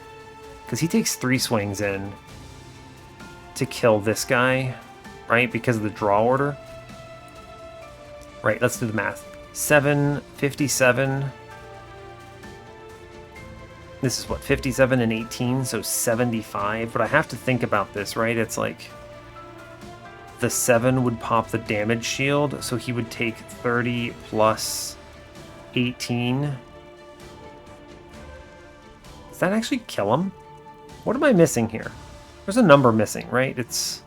Because he takes 3 swings in to kill this guy, right? Because of the draw order. Right, let's do the math. 7, 57. This is what, 57 and 18, so 75. But I have to think about this, right? It's like the 7 would pop the damage shield, so he would take 30 plus 18. Does that actually kill him? What am I missing here? There's a number missing, right? It's...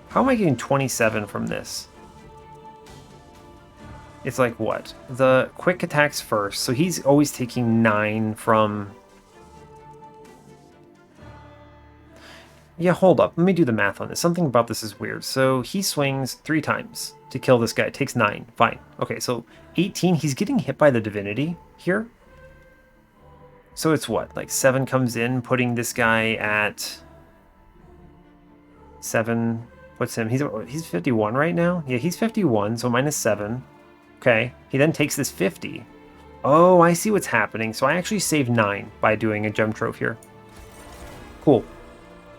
How am I getting 27 from this? It's like what? The quick attacks first, so he's always taking 9 from... Yeah, hold up. Let me do the math on this. Something about this is weird. So he swings 3 times to kill this guy. It takes 9. Fine. Okay, so 18. He's getting hit by the Divinity here. So it's what? Like 7 comes in, putting this guy at 7. Puts him... He's 51 right now? Yeah, he's 51, so minus 7. Okay. He then takes this 50. Oh, I see what's happening. So I actually saved 9 by doing a gem trove here. Cool.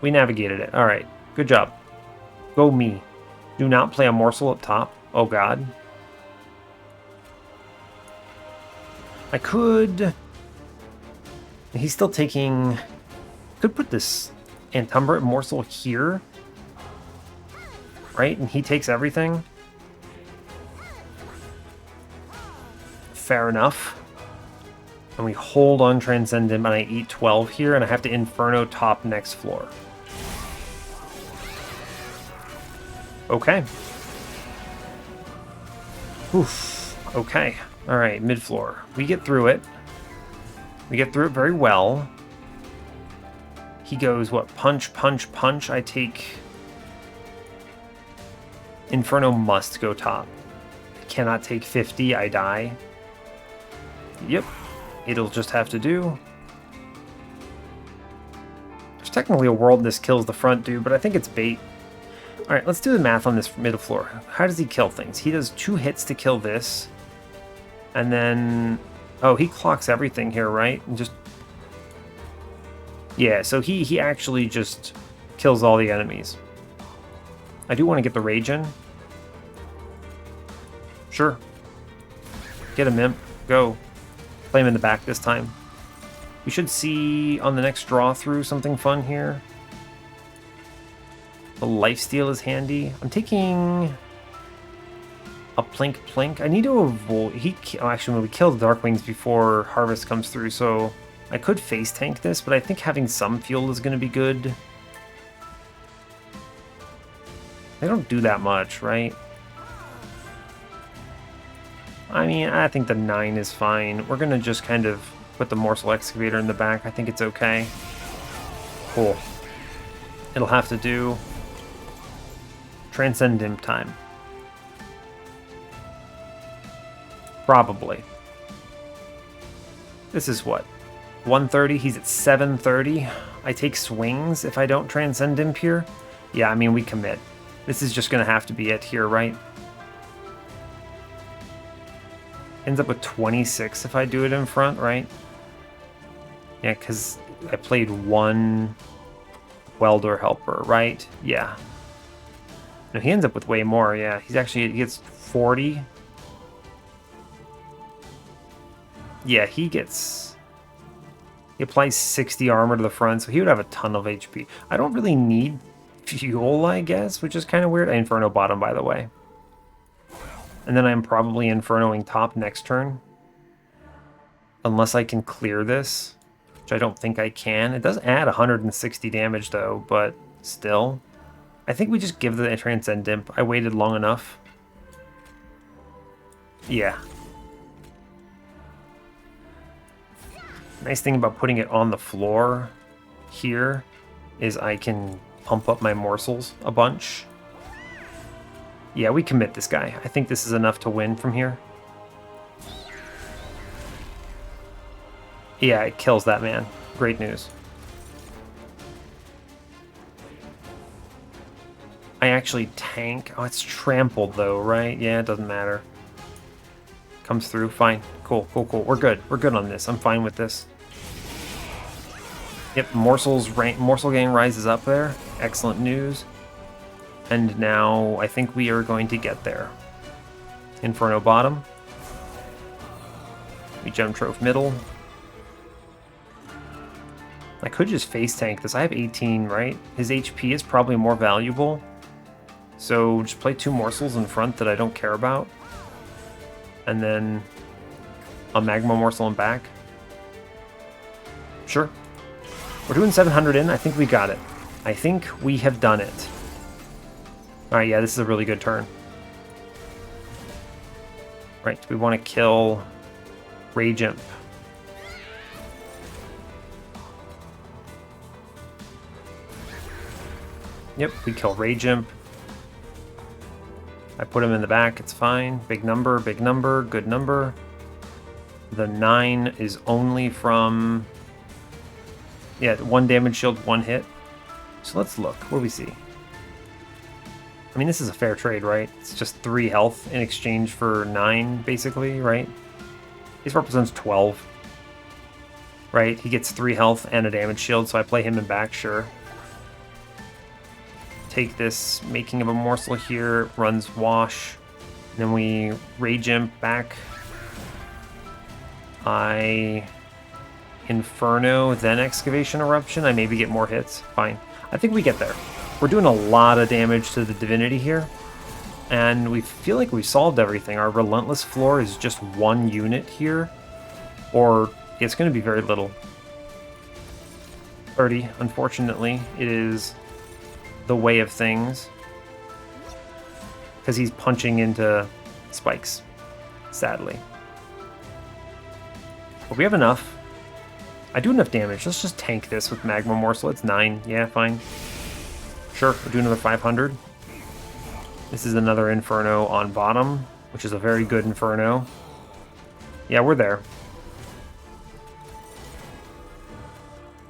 We navigated it. All right. Good job. Go me. Do not play a morsel up top. Oh, God. I could... He's still taking... Could put this Antumbra morsel here. Right? And he takes everything. Fair enough. And we hold on Transcendent, and I eat 12 here, and I have to Inferno top next floor. Okay. Oof. Okay. Alright, mid-floor. We get through it. We get through it very well. He goes, what? Punch, punch, punch. I take... Inferno must go top. I cannot take 50. I die. Yep. It'll just have to do. There's technically a world this kills the front dude, but I think it's bait. Alright, let's do the math on this middle floor. How does he kill things? He does 2 hits to kill this. And then... Oh, he clocks everything here, right? And just... Yeah, so he actually just kills all the enemies. I do want to get the rage in. Sure. Get him, imp. Go. Play him in the back this time. We should see on the next draw through something fun here. The lifesteal is handy. I'm taking a plink plink. I need to avoid... actually, when we kill the Darkwings before Harvest comes through, so I could face tank this, but I think having some fuel is going to be good. They don't do that much, right? I mean, I think the 9 is fine. We're going to just kind of put the Morsel Excavator in the back. I think it's okay. Cool. It'll have to do. Transcend Imp time. Probably. This is what? 130? He's at 730. I take swings if I don't Transcend Imp here. Yeah, I mean, we commit. This is just going to have to be it here, right? Ends up with 26 if I do it in front, right? Yeah, because I played 1 Welder Helper, right? Yeah. No, he ends up with way more, yeah. He gets 40. Yeah, he applies 60 armor to the front, so he would have a ton of HP. I don't really need fuel, I guess, which is kind of weird. I Inferno bottom, by the way. And then I'm probably Infernoing top next turn. Unless I can clear this, which I don't think I can. It does add 160 damage, though, but still. I think we just give the Transcend Imp. I waited long enough. Yeah. Nice thing about putting it on the floor here is I can pump up my morsels a bunch. Yeah, we commit this guy. I think this is enough to win from here. Yeah, it kills that man. Great news. I actually tank. Oh, it's trampled though, right? Yeah, it doesn't matter. Comes through. Fine. Cool, cool, cool. We're good. We're good on this. I'm fine with this. Yep, Morsel Gang rises up there. Excellent news. And now I think we are going to get there. Inferno bottom. We Gem Trove middle. I could just face tank this. I have 18, right? His HP is probably more valuable. So just play 2 morsels in front that I don't care about. And then a magma morsel in back. Sure. We're doing 700 in. I think we got it. I think we have done it. Alright, yeah, this is a really good turn. Right, we want to kill Rage Imp. Yep, we kill Rage Imp. I put him in the back, it's fine. Big number, good number. The 9 is only from... yeah, 1 damage shield, 1 hit. So let's look. What do we see? I mean, this is a fair trade, right? It's just 3 health in exchange for 9, basically, right? This represents 12. Right? He gets 3 health and a damage shield, so I play him in back, sure. Take this Making of a Morsel here, runs Wash. Then we Rage Imp back. I Inferno, then Excavation Eruption. I maybe get more hits. Fine. I think we get there. We're doing a lot of damage to the Divinity here. And we feel like we've solved everything. Our Relentless floor is just 1 unit here. Or it's going to be very little. 30, unfortunately. It is the way of things. Because he's punching into spikes. Sadly. But we have enough. I do enough damage. Let's just tank this with Magma Morsel. It's 9. Yeah, fine. Sure, we'll do another 500. This is another Inferno on bottom, which is a very good Inferno. Yeah, we're there.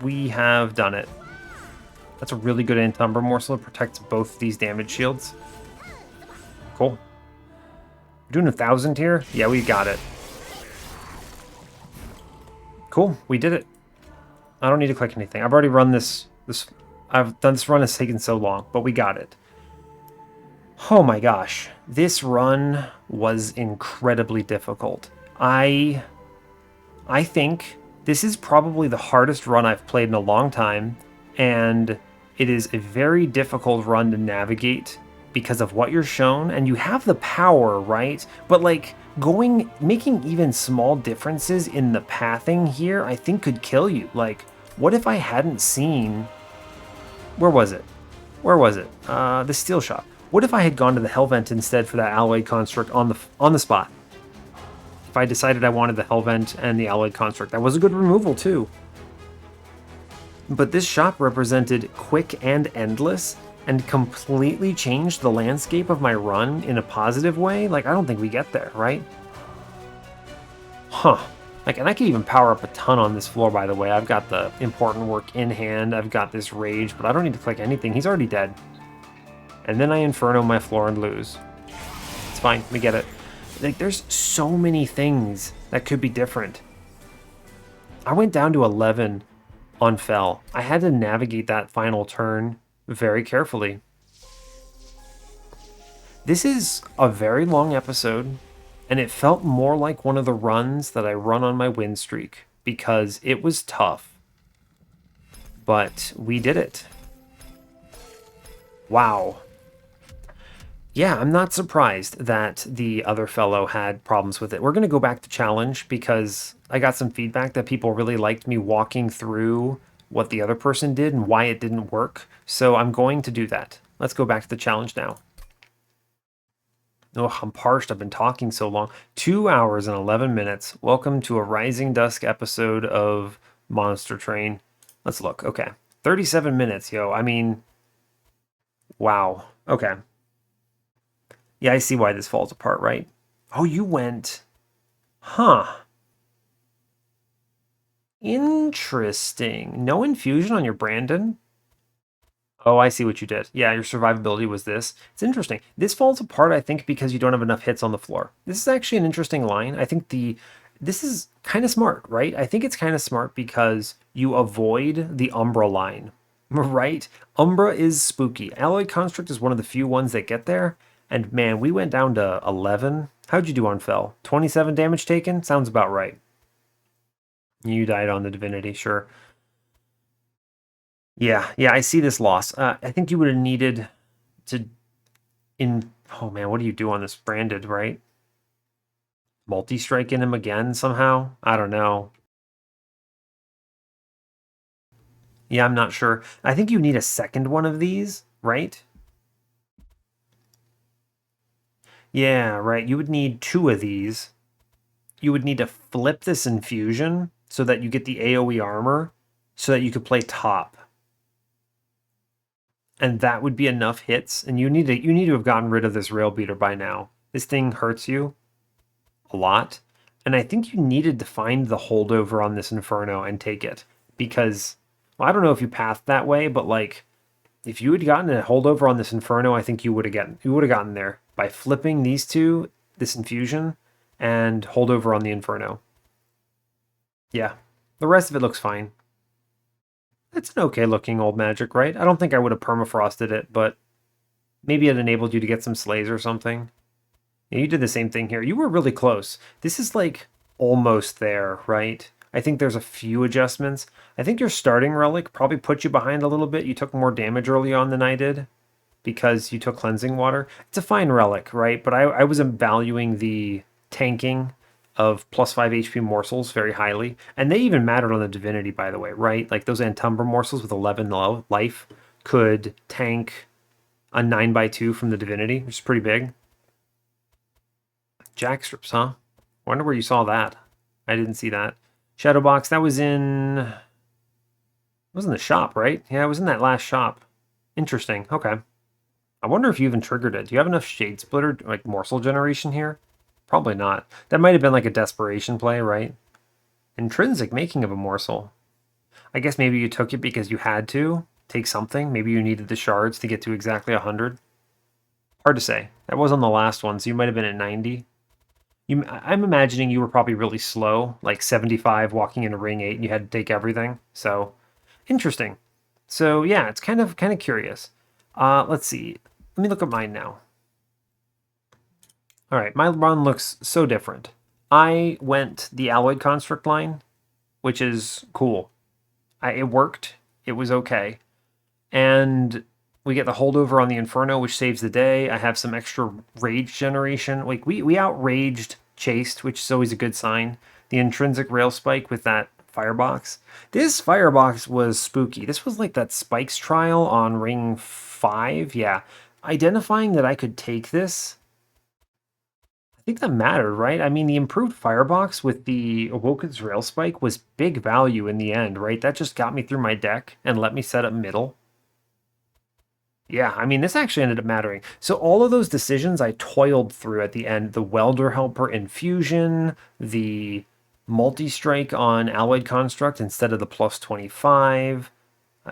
We have done it. That's a really good Umbra Morsel. It protects both these damage shields. Cool. We're doing 1,000 here? Yeah, we got it. Cool, we did it. I don't need to click anything. I've already run this I've done this run, has taken so long, but we got it. Oh my gosh. This run was incredibly difficult. I think this is probably the hardest run I've played in a long time, and it is a very difficult run to navigate because of what you're shown, and you have the power, right? But like making even small differences in the pathing here, I think could kill you. Like, what if I hadn't seen... Where was it? The steel shop. What if I had gone to the Hellvent instead for that alloyed construct on the spot? If I decided I wanted the Hellvent and the alloyed construct, that was a good removal too. But this shop represented quick and endless, and completely changed the landscape of my run in a positive way. Like, I don't think we get there, right? Huh. Like, and I can even power up a ton on this floor, by the way. I've got the important work in hand. I've got this rage, but I don't need to click anything. He's already dead. And then I Inferno my floor and lose. It's fine. We get it. Like, there's so many things that could be different. I went down to 11 on Fell. I had to navigate that final turn very carefully. This is a very long episode. And it felt more like one of the runs that I run on my win streak, because it was tough. But we did it. Wow. Yeah, I'm not surprised that the other fellow had problems with it. We're going to go back to challenge, because I got some feedback that people really liked me walking through what the other person did and why it didn't work. So I'm going to do that. Let's go back to the challenge now. Oh, I'm parched. I've been talking so long. 2 hours and 11 minutes. Welcome to a Rising Dusk episode of Monster Train. Let's look. Okay. 37 minutes, yo. I mean, wow. Okay. Yeah, I see why this falls apart, right? Oh, you went... Huh. Interesting. No infusion on your Brandon? Oh, I see what you did. Yeah, your survivability was this. It's interesting. This falls apart, I think, because you don't have enough hits on the floor. This is actually an interesting line. I think this is kind of smart, right? I think it's kind of smart because you avoid the Umbra line, right? Umbra is spooky. Alloy Construct is one of the few ones that get there. And man, we went down to 11. How'd you do on Fell? 27 damage taken? Sounds about right. You died on the Divinity, sure. Yeah, I see this loss. I think you would have needed to oh man, what do you do on this branded, right? Multi-strike in him again somehow? I don't know. Yeah, I'm not sure. I think you need a second one of these, right? Yeah, right. You would need two of these. You would need to flip this infusion so that you get the AoE armor so that you could play top. And that would be enough hits. And you need to have gotten rid of this rail beater by now. This thing hurts you a lot. And I think you needed to find the holdover on this Inferno and take it. Because, well, I don't know if you pathed that way, but like if you had gotten a holdover on this Inferno, I think you would have gotten there by flipping these two, this infusion, and holdover on the Inferno. Yeah. The rest of it looks fine. It's an okay looking old magic, right? I don't think I would have permafrosted it, but maybe it enabled you to get some slays or something. Yeah, you did the same thing here. You were really close. This is like almost there, right? I think there's a few adjustments. I think your starting relic probably put you behind a little bit. You took more damage early on than I did because you took cleansing water. It's a fine relic, right? But I was valuing the tanking of +5 HP morsels very highly. And they even mattered on the Divinity, by the way, right? Like those Antumbra morsels with 11 life could tank a 9x2 from the Divinity, which is pretty big. Jackstrips, huh? Wonder where you saw that. I didn't see that. Shadowbox, that was in... It was in the shop, right? Yeah, it was in that last shop. Interesting. Okay. I wonder if you even triggered it. Do you have enough Shade Splitter, like morsel generation here? Probably not. That might have been like a desperation play, right? Intrinsic making of a morsel. I guess maybe you took it because you had to take something. Maybe you needed the shards to get to exactly 100. Hard to say. That was on the last one, so you might have been at 90. I'm imagining you were probably really slow, like 75 walking into ring 8 and you had to take everything. So, interesting. So, yeah, it's kind of curious. Let's see. Let me look at mine now. All right, my run looks so different. I went the Alloyed Construct line, which is cool. It worked. It was okay. And we get the holdover on the Inferno, which saves the day. I have some extra rage generation. Like we outraged Chased, which is always a good sign. The intrinsic rail spike with that firebox. This firebox was spooky. This was like that spikes trial on ring 5. Yeah. Identifying that I could take this, I think that mattered, right? I mean, the improved firebox with the Awoken's rail spike was big value in the end, right? That just got me through my deck and let me set up middle. Yeah, I mean, this actually ended up mattering. So all of those decisions I toiled through at the end. The Welder Helper Infusion, the multi-strike on Alloyed Construct instead of the +25.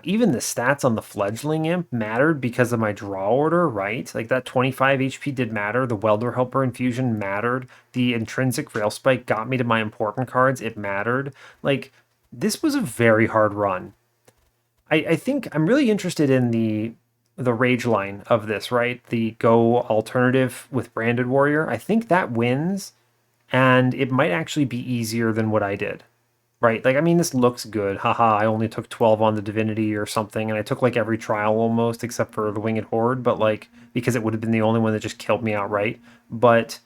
Even the stats on the Fledgling Imp mattered because of my draw order, right? Like that 25 HP did matter. The Welder Helper Infusion mattered. The Intrinsic Rail Spike got me to my important cards. It mattered. Like, this was a very hard run. I think I'm really interested in the rage line of this, right? The go alternative with Branded Warrior. I think that wins, and it might actually be easier than what I did, right? Like, I mean, this looks good. Haha, I only took 12 on the Divinity or something, and I took like every trial almost except for the Winged Horde, but like, because it would have been the only one that just killed me outright. But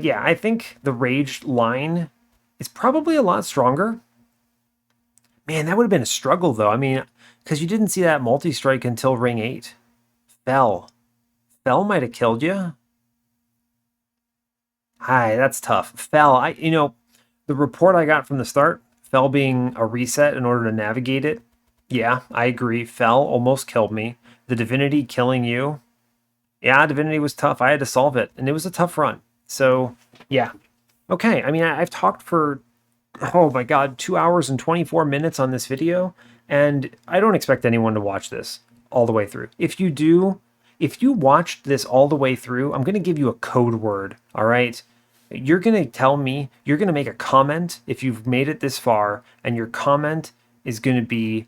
yeah, I think the rage line is probably a lot stronger. Man, that would have been a struggle though. I mean, because you didn't see that multi-strike until ring 8. Fell. Fell might have killed you. Hi, that's tough. Fell, the report I got from the start, Fell being a reset in order to navigate it. Yeah, I agree. Fell almost killed me. The Divinity killing you. Yeah, Divinity was tough. I had to solve it, and it was a tough run. So, yeah. Okay, I mean, I've talked for, oh my god, 2 hours and 24 minutes on this video, and I don't expect anyone to watch this all the way through. If you do, if you watched this all the way through, I'm going to give you a code word, all right? You're going to tell me, you're going to make a comment if you've made it this far, and your comment is going to be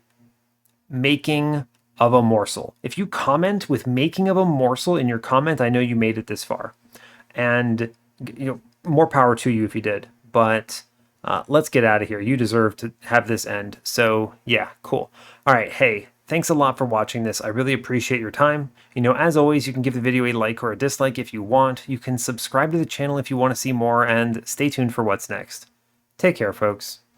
making of a morsel. If you comment with making of a morsel in your comment, I know you made it this far. And more power to you if you did. But let's get out of here. You deserve to have this end. So yeah, cool. All right, hey, thanks a lot for watching this. I really appreciate your time. As always, you can give the video a like or a dislike if you want. You can subscribe to the channel if you want to see more, and stay tuned for what's next. Take care, folks.